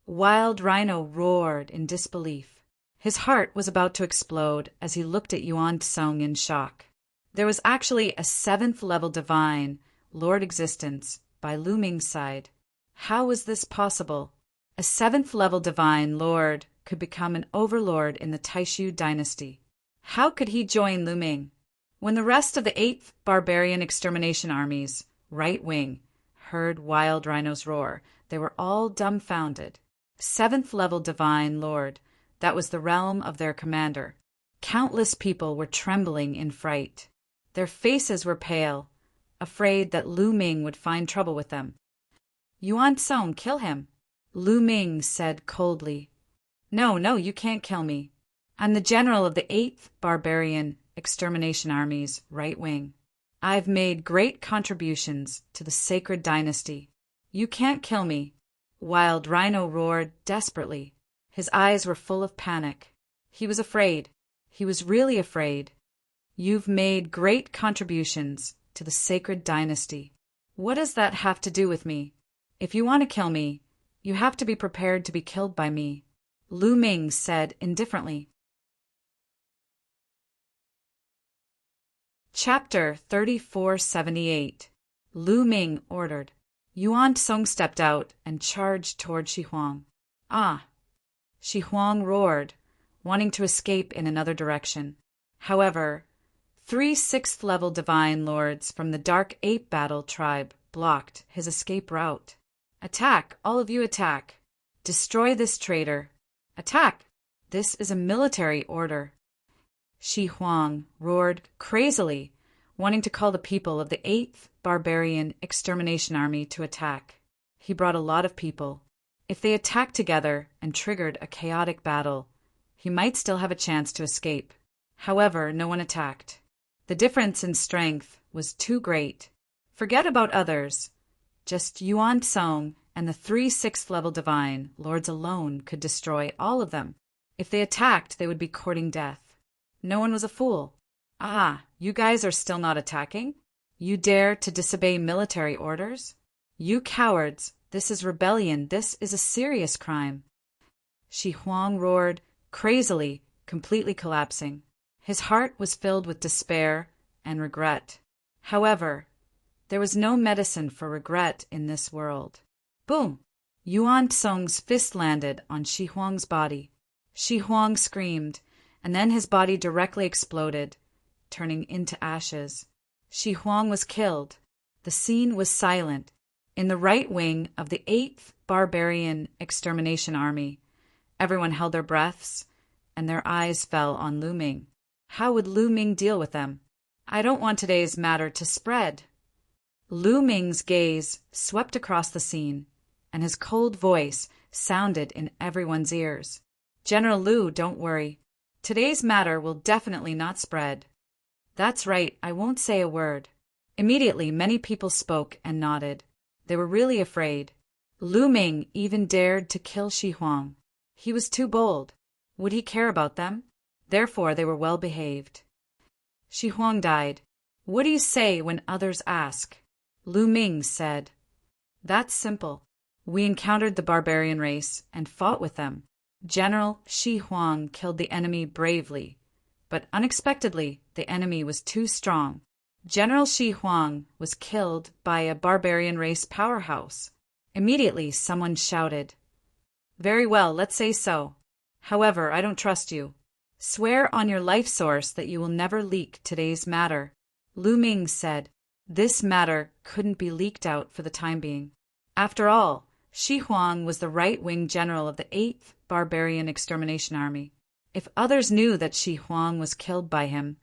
Wild rhino roared in disbelief. His heart was about to explode as he looked at Yuan Song in shock. There was actually a 7th level divine lord existence by Lu Ming's side. How was this possible? A 7th level divine lord could become an overlord in the Taishu dynasty. How could he join Lu Ming? When the rest of the 8th barbarian extermination armies, right wing, heard wild rhino's roar, they were all dumbfounded. 7th level divine lord. That was the realm of their commander. Countless people were trembling in fright. Their faces were pale, afraid that Lu Ming would find trouble with them. "Yuan Song, kill him." Lu Ming said coldly, No, you can't kill me. I'm the general of the 8th barbarian extermination army's right wing. I've made great contributions to the sacred dynasty. You can't kill me." Wild Rhino roared desperately. His eyes were full of panic. He was afraid. He was really afraid. "You've made great contributions to the sacred dynasty. What does that have to do with me? If you want to kill me, you have to be prepared to be killed by me," Lu Ming said indifferently. Chapter 3478. Lu Ming ordered. Yuan Song stepped out and charged toward Shi Huang. Ah! Shi Huang roared, wanting to escape in another direction. However, 3 6th-level divine lords from the Dark Ape Battle tribe blocked his escape route. Attack! All of you attack! Destroy this traitor! Attack! This is a military order. Shi Huang roared crazily, wanting to call the people of the 8th Barbarian Extermination Army to attack. He brought a lot of people. If they attacked together and triggered a chaotic battle, he might still have a chance to escape. However, no one attacked. The difference in strength was too great. Forget about others. Just Yuan Song and the 3 6th-level divine lords alone could destroy all of them. If they attacked, they would be courting death. No one was a fool. Ah, you guys are still not attacking? You dare to disobey military orders? You cowards, this is rebellion, this is a serious crime. Shi Huang roared, crazily, completely collapsing. His heart was filled with despair and regret. However, there was no medicine for regret in this world. Boom! Yuan Song's fist landed on Shi Huang's body. Shi Huang screamed, and then his body directly exploded, turning into ashes. Shi Huang was killed. The scene was silent. In the right wing of the 8th Barbarian Extermination Army, everyone held their breaths, and their eyes fell on Lu Ming. How would Lu Ming deal with them? I don't want today's matter to spread. Lu Ming's gaze swept across the scene, and his cold voice sounded in everyone's ears. General Lu, don't worry. Today's matter will definitely not spread. That's right, I won't say a word. Immediately, many people spoke and nodded. They were really afraid. Lu Ming even dared to kill Shi Huang. He was too bold. Would he care about them? Therefore, they were well behaved. Shi Huang died. What do you say when others ask? Lu Ming said. That's simple. We encountered the barbarian race and fought with them. General Shi Huang killed the enemy bravely, but unexpectedly, the enemy was too strong. General Shi Huang was killed by a barbarian race powerhouse. Immediately, someone shouted, Very well, let's say so. However, I don't trust you. Swear on your life source that you will never leak today's matter. Lu Ming said. This matter couldn't be leaked out for the time being. After all, Shi Huang was the right-wing general of the 8th Barbarian Extermination Army. If others knew that Shi Huang was killed by him,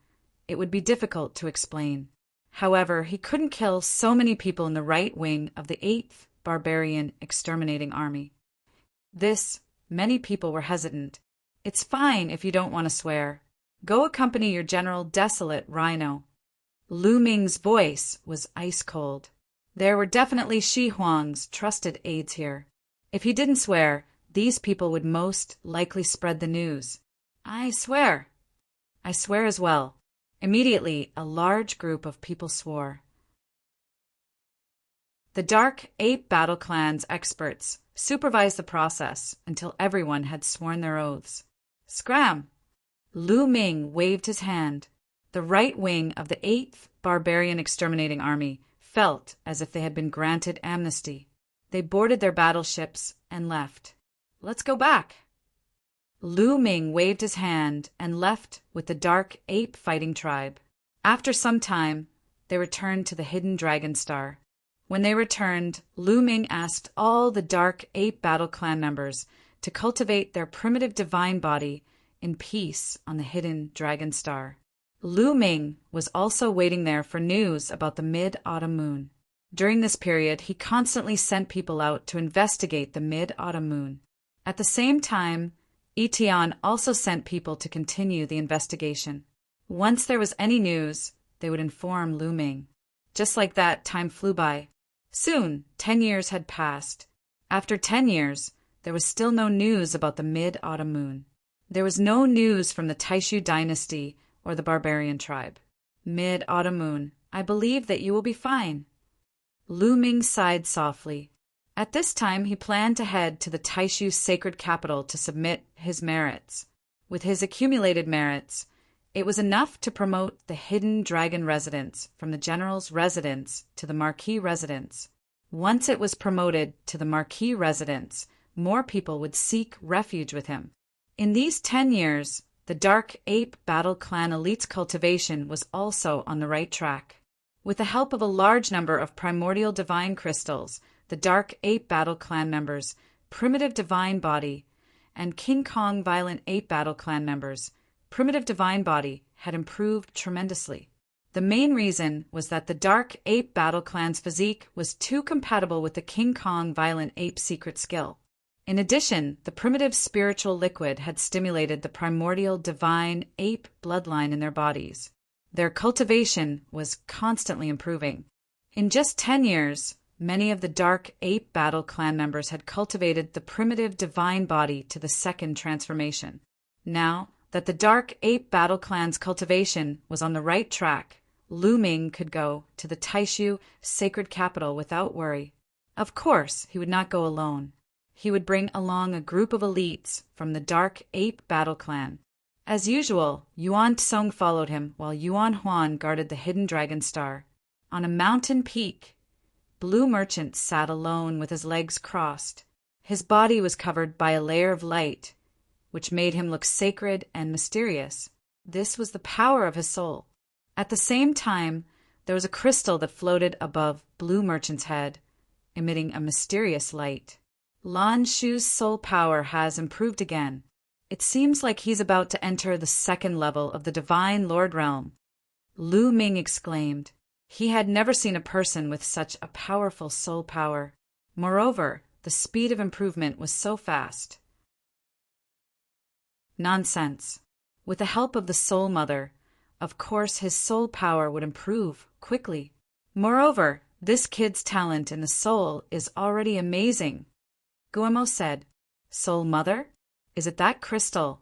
it would be difficult to explain. However, he couldn't kill so many people in the right wing of the 8th Barbarian Exterminating Army. Many people were hesitant. It's fine if you don't want to swear. Go accompany your General Desolate Rhino. Lu Ming's voice was ice cold. There were definitely Shi Huang's trusted aides here. If he didn't swear, these people would most likely spread the news. I swear. I swear as well. Immediately, a large group of people swore. The Dark Ape Battle Clan's experts supervised the process until everyone had sworn their oaths. Scram! Lu Ming waved his hand. The right wing of the 8th Barbarian Exterminating Army felt as if they had been granted amnesty. They boarded their battleships and left. Let's go back. Lu Ming waved his hand and left with the Dark Ape Fighting Tribe. After some time, they returned to the Hidden Dragon Star. When they returned, Lu Ming asked all the Dark Ape Battle Clan members to cultivate their primitive divine body in peace on the Hidden Dragon Star. Lu Ming was also waiting there for news about the Mid-Autumn Moon. During this period, he constantly sent people out to investigate the Mid-Autumn Moon. At the same time, Etienne also sent people to continue the investigation. Once there was any news, they would inform Lu Ming. Just like that, time flew by. Soon, 10 years had passed. After 10 years, there was still no news about the Mid-Autumn Moon. There was no news from the Taishu dynasty or the barbarian tribe. Mid-Autumn Moon, I believe that you will be fine. Lu Ming sighed softly. At this time, he planned to head to the Taishu sacred capital to submit his merits. With his accumulated merits, It was enough to promote the hidden dragon residence from the general's residence to the marquis residence. Once it was promoted to the marquis residence, more people would seek refuge with him. In these 10 years, the Dark Ape Battle Clan elite's cultivation was also on the right track. With the help of a large number of primordial divine crystals, the Dark Ape Battle Clan members, Primitive Divine Body, and King Kong Violent Ape Battle Clan members, Primitive Divine Body, had improved tremendously. The main reason was that the Dark Ape Battle Clan's physique was too compatible with the King Kong Violent Ape secret skill. In addition, the primitive spiritual liquid had stimulated the primordial divine ape bloodline in their bodies. Their cultivation was constantly improving. In just 10 years, many of the Dark Ape Battle Clan members had cultivated the primitive divine body to the second transformation. Now that the Dark Ape Battle Clan's cultivation was on the right track, Lu Ming could go to the Taishu sacred capital without worry. Of course, he would not go alone. He would bring along a group of elites from the Dark Ape Battle Clan. As usual, Yuan Tsong followed him while Yuan Huan guarded the hidden dragon star. On a mountain peak, Blue Merchant sat alone with his legs crossed. His body was covered by a layer of light, which made him look sacred and mysterious. This was the power of his soul. At the same time, there was a crystal that floated above Blue Merchant's head, emitting a mysterious light. Lan Shu's soul power has improved again. It seems like he's about to enter the second level of the Divine Lord Realm. Lu Ming exclaimed. He had never seen a person with such a powerful soul power. Moreover, the speed of improvement was so fast. Nonsense. With the help of the Soul Mother, of course his soul power would improve quickly. Moreover, this kid's talent in the soul is already amazing. Guillermo said, Soul Mother? Is it that crystal?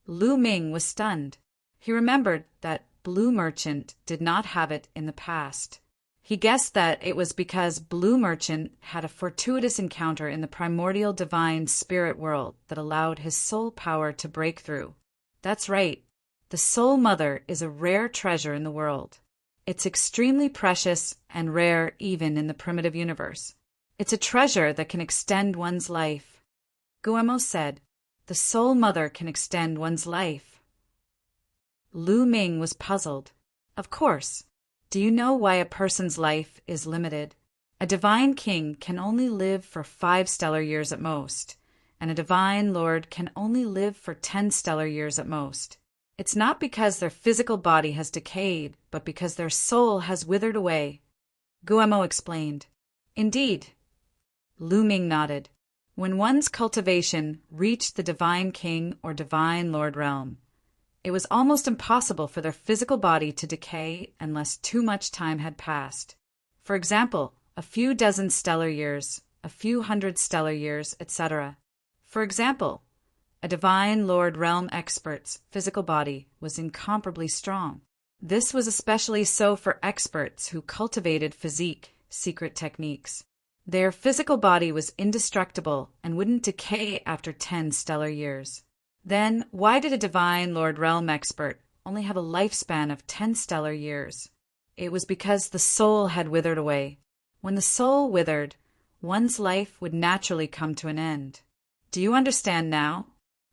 Lu Ming was stunned. He remembered that Blue Merchant did not have it in the past. He guessed that it was because Blue Merchant had a fortuitous encounter in the primordial divine spirit world that allowed his soul power to break through. That's right. The Soul Mother is a rare treasure in the world. It's extremely precious and rare even in the primitive universe. It's a treasure that can extend one's life. Guillermo said, The Soul Mother can extend one's life. Lu Ming was puzzled. Of course. Do you know why a person's life is limited? A divine king can only live for 5 stellar years at most, and a divine lord can only live for 10 stellar years at most. It's not because their physical body has decayed, but because their soul has withered away. Guillermo explained. Indeed. Lu Ming nodded. When one's cultivation reached the divine king or divine lord realm, it was almost impossible for their physical body to decay unless too much time had passed. For example, a few dozen stellar years, a few hundred stellar years, etc. For example, a divine lord realm expert's physical body was incomparably strong. This was especially so for experts who cultivated physique, secret techniques. Their physical body was indestructible and wouldn't decay after 10 stellar years. Then, why did a divine Lord Realm expert only have a lifespan of 10 stellar years? It was because the soul had withered away. When the soul withered, one's life would naturally come to an end. Do you understand now?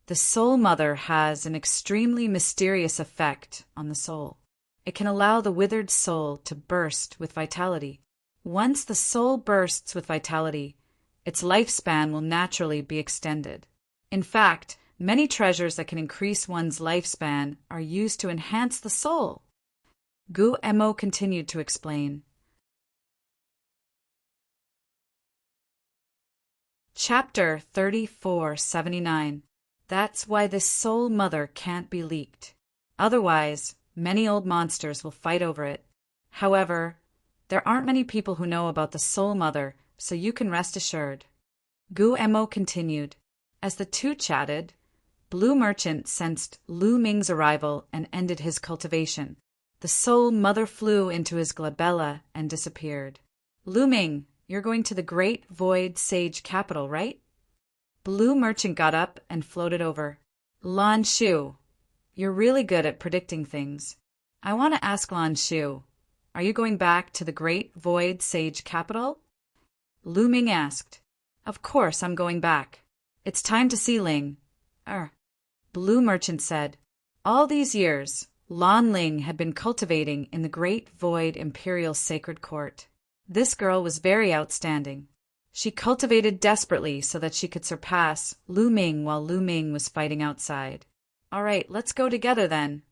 The Soul Mother has an extremely mysterious effect on the soul. It can allow the withered soul to burst with vitality. Once the soul bursts with vitality, its lifespan will naturally be extended. In fact, many treasures that can increase one's lifespan are used to enhance the soul. Gu Emo continued to explain. Chapter 3479. That's why this Soul Mother can't be leaked. Otherwise, many old monsters will fight over it. However, there aren't many people who know about the Soul Mother, so you can rest assured. Gu Emo continued. As the two chatted, Blue Merchant sensed Lu Ming's arrival and ended his cultivation. The Soul Mother flew into his glabella and disappeared. Lu Ming, you're going to the Great Void Sage capital, right? Blue Merchant got up and floated over. Lan Shu, You're really good at predicting things. I want to ask Lan Shu, are you going back to the Great Void Sage capital? Lu Ming asked. Of course I'm going back. It's time to see Ling. Blue Merchant said. All these years, Lan Ling had been cultivating in the Great Void Imperial Sacred Court. This girl was very outstanding. She cultivated desperately so that she could surpass Lu Ming while Lu Ming was fighting outside. All right, let's go together then.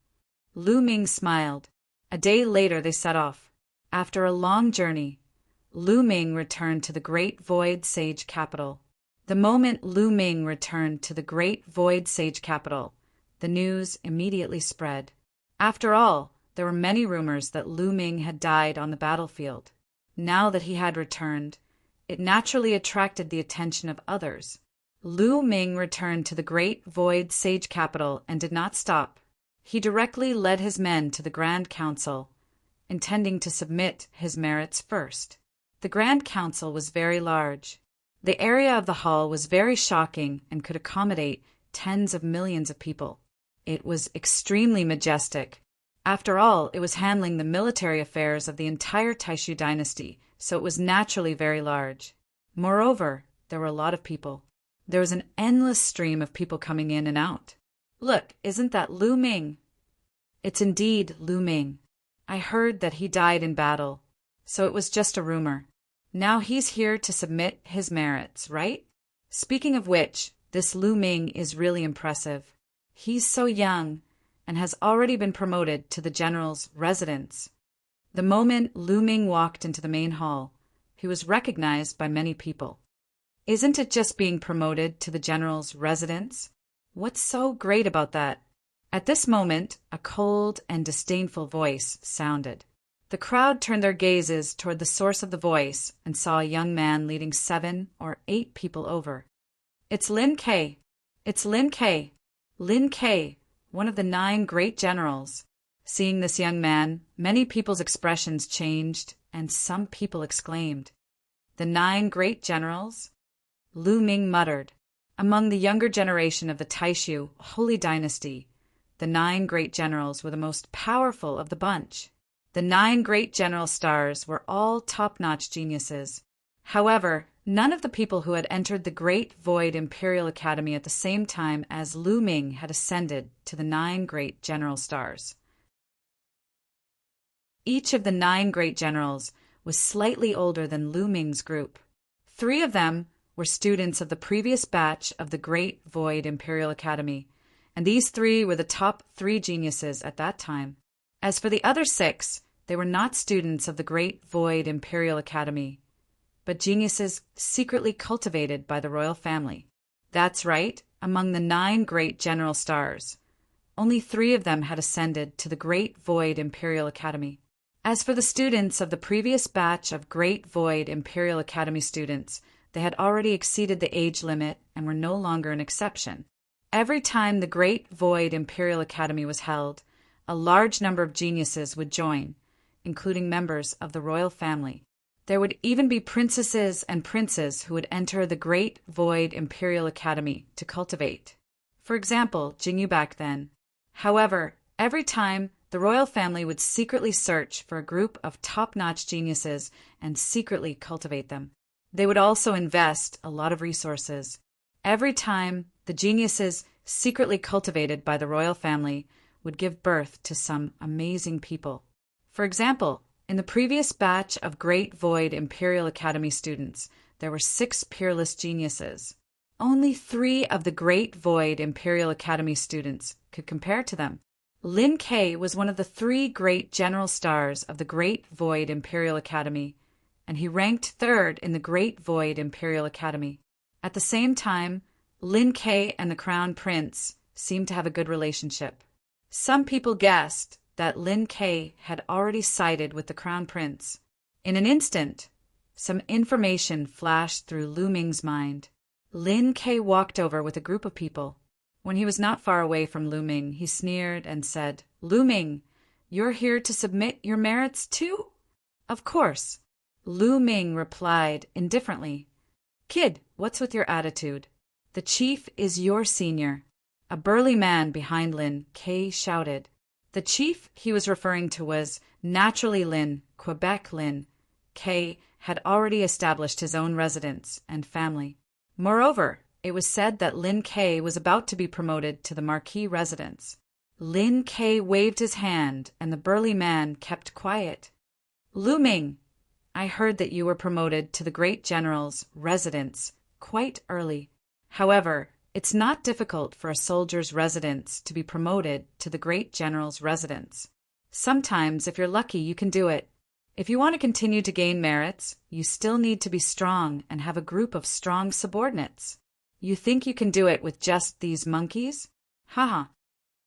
Lu Ming smiled. A day later they set off. After a long journey, Lu Ming returned to the Great Void Sage capital. The moment Lu Ming returned to the Great Void Sage capital, the news immediately spread. After all, there were many rumors that Lu Ming had died on the battlefield. Now that he had returned, it naturally attracted the attention of others. Lu Ming returned to the Great Void Sage capital and did not stop. He directly led his men to the Grand Council, intending to submit his merits first. The Grand Council was very large. The area of the hall was very shocking and could accommodate tens of millions of people. It was extremely majestic. After all, it was handling the military affairs of the entire Taishu dynasty, so it was naturally very large. Moreover, there were a lot of people. There was an endless stream of people coming in and out. Look, isn't that Lu Ming? It's indeed Lu Ming. I heard that he died in battle, so it was just a rumor. Now he's here to submit his merits, right? Speaking of which, this Lu Ming is really impressive. He's so young and has already been promoted to the general's residence. The moment Lu Ming walked into the main hall, he was recognized by many people. Isn't it just being promoted to the general's residence? What's so great about that? At this moment, a cold and disdainful voice sounded. The crowd turned their gazes toward the source of the voice and saw a young man leading 7 or 8 people over. It's Lin Ke. It's Lin Ke. Lin Ke, one of the 9 great generals. Seeing this young man, many people's expressions changed, and some people exclaimed, "The 9 great generals?" Lu Ming muttered. Among the younger generation of the Taishu Holy Dynasty, the 9 great generals were the most powerful of the bunch. The 9 great general stars were all top-notch geniuses. However, none of the people who had entered the Great Void Imperial Academy at the same time as Lu Ming had ascended to the 9 great general stars. Each of the 9 great generals was slightly older than Lu Ming's group. 3 of them were students of the previous batch of the Great Void Imperial Academy, and these 3 were the top 3 geniuses at that time. As for the other 6, they were not students of the Great Void Imperial Academy, but geniuses secretly cultivated by the royal family. That's right, among the 9 great general stars, only 3 of them had ascended to the Great Void Imperial Academy. As for the students of the previous batch of Great Void Imperial Academy students, they had already exceeded the age limit and were no longer an exception. Every time the Great Void Imperial Academy was held, a large number of geniuses would join, including members of the royal family. There would even be princesses and princes who would enter the Great Void Imperial Academy to cultivate. For example, Jingyu back then. However, every time, the royal family would secretly search for a group of top-notch geniuses and secretly cultivate them. They would also invest a lot of resources. Every time, the geniuses secretly cultivated by the royal family would give birth to some amazing people. For example, in the previous batch of Great Void Imperial Academy students, there were 6 peerless geniuses. Only 3 of the Great Void Imperial Academy students could compare to them. Lin Ke was one of the 3 great general stars of the Great Void Imperial Academy, and he ranked 3rd in the Great Void Imperial Academy. At the same time, Lin Ke and the Crown Prince seemed to have a good relationship. Some people guessed that Lin Ke had already sided with the Crown Prince. In an instant, some information flashed through Lu Ming's mind. Lin Ke walked over with a group of people. When he was not far away from Lu Ming, he sneered and said, "Lu Ming, you're here to submit your merits too?" "Of course." Lu Ming replied indifferently, "Kid, what's with your attitude? The chief is your senior. A burly man behind Lin K shouted. The chief he was referring to was naturally Lin, Quebec Lin K had already established his own residence and family. Moreover, it was said that Lin K was about to be promoted to the Marquis residence. Lin K waved his hand, and the burly man kept quiet. Lu Ming, I heard that you were promoted to the great general's residence quite early. However, it's not difficult for a soldier's residence to be promoted to the great general's residence. Sometimes, if you're lucky, you can do it. If you want to continue to gain merits, you still need to be strong and have a group of strong subordinates. You think you can do it with just these monkeys? Haha.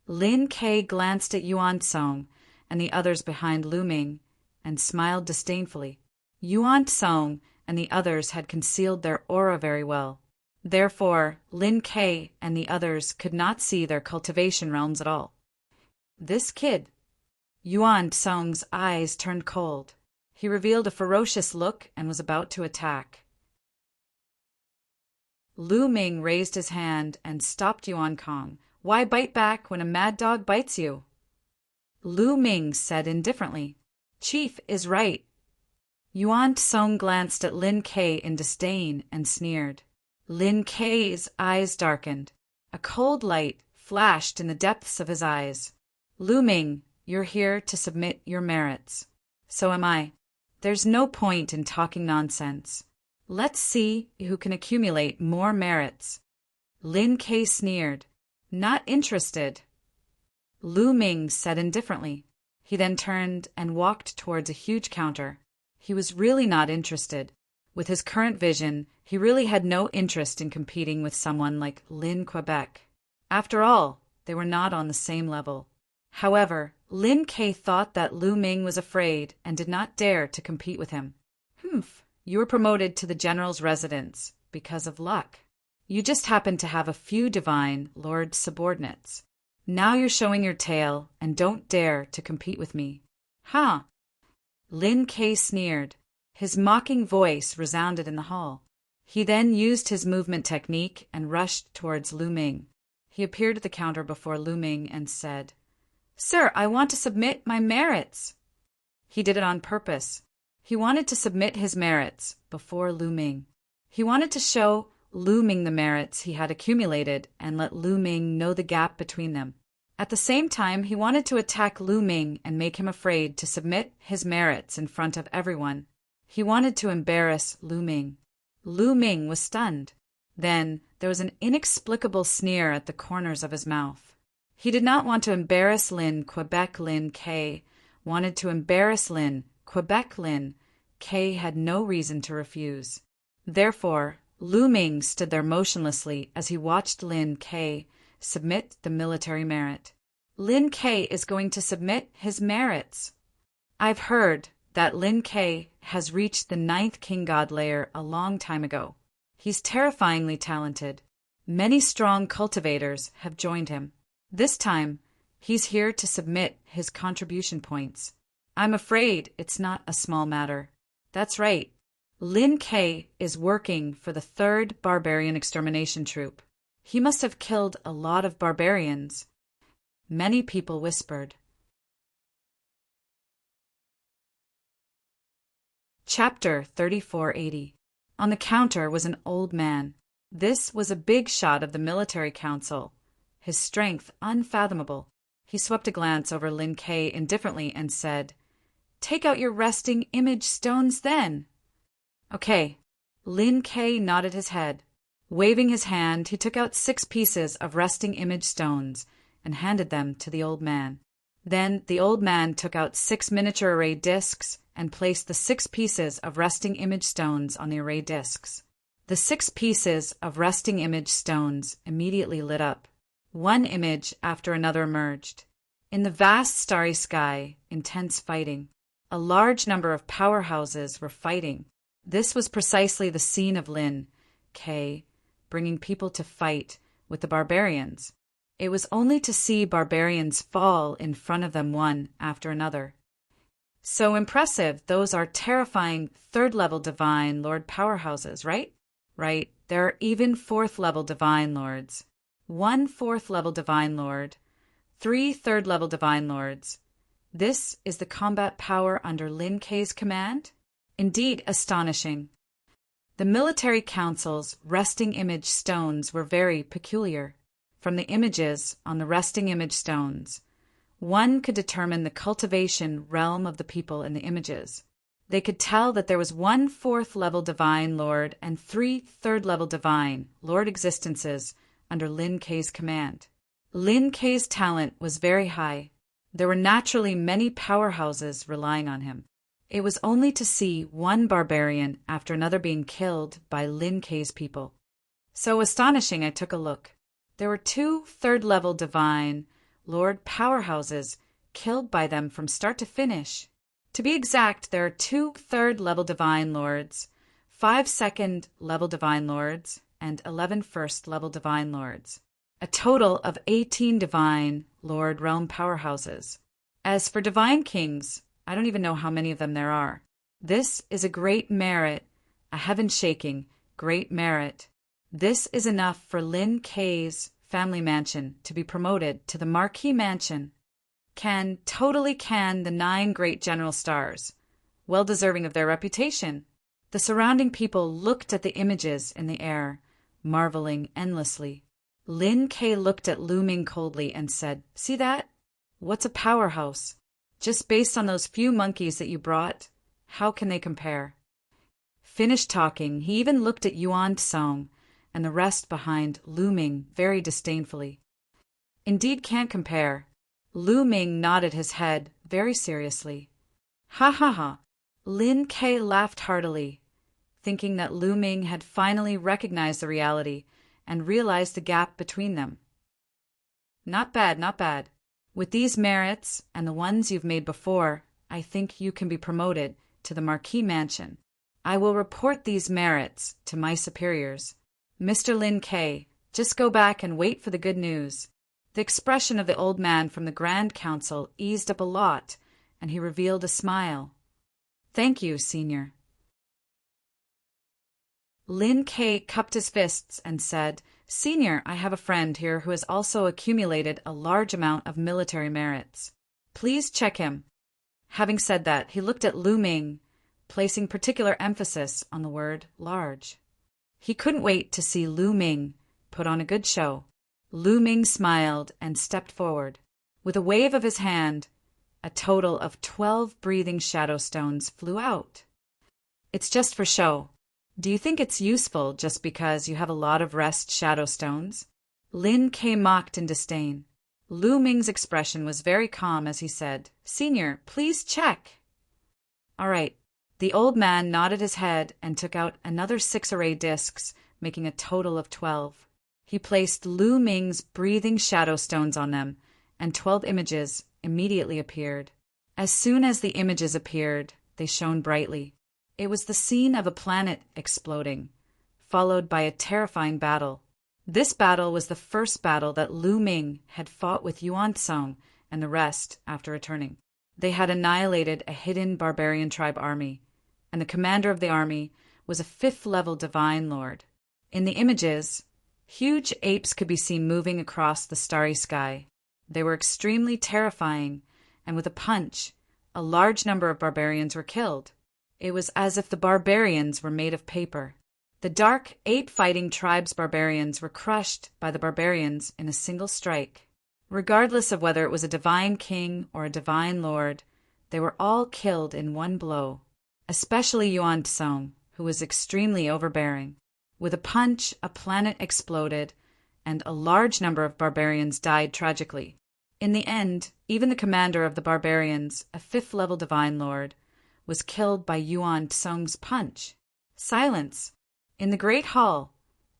Lin K glanced at Yuan Song and the others behind Lu Ming and smiled disdainfully. Yuan Song and the others had concealed their aura very well. Therefore, Lin K and the others could not see their cultivation realms at all. This kid. Yuan Song's eyes turned cold. He revealed a ferocious look and was about to attack. Lu Ming raised his hand and stopped Yuan Kong. Why bite back when a mad dog bites you? Lu Ming said indifferently. Chief is right. Yuan Song glanced at Lin K in disdain and sneered. Lin K's eyes darkened. A cold light flashed in the depths of his eyes. Lu Ming, you're here to submit your merits. So am I. There's no point in talking nonsense. Let's see who can accumulate more merits. Lin K sneered. Not interested. Lu Ming said indifferently. He then turned and walked towards a huge counter. He was really not interested. With his current vision, he really had no interest in competing with someone like Lin Quebec. After all, they were not on the same level. However, Lin K thought that Lu Ming was afraid and did not dare to compete with him. You were promoted to the general's residence because of luck. You just happened to have a few divine lord subordinates. Now you're showing your tail and don't dare to compete with me. Ha! Lin K sneered. His mocking voice resounded in the hall. He then used his movement technique and rushed towards Lu Ming. He appeared at the counter before Lu Ming and said, Sir, I want to submit my merits. He did it on purpose. He wanted to submit his merits before Lu Ming. He wanted to show Lu Ming the merits he had accumulated and let Lu Ming know the gap between them. At the same time, he wanted to attack Lu Ming and make him afraid to submit his merits in front of everyone. He wanted to embarrass Lu Ming. Lu Ming was stunned. Then there was an inexplicable sneer at the corners of his mouth. He did not want to embarrass Lin Quebec Lin K, wanted to embarrass Lin Quebec Lin K had no reason to refuse. Therefore, Lu Ming stood there motionlessly as he watched Lin K submit the military merit. Lin K is going to submit his merits. I've heard that Lin K has reached the 9th King God layer a long time ago. He's terrifyingly talented. Many strong cultivators have joined him. This time, he's here to submit his contribution points. I'm afraid it's not a small matter. That's right. Lin K is working for the 3rd Barbarian Extermination Troop. He must have killed a lot of barbarians. Many people whispered. Chapter 3480. On the counter was an old man. This was a big shot of the military council. His strength unfathomable. He swept a glance over Lin K indifferently and said, Take out your resting image stones then. Okay. Lin K nodded his head. Waving his hand, he took out 6 pieces of resting image stones and handed them to the old man. Then the old man took out 6 miniature array discs and placed the 6 pieces of resting image stones on the array discs. The 6 pieces of resting image stones immediately lit up. One image after another emerged. In the vast starry sky, intense fighting. A large number of powerhouses were fighting. This was precisely the scene of Lin K, bringing people to fight with the barbarians. It was only to see barbarians fall in front of them one after another. So impressive, those are terrifying 3rd-level Divine Lord powerhouses, right? Right, there are even 4th-level Divine Lords. 1 4th level Divine Lord, 3 3rd level Divine Lords. This is the combat power under Lin Kei's command? Indeed astonishing. The military council's resting image stones were very peculiar. From the images on the resting image stones, one could determine the cultivation realm of the people in the images. They could tell that there was 1 4th level Divine Lord and 3 3rd level Divine Lord existences under Lin Kei's command. Lin Kei's talent was very high. There were naturally many powerhouses relying on him. It was only to see one barbarian after another being killed by Lin Kei's people. So astonishing, I took a look. There were 2 3rd level Divine Lord powerhouses killed by them from start to finish. To be exact, there are 2 3rd level Divine Lords, 5 2nd level Divine Lords, and 11 1st level Divine Lords. A total of 18 Divine Lord realm powerhouses. As for Divine Kings, I don't even know how many of them there are. This is a great merit, a heaven-shaking great merit. This is enough for Lin Kei's family mansion to be promoted to the Marquis Mansion. Totally can the 9 great general stars, well deserving of their reputation. The surrounding people looked at the images in the air, marveling endlessly. Lin Kei looked at Lu Ming coldly and said, "See that? What's a powerhouse? Just based on those few monkeys that you brought, how can they compare?" Finished talking, he even looked at Yuan Tsong and the rest behind Lu Ming very disdainfully. Indeed can't compare. Lu Ming nodded his head very seriously. Ha ha ha! Lin Kei laughed heartily, thinking that Lu Ming had finally recognized the reality and realized the gap between them. Not bad, not bad. With these merits and the ones you've made before, I think you can be promoted to the Marquis Mansion. I will report these merits to my superiors. Mr. Lin Kei, just go back and wait for the good news. The expression of the old man from the Grand Council eased up a lot, and he revealed a smile. Thank you, Senior. Lin Kei cupped his fists and said, Senior, I have a friend here who has also accumulated a large amount of military merits. Please check him. Having said that, he looked at Lu Ming, placing particular emphasis on the word large. He couldn't wait to see Lu Ming put on a good show. Lu Ming smiled and stepped forward. With a wave of his hand, a total of 12 breathing shadow stones flew out. It's just for show. Do you think it's useful just because you have a lot of rest shadow stones? Lin Kei mocked in disdain. Lu Ming's expression was very calm as he said, Senior, please check. All right. The old man nodded his head and took out another 6 array discs, making a total of 12. He placed Lu Ming's breathing shadow stones on them, and 12 images immediately appeared. As soon as the images appeared, they shone brightly. It was the scene of a planet exploding, followed by a terrifying battle. This battle was the first battle that Lu Ming had fought with Yuan Tsong and the rest after returning. They had annihilated a hidden barbarian tribe army, and the commander of the army was a 5th level Divine Lord. In the images, huge apes could be seen moving across the starry sky. They were extremely terrifying, and with a punch, a large number of barbarians were killed. It was as if the barbarians were made of paper. The dark, ape-fighting tribe's barbarians were crushed by the barbarians in a single strike. Regardless of whether it was a divine king or a divine lord, they were all killed in one blow, especially Yuan Tsong, who was extremely overbearing. With a punch, a planet exploded, and a large number of barbarians died tragically. In the end, even the commander of the barbarians, a 5th level divine lord, was killed by Yuan Tsong's punch. Silence. In the great hall,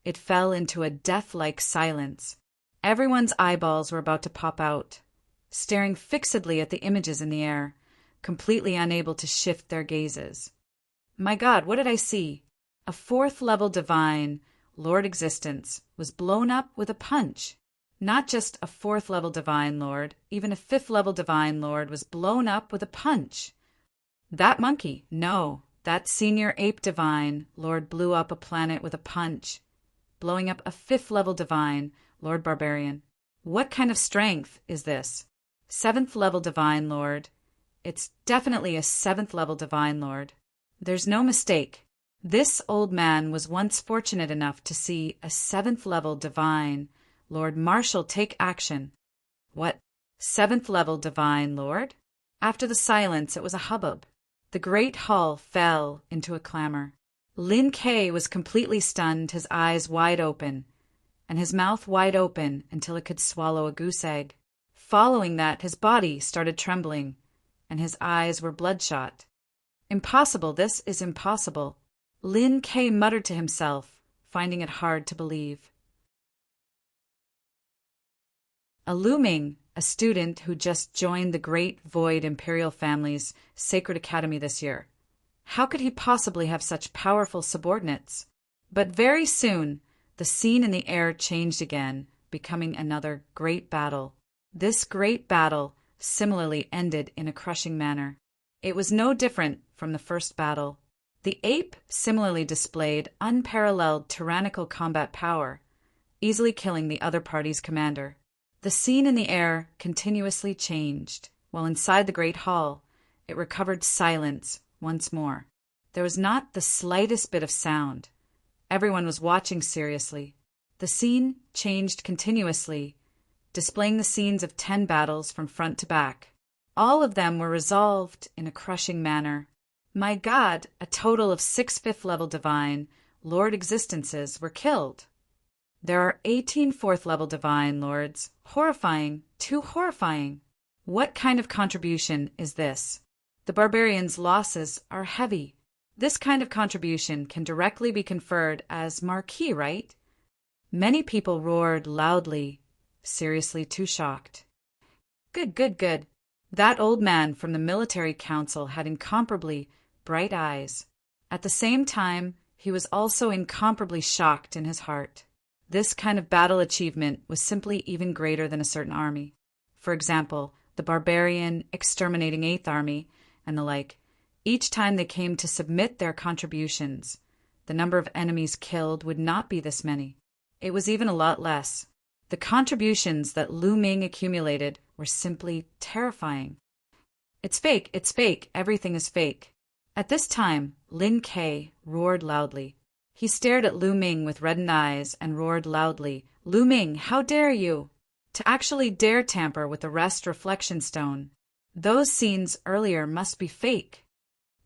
it fell into a death-like silence. Everyone's eyeballs were about to pop out, staring fixedly at the images in the air, completely unable to shift their gazes. My God, what did I see? A 4th level divine, Lord Existence, was blown up with a punch. Not just a 4th level divine lord, even a 5th level divine lord was blown up with a punch. That monkey, no, that senior ape divine lord blew up a planet with a punch, blowing up a 5th level divine Lord Barbarian. What kind of strength is this? 7th level divine, Lord. It's definitely a 7th level divine, Lord. There's no mistake. This old man was once fortunate enough to see a 7th level divine. Lord Marshal, take action. What? 7th level divine, Lord? After the silence, it was a hubbub. The great hall fell into a clamor. Lin Kay was completely stunned, his eyes wide open, and his mouth wide open until it could swallow a goose egg. Following that, his body started trembling, and his eyes were bloodshot. Impossible, this is impossible. Lin Kay muttered to himself, finding it hard to believe. A Lu Ming, a student who just joined the Great Void Imperial Family's Sacred Academy this year. How could he possibly have such powerful subordinates? But very soon, the scene in the air changed again, becoming another great battle. This great battle similarly ended in a crushing manner. It was no different from the first battle. The ape similarly displayed unparalleled tyrannical combat power, easily killing the other party's commander. The scene in the air continuously changed, while inside the great hall, it recovered silence once more. There was not the slightest bit of sound. Everyone was watching seriously. The scene changed continuously, displaying the scenes of 10 battles from front to back. All of them were resolved in a crushing manner. My God, a total of 6 5th-level divine Lord existences were killed. There are 18 4th-level divine lords. Horrifying, too horrifying. What kind of contribution is this? The barbarians' losses are heavy. This kind of contribution can directly be conferred as marquee, right? Many people roared loudly, seriously too shocked. Good, good, good. That old man from the military council had incomparably bright eyes. At the same time, he was also incomparably shocked in his heart. This kind of battle achievement was simply even greater than a certain army. For example, the barbarian exterminating 8th Army and the like. Each time they came to submit their contributions, the number of enemies killed would not be this many. It was even a lot less. The contributions that Lu Ming accumulated were simply terrifying. It's fake, everything is fake. At this time, Lin Kay roared loudly. He stared at Lu Ming with reddened eyes and roared loudly, Lu Ming, how dare you? To actually dare tamper with the rest reflection stone. Those scenes earlier must be fake.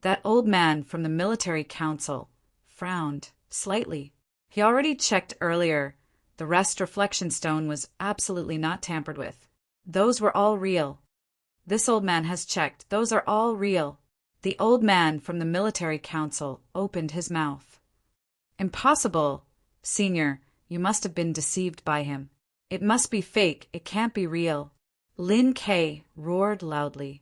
That old man from the military council frowned slightly. He already checked earlier. The rest reflection stone was absolutely not tampered with. Those were all real. This old man has checked. Those are all real. The old man from the military council opened his mouth. Impossible. Senior, you must have been deceived by him. It must be fake. It can't be real. Lin Kay roared loudly.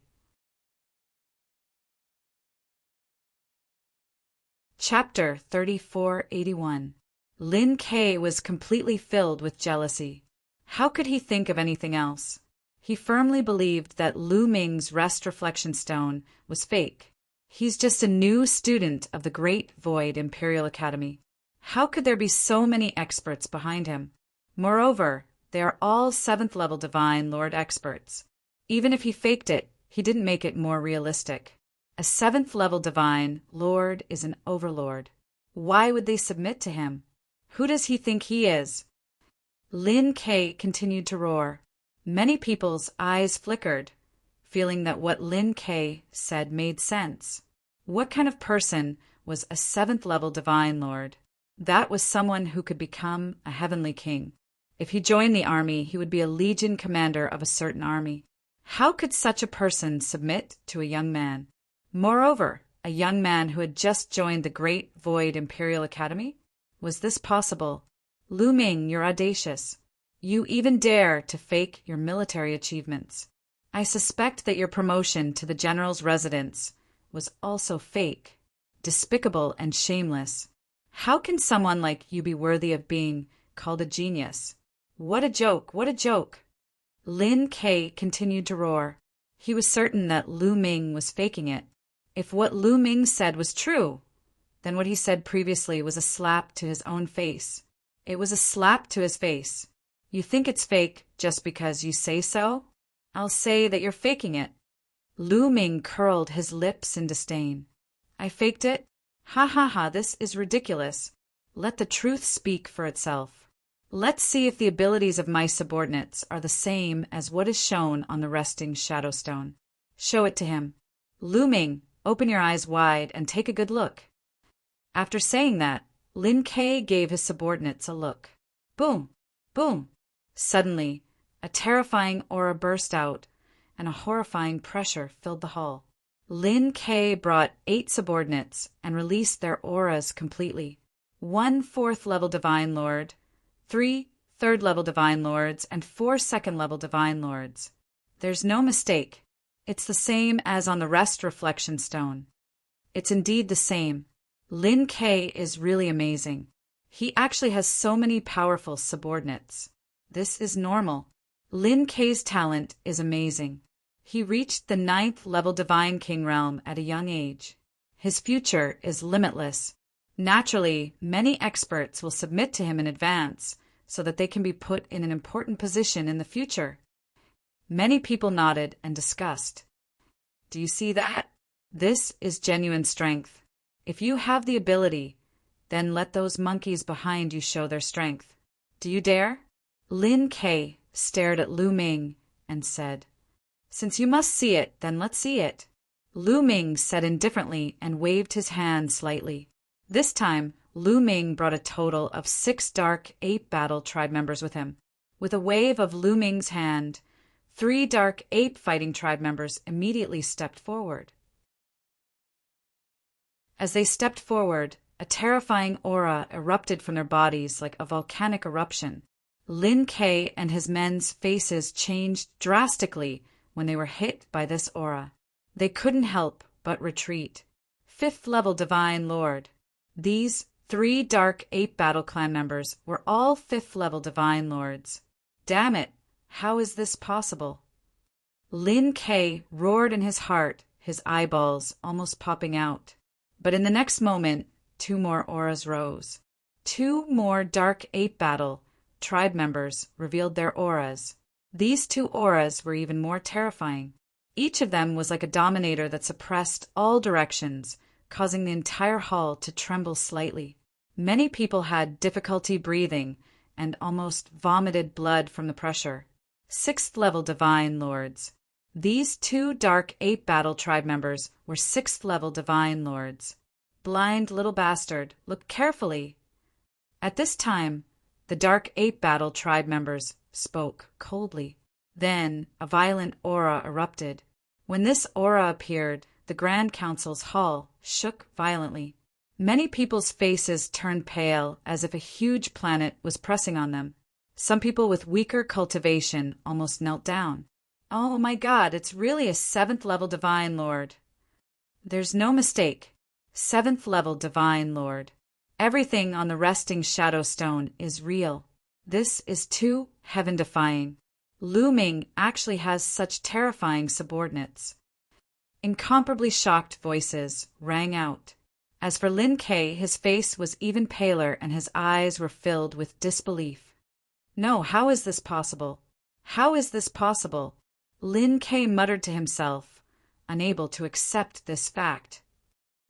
Chapter 3481. Lin Kay was completely filled with jealousy. How could he think of anything else? He firmly believed that Lu Ming's rest reflection stone was fake. He's just a new student of the Great Void Imperial Academy. How could there be so many experts behind him? Moreover, they are all 7th-level divine lord experts. Even if he faked it, he didn't make it more realistic. A 7th-level divine lord is an overlord. Why would they submit to him? Who does he think he is? Lin Kay continued to roar. Many people's eyes flickered, feeling that what Lin Kay said made sense. What kind of person was a 7th-level divine lord? That was someone who could become a heavenly king. If he joined the army, he would be a legion commander of a certain army. How could such a person submit to a young man? Moreover, a young man who had just joined the Great Void Imperial Academy? Was this possible? Lu Ming, you're audacious. You even dare to fake your military achievements. I suspect that your promotion to the general's residence was also fake, despicable and shameless. How can someone like you be worthy of being called a genius? What a joke, what a joke. Lin Kay continued to roar. He was certain that Lu Ming was faking it. If what Lu Ming said was true, then what he said previously was a slap to his own face. It was a slap to his face. You think it's fake just because you say so? I'll say that you're faking it. Lu Ming curled his lips in disdain. I faked it? Ha ha ha, this is ridiculous. Let the truth speak for itself. Let's see if the abilities of my subordinates are the same as what is shown on the resting shadow stone. Show it to him. Lu Ming, open your eyes wide and take a good look. After saying that, Lin Kei gave his subordinates a look. Boom! Boom! Suddenly, a terrifying aura burst out, and a horrifying pressure filled the hall. Lin Kei brought 8 subordinates and released their auras completely. 1 4th-level Divine Lord, 3 3rd-level Divine Lords, and 4 2nd-level Divine Lords. There's no mistake. It's the same as on the Rest Reflection Stone. It's indeed the same. Lin Kei is really amazing. He actually has so many powerful subordinates. This is normal. Lin Kei's talent is amazing. He reached the 9th-level Divine King realm at a young age. His future is limitless. Naturally, many experts will submit to him in advance so that they can be put in an important position in the future. Many people nodded and discussed. Do you see that? This is genuine strength. If you have the ability, then let those monkeys behind you show their strength. Do you dare? Lin Kei stared at Lu Ming and said, Since you must see it, then let's see it. Lu Ming said indifferently and waved his hand slightly. This time, Lu Ming brought a total of 6 Dark Ape Battle tribe members with him. With a wave of Lu Ming's hand, 3 Dark Ape Fighting tribe members immediately stepped forward. As they stepped forward, a terrifying aura erupted from their bodies like a volcanic eruption. Lin Kei and his men's faces changed drastically when they were hit by this aura. They couldn't help but retreat. 5th-level Divine Lord. These 3 Dark Ape Battle Clan members were all 5th-level Divine Lords. Damn it, how is this possible? Lin Kei roared in his heart, his eyeballs almost popping out. But in the next moment, 2 more auras rose. 2 more Dark Ape Battle tribe members revealed their auras. These 2 auras were even more terrifying. Each of them was like a dominator that suppressed all directions, causing the entire hall to tremble slightly. Many people had difficulty breathing and almost vomited blood from the pressure. 6th-level Divine Lords. These 2 Dark Ape Battle tribe members were 6th-level Divine Lords. Blind little bastard, look carefully. At this time, the Dark Ape Battle tribe members spoke coldly. Then a violent aura erupted. When this aura appeared, the Grand Council's hall shook violently. Many people's faces turned pale as if a huge planet was pressing on them. Some people with weaker cultivation almost knelt down. Oh my God, it's really a 7th-level Divine Lord. There's no mistake. 7th-level Divine Lord. Everything on the resting shadow stone is real. This is too heaven-defying. Lu Ming actually has such terrifying subordinates. Incomparably shocked voices rang out. As for Lin Kei, his face was even paler and his eyes were filled with disbelief. No, how is this possible? How is this possible? Lin Kei muttered to himself, unable to accept this fact.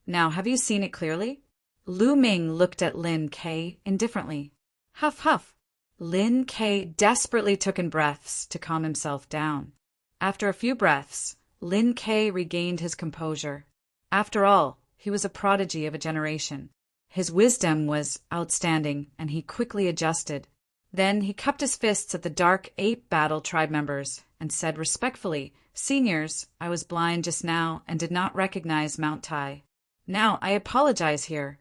Now, have you seen it clearly? Lu Ming looked at Lin Kei indifferently. Huff, huff. Lin Kei desperately took in breaths to calm himself down. After a few breaths, Lin Kei regained his composure. After all, he was a prodigy of a generation. His wisdom was outstanding, and he quickly adjusted. Then he cupped his fists at the Dark Ape Battle tribe members and said respectfully, Seniors, I was blind just now and did not recognize Mount Tai. Now I apologize here.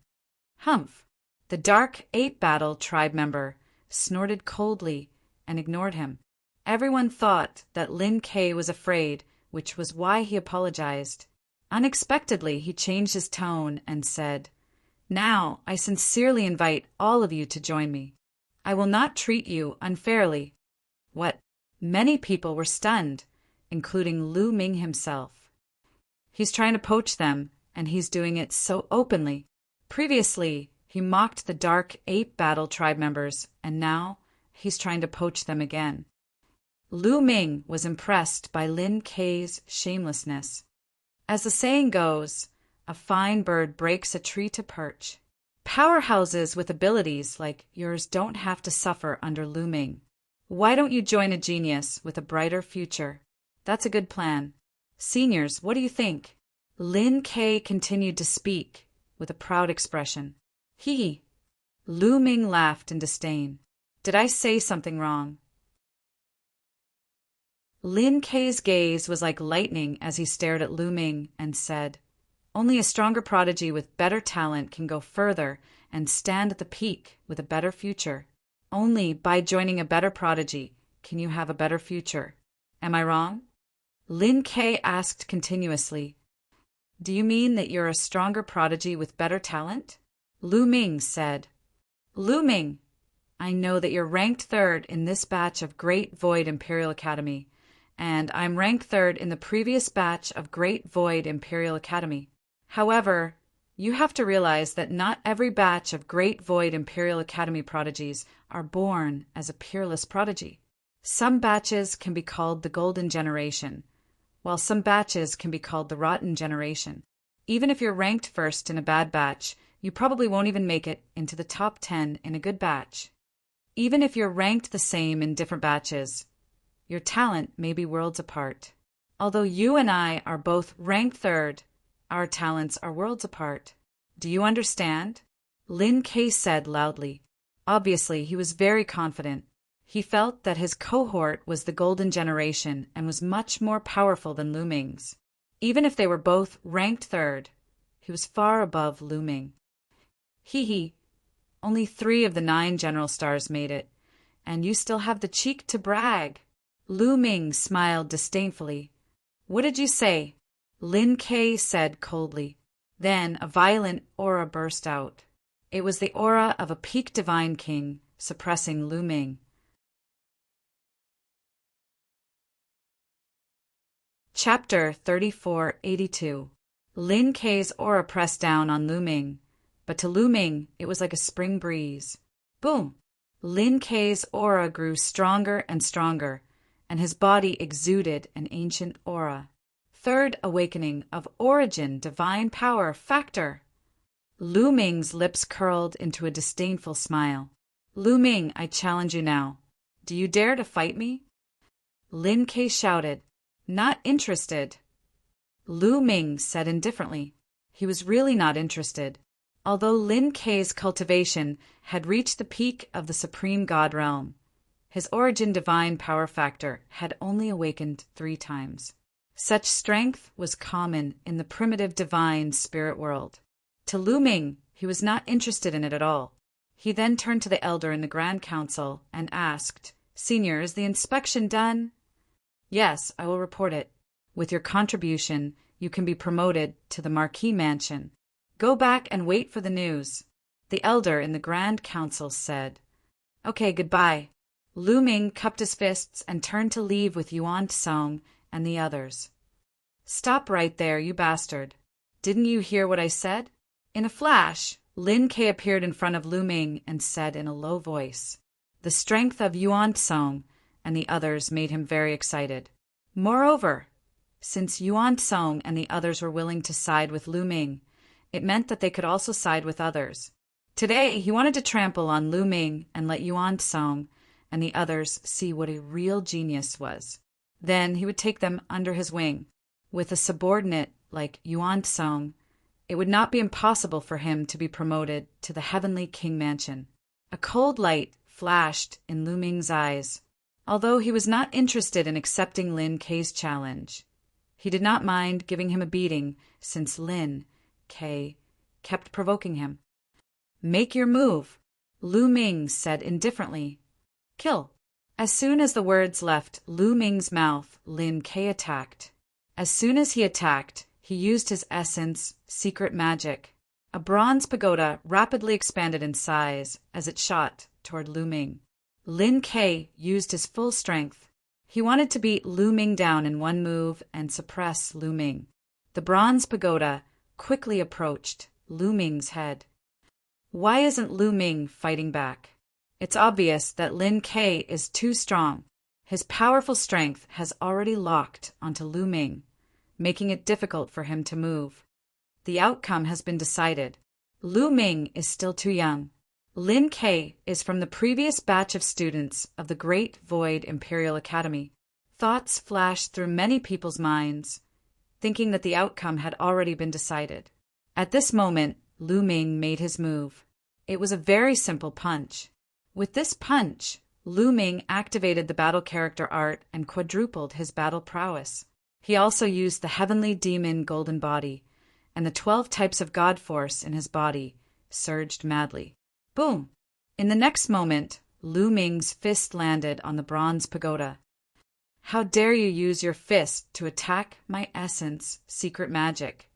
Humph! The Dark Ape Battle tribe member snorted coldly and ignored him. Everyone thought that Lin Kei was afraid, which was why he apologized. Unexpectedly, he changed his tone and said, Now I sincerely invite all of you to join me. I will not treat you unfairly. What? Many people were stunned, including Lu Ming himself. He's trying to poach them, and he's doing it so openly. Previously, he mocked the Dark Ape Battle tribe members, and now He's trying to poach them again. Lu Ming was impressed by Lin Kei's shamelessness. As the saying goes, a fine bird breaks a tree to perch. Powerhouses with abilities like yours don't have to suffer under Lu Ming. Why don't you join a genius with a brighter future? That's a good plan. Seniors, what do you think? Lin Kei continued to speak with a proud expression. He. Lu Ming laughed in disdain. Did I say something wrong? Lin Kei's gaze was like lightning as he stared at Lu Ming and said, Only a stronger prodigy with better talent can go further and stand at the peak with a better future. Only by joining a better prodigy can you have a better future. Am I wrong? Lin Kei asked continuously, Do you mean that you're a stronger prodigy with better talent? Lu Ming said, Lu Ming, I know that you're ranked third in this batch of Great Void Imperial Academy, and I'm ranked third in the previous batch of Great Void Imperial Academy. However, you have to realize that not every batch of Great Void Imperial Academy prodigies are born as a peerless prodigy. Some batches can be called the Golden Generation, while some batches can be called the Rotten Generation. Even if you're ranked first in a bad batch, you probably won't even make it into the top 10 in a good batch. Even if you're ranked the same in different batches, your talent may be worlds apart. Although you and I are both ranked third, our talents are worlds apart. Do you understand? Lin Kei said loudly. Obviously, he was very confident. He felt that his cohort was the Golden Generation and was much more powerful than Lu Ming's. Even if they were both ranked third, he was far above Lu Ming. Hee. Only 3 of the 9 General Stars made it, and you still have the cheek to brag. Lu Ming smiled disdainfully. What did you say? Lin Kei said coldly. Then a violent aura burst out. It was the aura of a peak divine king, suppressing Lu Ming. Chapter 3482. Lin Kei's aura pressed down on Lu Ming, but to Lu Ming it was like a spring breeze. Boom! Lin Kei's aura grew stronger and stronger, and his body exuded an ancient aura. Third awakening of origin, divine power, factor. Lu Ming's lips curled into a disdainful smile. Lu Ming, I challenge you now. Do you dare to fight me? Lin Kei shouted, Not interested. Lu Ming said indifferently. He was really not interested. Although Lin Kei's cultivation had reached the peak of the supreme god realm, his origin divine power factor had only awakened 3 times. Such strength was common in the primitive divine spirit world. To Lu Ming, he was not interested in it at all. He then turned to the elder in the Grand Council and asked, Senior, is the inspection done? Yes, I will report it. With your contribution, you can be promoted to the Marquis Mansion. Go back and wait for the news. The elder in the Grand Council said. Okay, goodbye. Lu Ming cupped his fists and turned to leave with Yuan Song and the others. Stop right there, you bastard. Didn't you hear what I said? In a flash, Lin Kei appeared in front of Lu Ming and said in a low voice. The strength of Yuan Song and the others made him very excited. Moreover, since Yuan Song and the others were willing to side with Lu Ming, it meant that they could also side with others. Today, he wanted to trample on Lu Ming and let Yuan Song and the others see what a real genius was. Then he would take them under his wing. With a subordinate like Yuan Song, it would not be impossible for him to be promoted to the heavenly king mansion. A cold light flashed in Lu Ming's eyes. Although he was not interested in accepting Lin Kei's challenge, he did not mind giving him a beating since Lin Kei kept provoking him. Make your move, Lu Ming said indifferently. Kill. As soon as the words left Lu Ming's mouth, Lin Kei attacked. As soon as he attacked, he used his essence, secret magic. A bronze pagoda rapidly expanded in size as it shot toward Lu Ming. Lin Kei used his full strength. He wanted to beat Lu Ming down in one move and suppress Lu Ming. The bronze pagoda quickly approached Lu Ming's head. Why isn't Lu Ming fighting back? It's obvious that Lin Kei is too strong. His powerful strength has already locked onto Lu Ming, making it difficult for him to move. The outcome has been decided. Lu Ming is still too young. Lin Kei is from the previous batch of students of the Great Void Imperial Academy. Thoughts flashed through many people's minds, thinking that the outcome had already been decided. At this moment, Lu Ming made his move. It was a very simple punch. With this punch, Lu Ming activated the battle character art and quadrupled his battle prowess. He also used the Heavenly Demon Golden Body, and the 12 types of God Force in his body surged madly. Boom! In the next moment, Lu Ming's fist landed on the bronze pagoda. How dare you use your fist to attack my essence, secret magic?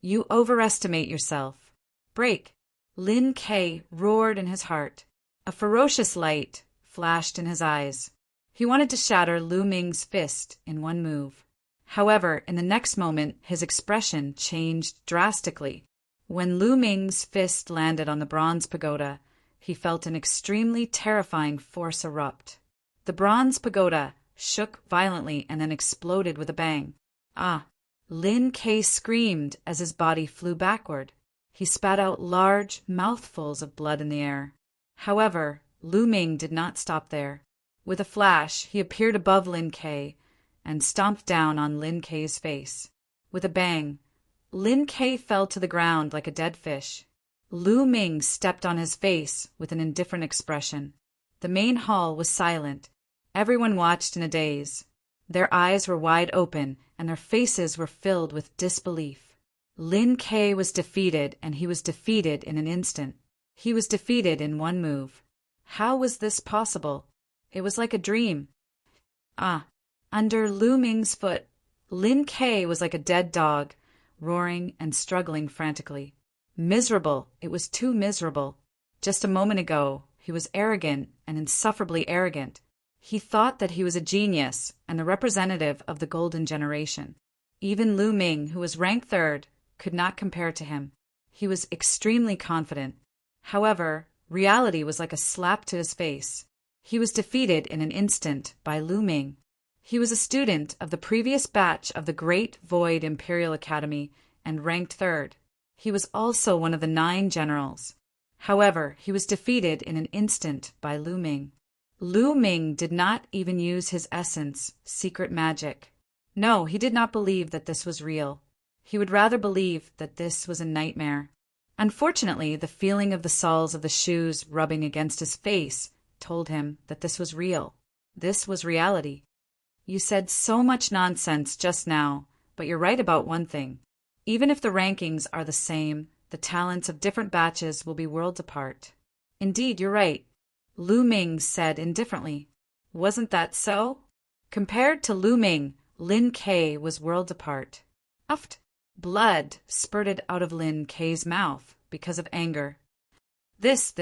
You overestimate yourself. Break! Lin Kei roared in his heart. A ferocious light flashed in his eyes. He wanted to shatter Lu Ming's fist in one move. However, in the next moment, his expression changed drastically. When Lu Ming's fist landed on the bronze pagoda, he felt an extremely terrifying force erupt. The bronze pagoda shook violently and then exploded with a bang. Ah! Lin Kei screamed as his body flew backward. He spat out large mouthfuls of blood in the air. However, Lu Ming did not stop there. With a flash, he appeared above Lin Kei and stomped down on Lin Kei's face. With a bang, Lin Kei fell to the ground like a dead fish. Lu Ming stepped on his face with an indifferent expression. The main hall was silent. Everyone watched in a daze. Their eyes were wide open, and their faces were filled with disbelief. Lin Kei was defeated, and he was defeated in an instant. He was defeated in one move. How was this possible? It was like a dream. Ah! Under Lu Ming's foot, Lin Kei was like a dead dog, roaring and struggling frantically. Miserable! It was too miserable. Just a moment ago, he was arrogant and insufferably arrogant. He thought that he was a genius and the representative of the golden generation. Even Lu Ming, who was ranked third, could not compare to him. He was extremely confident. However, reality was like a slap to his face. He was defeated in an instant by Lu Ming. He was a student of the previous batch of the Great Void Imperial Academy and ranked third. He was also one of the 9 generals. However, he was defeated in an instant by Lu Ming. Lu Ming did not even use his essence, secret magic. No, he did not believe that this was real. He would rather believe that this was a nightmare. Unfortunately, the feeling of the soles of the shoes rubbing against his face told him that this was real. This was reality. You said so much nonsense just now, but you're right about one thing. Even if the rankings are the same, the talents of different batches will be worlds apart. Indeed, you're right, Lu Ming said indifferently. Wasn't that so? Compared to Lu Ming, Lin Kei was worlds apart. Uft! Blood spurted out of Lin Kei's mouth because of anger. This,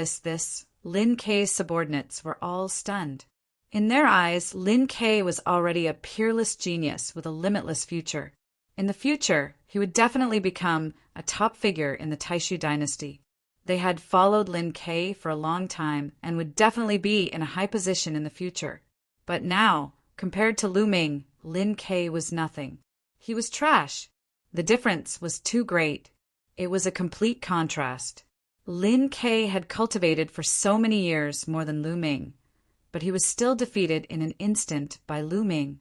Lin Kei's subordinates were all stunned. In their eyes, Lin Kei was already a peerless genius with a limitless future. In the future, he would definitely become a top figure in the Taishu dynasty. They had followed Lin Kei for a long time and would definitely be in a high position in the future. But now, compared to Lu Ming, Lin Kei was nothing. He was trash. The difference was too great. It was a complete contrast. Lin Kei had cultivated for so many years more than Lu Ming, but he was still defeated in an instant by Lu Ming.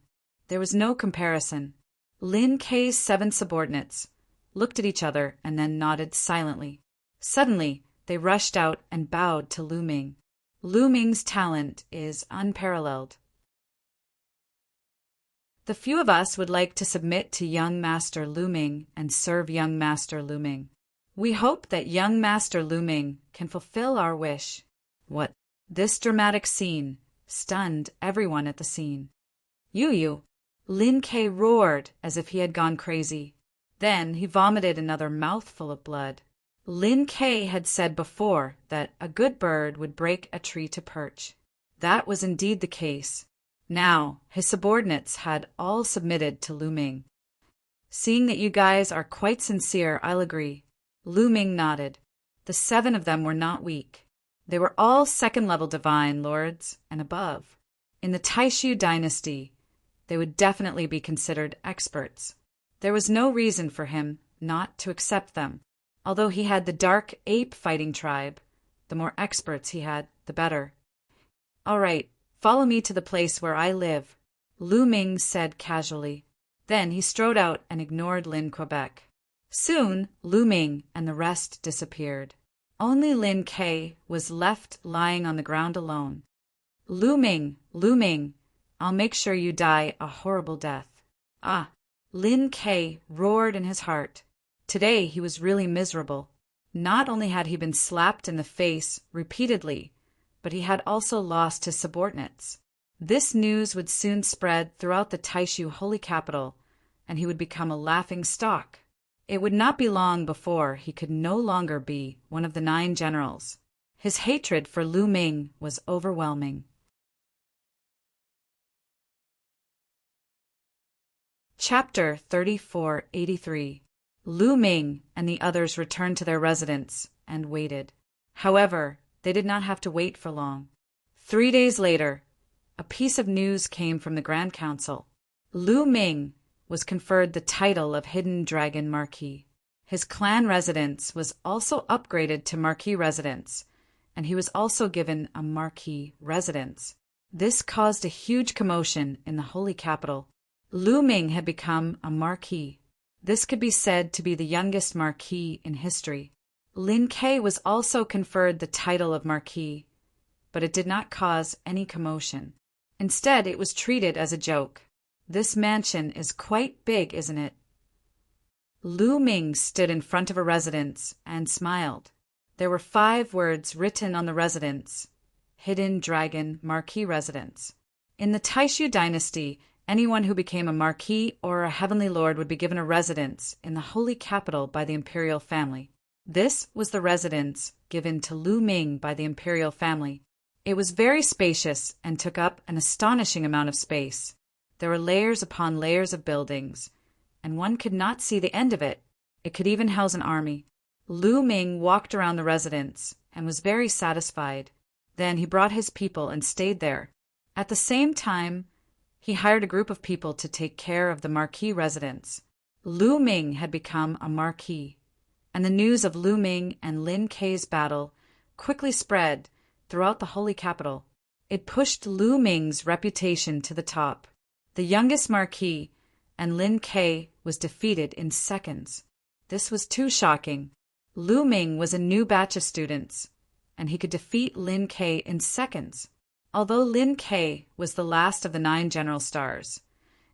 There was no comparison. Lin Kei's 7 subordinates looked at each other and then nodded silently. Suddenly, they rushed out and bowed to Lu Ming. Lu Ming's talent is unparalleled. The few of us would like to submit to young Master Lu Ming and serve young Master Lu Ming. We hope that young Master Lu Ming can fulfill our wish. What? This dramatic scene stunned everyone at the scene. You! Lin Kei roared as if he had gone crazy. Then he vomited another mouthful of blood. Lin Kei had said before that a good bird would break a tree to perch. That was indeed the case. Now, his subordinates had all submitted to Lu Ming. Seeing that you guys are quite sincere, I'll agree. Lu Ming nodded. The 7 of them were not weak. They were all second-level divine lords and above. In the Taishu dynasty, they would definitely be considered experts. There was no reason for him not to accept them. Although he had the dark ape fighting tribe, the more experts he had, the better. "All right, follow me to the place where I live," Lu Ming said casually. Then he strode out and ignored Lin Quebec. Soon, Lu Ming and the rest disappeared. Only Lin Kei was left lying on the ground alone. Lu Ming, I'll make sure you die a horrible death." Ah! Lin Kei roared in his heart. Today he was really miserable. Not only had he been slapped in the face repeatedly, but he had also lost his subordinates. This news would soon spread throughout the Taishu holy capital, and he would become a laughing stock. It would not be long before he could no longer be one of the 9 generals. His hatred for Lu Ming was overwhelming. Chapter 3483. Lu Ming and the others returned to their residence and waited. However, they did not have to wait for long. 3 days later, a piece of news came from the Grand Council. Lu Ming was conferred the title of Hidden Dragon Marquis. His clan residence was also upgraded to Marquis residence, and he was also given a Marquis residence. This caused a huge commotion in the holy capital. Lu Ming had become a Marquis. This could be said to be the youngest Marquis in history. Lin Kei was also conferred the title of Marquis, but it did not cause any commotion. Instead, it was treated as a joke. "This mansion is quite big, isn't it?" Lu Ming stood in front of a residence and smiled. There were 5 words written on the residence: Hidden Dragon Marquis Residence. In the Taishu dynasty, anyone who became a marquis or a heavenly lord would be given a residence in the holy capital by the imperial family. This was the residence given to Lu Ming by the imperial family. It was very spacious and took up an astonishing amount of space. There were layers upon layers of buildings, and one could not see the end of it. It could even house an army. Lu Ming walked around the residence and was very satisfied. Then he brought his people and stayed there. At the same time, he hired a group of people to take care of the Marquis residence. Lu Ming had become a Marquis, and the news of Lu Ming and Lin Kei's battle quickly spread throughout the holy capital. It pushed Lu Ming's reputation to the top. The youngest Marquis, and Lin Kei, was defeated in seconds. This was too shocking. Lu Ming was a new batch of students, and he could defeat Lin Kei in seconds. Although Lin Kei was the last of the 9 general stars,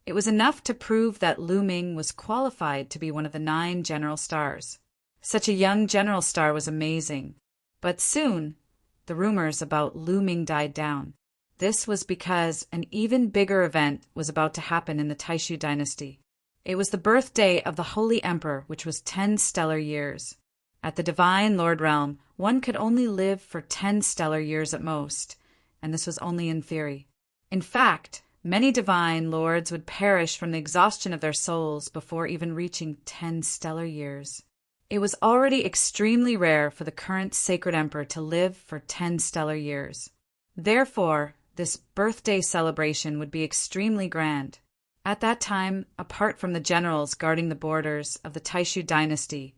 it was enough to prove that Lu Ming was qualified to be one of the 9 general stars. Such a young general star was amazing. But soon, the rumors about Lu Ming died down. This was because an even bigger event was about to happen in the Taishu dynasty. It was the birthday of the Holy Emperor, which was 10 stellar years. At the Divine Lord Realm, one could only live for 10 stellar years at most, and this was only in theory. In fact, many Divine Lords would perish from the exhaustion of their souls before even reaching 10 stellar years. It was already extremely rare for the current Sacred Emperor to live for 10 stellar years. Therefore, this birthday celebration would be extremely grand. At that time, apart from the generals guarding the borders of the Taishu dynasty,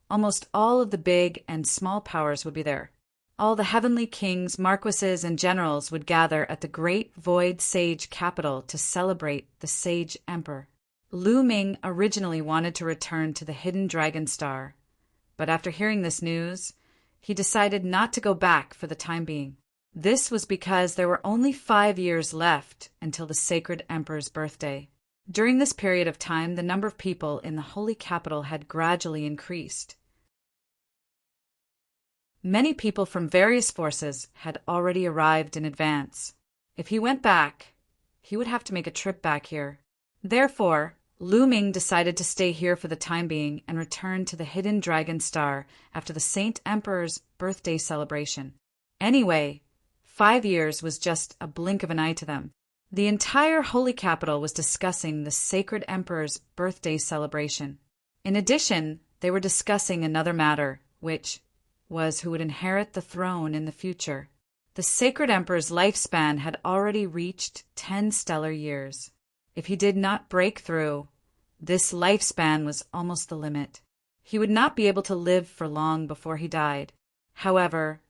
almost all of the big and small powers would be there. All the heavenly kings, marquises, and generals would gather at the great void sage capital to celebrate the sage emperor. Lu Ming originally wanted to return to the Hidden Dragon Star, but after hearing this news, he decided not to go back for the time being. This was because there were only 5 years left until the sacred emperor's birthday. During this period of time, the number of people in the holy capital had gradually increased. Many people from various forces had already arrived in advance. If he went back, he would have to make a trip back here. Therefore, Lu Ming decided to stay here for the time being and return to the Hidden Dragon Star after the Saint Emperor's birthday celebration. Anyway, 5 years was just a blink of an eye to them. The entire holy capital was discussing the sacred emperor's birthday celebration. In addition, they were discussing another matter, which was who would inherit the throne in the future. The sacred emperor's lifespan had already reached 10 stellar years. If he did not break through, this lifespan was almost the limit. He would not be able to live for long before he died. However,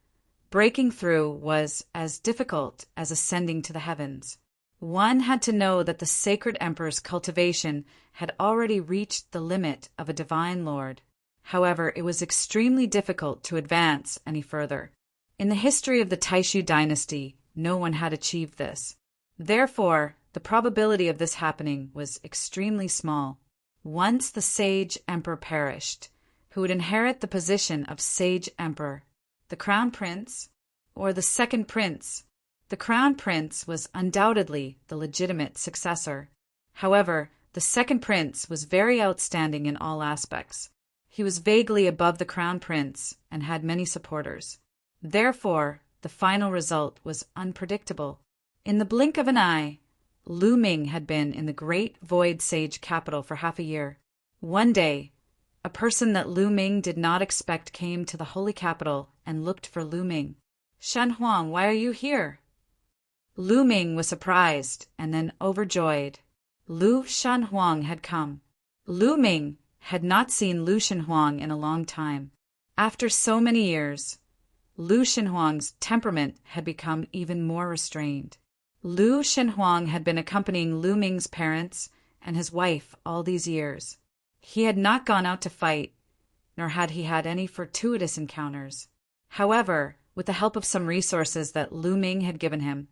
breaking through was as difficult as ascending to the heavens. One had to know that the sacred emperor's cultivation had already reached the limit of a divine lord. However, it was extremely difficult to advance any further. In the history of the Taishu dynasty, no one had achieved this. Therefore, the probability of this happening was extremely small. Once the sage emperor perished, who would inherit the position of sage emperor? The crown prince or the second prince? The crown prince was undoubtedly the legitimate successor. However, the second prince was very outstanding in all aspects. He was vaguely above the crown prince and had many supporters. Therefore, the final result was unpredictable. In the blink of an eye, Lu Ming had been in the great void sage capital for half a year. One day, a person that Lu Ming did not expect came to the holy capital and looked for Lu Ming. "Shan Huang, why are you here?" Lu Ming was surprised and then overjoyed. Lu Shan Huang had come. Lu Ming had not seen Lu Shan Huang in a long time. After so many years, Lu Shan Huang's temperament had become even more restrained. Lu Shan Huang had been accompanying Lu Ming's parents and his wife all these years. He had not gone out to fight, nor had he had any fortuitous encounters. However, with the help of some resources that Lu Ming had given him,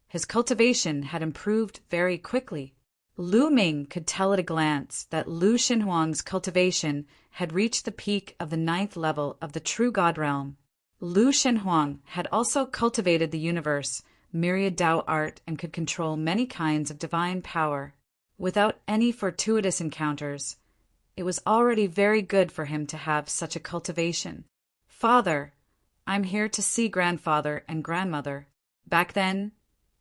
his cultivation had improved very quickly. Lu Ming could tell at a glance that Lu Shan Huang's cultivation had reached the peak of the 9th level of the true God realm. Lu Shan Huang had also cultivated the universe, myriad Tao art, and could control many kinds of divine power. Without any fortuitous encounters, it was already very good for him to have such a cultivation. "Father, I'm here to see grandfather and grandmother. Back then,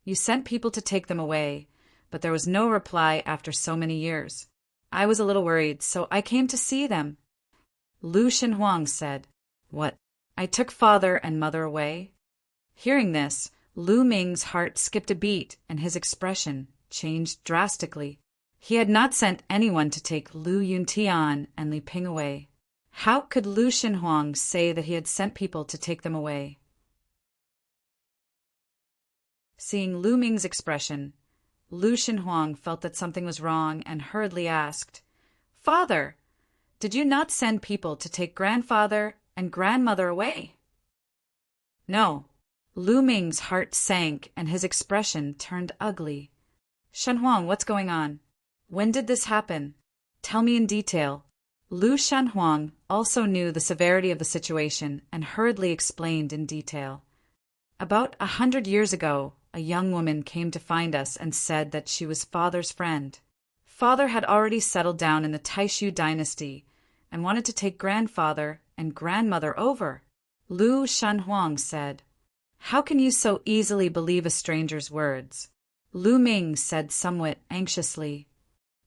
you sent people to take them away, but there was no reply after so many years. I was a little worried, so I came to see them." Lu Shan Huang said, "What? I took father and mother away?" Hearing this, Lu Ming's heart skipped a beat and his expression changed drastically. He had not sent anyone to take Lu Yuntian and Li Ping away. How could Lu Shan Huang say that he had sent people to take them away? Seeing Lu Ming's expression, Lu Shan Huang felt that something was wrong and hurriedly asked, "Father, did you not send people to take grandfather and grandmother away?" "No." Lu Ming's heart sank and his expression turned ugly. "Shan Huang, what's going on? When did this happen? Tell me in detail." Lu Shan Huang also knew the severity of the situation and hurriedly explained in detail. "About 100 years ago, a young woman came to find us and said that she was father's friend. Father had already settled down in the Taishu dynasty and wanted to take grandfather and grandmother over." Lu Shan Huang said, "How can you so easily believe a stranger's words?" Lu Ming said somewhat anxiously,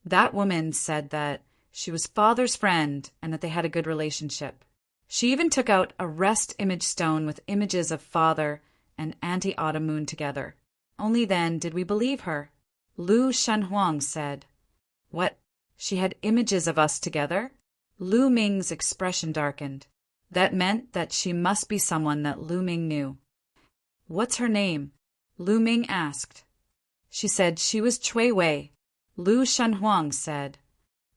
"That woman said that she was father's friend and that they had a good relationship. She even took out a rest image stone with images of father and Auntie Autumn Moon together. Only then did we believe her." Lu Shan Huang said, "What? She had images of us together?" Lu Ming's expression darkened. That meant that she must be someone that Lu Ming knew. "What's her name?" Lu Ming asked. She said she was Cui Wei. Lu Shan Huang said,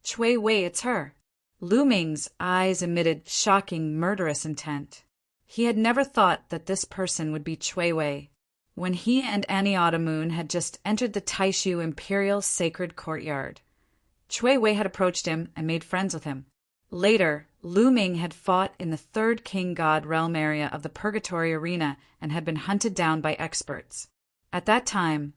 "Cui Wei, it's her." Lu Ming's eyes emitted shocking, murderous intent. He had never thought that this person would be Cui Wei. When he and Annie Autumn Moon had just entered the Taishu Imperial Sacred Courtyard, Cui Wei had approached him and made friends with him. Later, Lu Ming had fought in the 3rd King God realm area of the Purgatory Arena and had been hunted down by experts. At that time,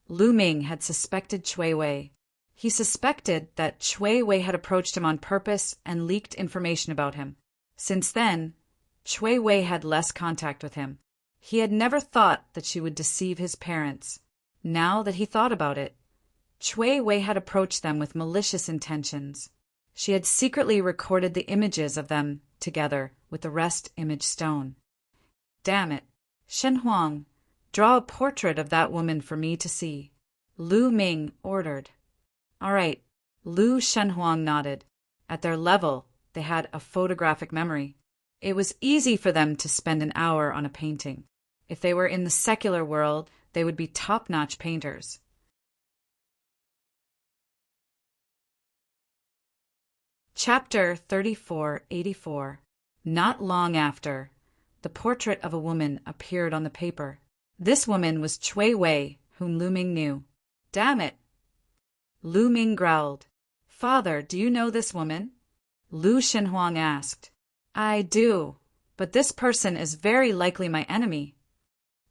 Lu Ming had suspected Cui Wei. He suspected that Cui Wei had approached him on purpose and leaked information about him. Since then, Cui Wei had less contact with him. He had never thought that she would deceive his parents. Now that he thought about it, Cui Wei had approached them with malicious intentions. She had secretly recorded the images of them together with the rest image stone. Damn it. Shen Huang, draw a portrait of that woman for me to see. Lu Ming ordered. All right. Lu Shenhuang nodded. At their level, they had a photographic memory. It was easy for them to spend an hour on a painting. If they were in the secular world, they would be top-notch painters. Chapter 3484. Not long after, the portrait of a woman appeared on the paper. This woman was Cui Wei, whom Lu Ming knew. Damn it! Lu Ming growled. Father, do you know this woman? Lu Shenhuang asked. I do, but this person is very likely my enemy.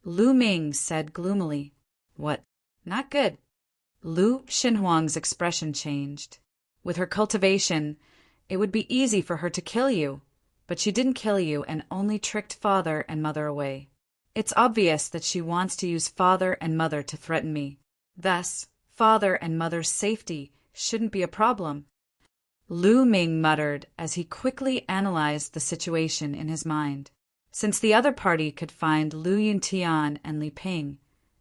Lu Ming said gloomily. What? Not good. Lu Shenhuang's expression changed. With her cultivation, it would be easy for her to kill you, but she didn't kill you and only tricked father and mother away. It's obvious that she wants to use father and mother to threaten me. Thus, father and mother's safety shouldn't be a problem. Lu Ming muttered as he quickly analyzed the situation in his mind. Since the other party could find Lu Yuntian and Li Ping,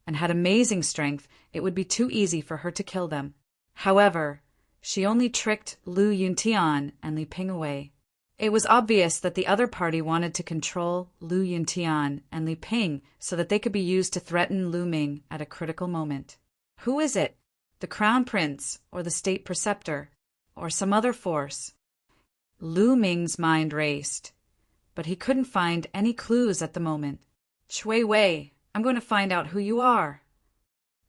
and had amazing strength, it would be too easy for her to kill them. However, she only tricked Lu Yuntian and Li Ping away. It was obvious that the other party wanted to control Lu Yuntian and Li Ping so that they could be used to threaten Lu Ming at a critical moment. Who is it? The Crown Prince, or the State Preceptor, or some other force? Lu Ming's mind raced, but he couldn't find any clues at the moment. Cui Wei, I'm going to find out who you are.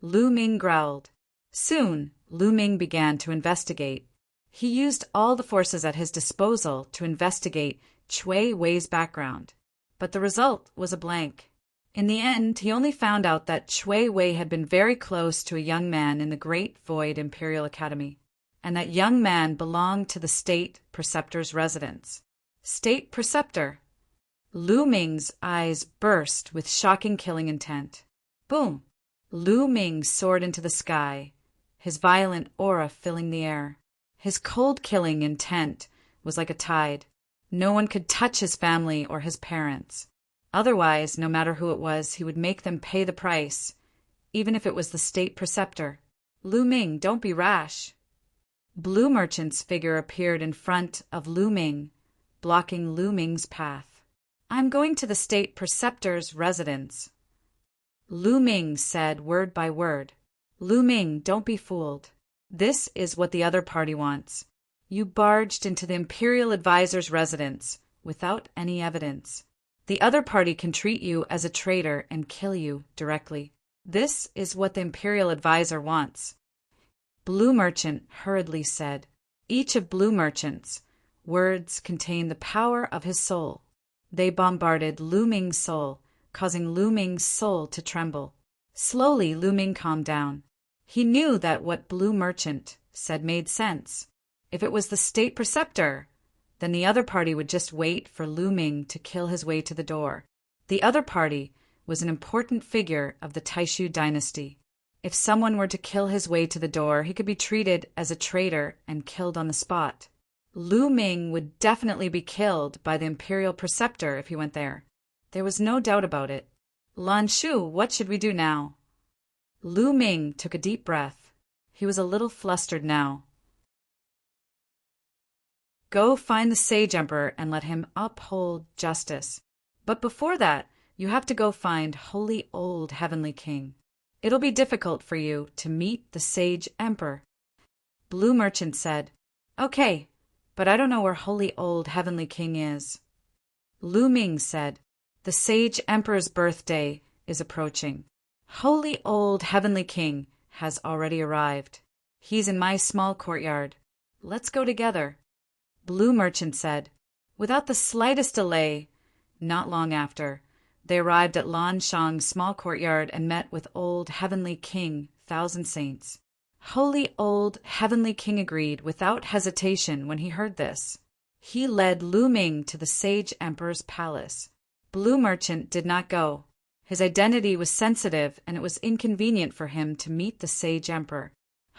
Lu Ming growled. Soon, Lu Ming began to investigate. He used all the forces at his disposal to investigate Cui Wei's background, but the result was a blank. In the end, he only found out that Cui Wei had been very close to a young man in the Great Void Imperial Academy, and that young man belonged to the State Preceptor's residence. State Preceptor? Lu Ming's eyes burst with shocking killing intent. Boom! Lu Ming soared into the sky, his violent aura filling the air. His cold killing intent was like a tide. No one could touch his family or his parents. Otherwise, no matter who it was, he would make them pay the price, even if it was the State Preceptor. Lu Ming, don't be rash. Blue Merchant's figure appeared in front of Lu Ming, blocking Lu Ming's path. I'm going to the State Preceptor's residence. Lu Ming said word by word. Lu Ming, don't be fooled. This is what the other party wants. You barged into the Imperial Advisor's residence without any evidence. The other party can treat you as a traitor and kill you directly. This is what the Imperial Advisor wants. Blue Merchant hurriedly said. Each of Blue Merchant's words contained the power of his soul. They bombarded Lu Ming's soul, causing Lu Ming's soul to tremble. Slowly, Lu Ming calmed down. He knew that what Blue Merchant said made sense. If it was the State Preceptor, then the other party would just wait for Lu Ming to kill his way to the door. The other party was an important figure of the Taishu dynasty. If someone were to kill his way to the door, he could be treated as a traitor and killed on the spot. Lu Ming would definitely be killed by the Imperial Preceptor if he went there. There was no doubt about it. Lan Shu, what should we do now? Lu Ming took a deep breath. He was a little flustered now. Go find the Sage Emperor and let him uphold justice. But before that, you have to go find Holy Old Heavenly King. It'll be difficult for you to meet the Sage Emperor. Blue Merchant said, Okay, but I don't know where Holy Old Heavenly King is. Lu Ming said, The Sage Emperor's birthday is approaching. Holy Old Heavenly King has already arrived. He's in my small courtyard. Let's go together. Blue Merchant said. Without the slightest delay, not long after, they arrived at Lan Shang's small courtyard and met with Old Heavenly King, Thousand Saints. Holy Old Heavenly King agreed without hesitation when he heard this. He led Lu Ming to the Sage Emperor's palace. Blue Merchant did not go. His identity was sensitive and it was inconvenient for him to meet the Sage Emperor.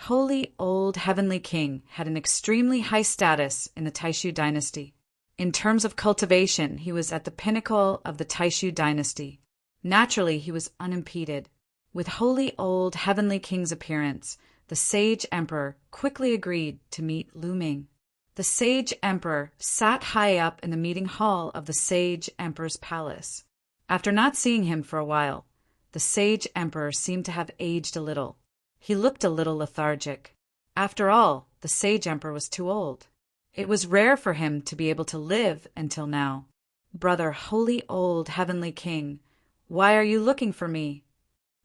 Holy old heavenly king had an extremely high status in the Taishu dynasty. In terms of cultivation, he was at the pinnacle of the Taishu dynasty. Naturally, he was unimpeded. With holy old heavenly king's appearance, the sage emperor quickly agreed to meet Lu Ming. The sage emperor sat high up in the meeting hall of the sage emperor's palace. After not seeing him for a while, the sage emperor seemed to have aged a little. He looked a little lethargic. After all, the sage emperor was too old. It was rare for him to be able to live until now. "Brother, holy old heavenly king, why are you looking for me?"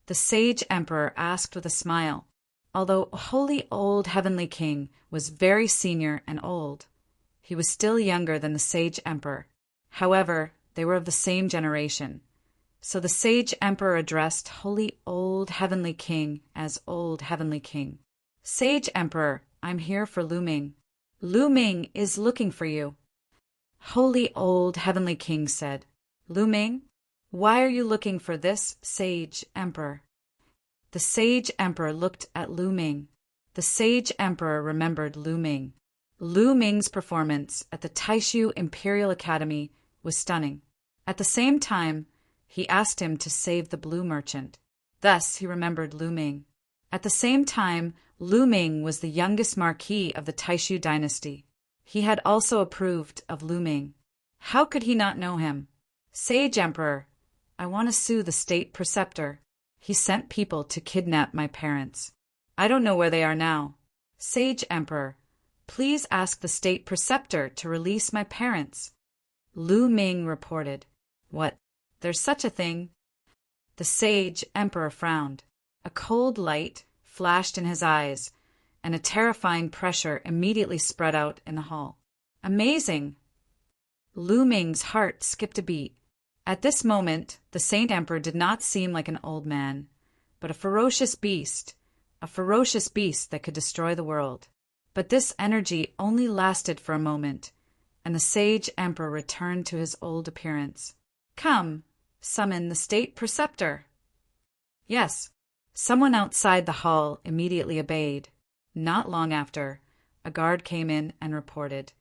the sage emperor asked with a smile. Although holy old heavenly king was very senior and old, he was still younger than the sage emperor. However, they were of the same generation. So the sage emperor addressed holy old heavenly king as old heavenly king. "Sage emperor, I'm here for Lu Ming. Lu Ming is looking for you." Holy old heavenly king said, "Lu Ming, why are you looking for this sage emperor?" The sage emperor looked at Lu Ming. The sage emperor remembered Lu Ming. Lu Ming's performance at the Taishu Imperial Academy was stunning. At the same time, he asked him to save the blue merchant. Thus he remembered Lu Ming. At the same time, Lu Ming was the youngest marquis of the Taishu dynasty. He had also approved of Lu Ming. How could he not know him? "Sage emperor, I want to sue the state preceptor. He sent people to kidnap my parents. I don't know where they are now. Sage emperor, please ask the state preceptor to release my parents." Lu Ming reported, "What? There's such a thing?" The sage emperor frowned. A cold light flashed in his eyes, and a terrifying pressure immediately spread out in the hall. "Amazing!" Lu Ming's heart skipped a beat. At this moment, the Saint Emperor did not seem like an old man, but a ferocious beast that could destroy the world. But this energy only lasted for a moment, and the sage emperor returned to his old appearance. "Come, summon the state preceptor." Yes, someone outside the hall immediately obeyed. Not long after, a guard came in and reported,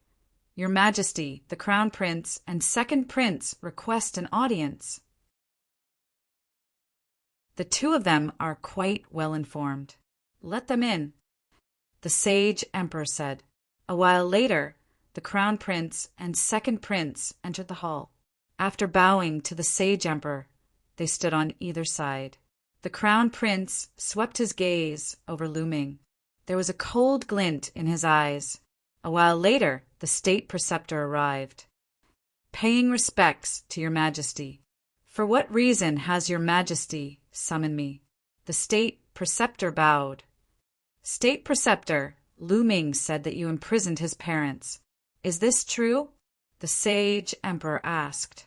"Your Majesty, the Crown Prince and Second Prince request an audience." The two of them are quite well informed. "Let them in," the sage emperor said. A while later, the Crown Prince and Second Prince entered the hall. After bowing to the sage emperor, they stood on either side. The Crown Prince swept his gaze over Lu Ming. There was a cold glint in his eyes. A while later, the state preceptor arrived. "Paying respects to your Majesty. For what reason has your Majesty summoned me?" The state preceptor bowed. "State preceptor, Lu Ming said that you imprisoned his parents. Is this true?" the sage emperor asked.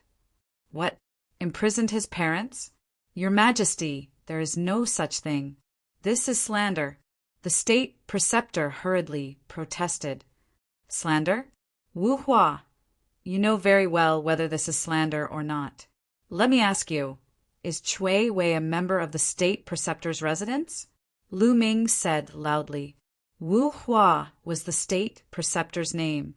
"What? Imprisoned his parents? Your Majesty, there is no such thing. This is slander." The state preceptor hurriedly protested. "Slander? Wu Hua, you know very well whether this is slander or not. Let me ask you, is Chui Wei a member of the state preceptor's residence?" Lu Ming said loudly. Wu Hua was the state preceptor's name.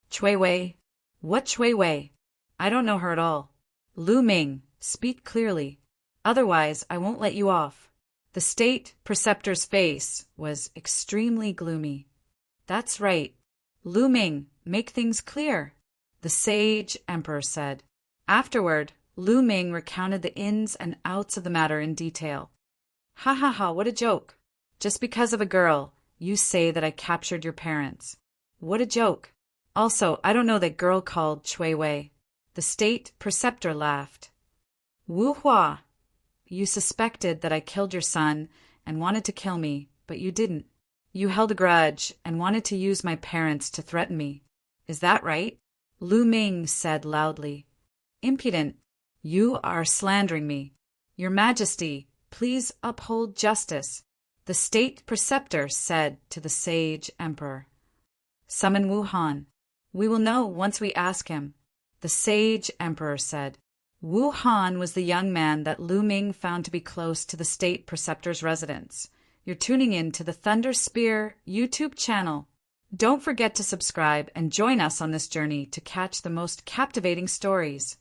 "Chui Wei? What Chui Wei? I don't know her at all." "Lu Ming, speak clearly. Otherwise, I won't let you off." The state preceptor's face was extremely gloomy. "That's right. Lu Ming, make things clear," the sage emperor said. Afterward, Lu Ming recounted the ins and outs of the matter in detail. "Ha ha ha, what a joke. Just because of a girl, you say that I captured your parents. What a joke. Also, I don't know that girl called Chui Wei." The state preceptor laughed. "Wu Hua, you suspected that I killed your son and wanted to kill me, but you didn't. You held a grudge and wanted to use my parents to threaten me. Is that right?" Lu Ming said loudly. "Impudent! You are slandering me. Your Majesty, please uphold justice," the state preceptor said to the sage emperor. "Summon Wu Han. We will know once we ask him," the sage emperor said. Wu Han was the young man that Lu Ming found to be close to the state preceptor's residence. You're tuning in to the Thunder Spear YouTube channel. Don't forget to subscribe and join us on this journey to catch the most captivating stories.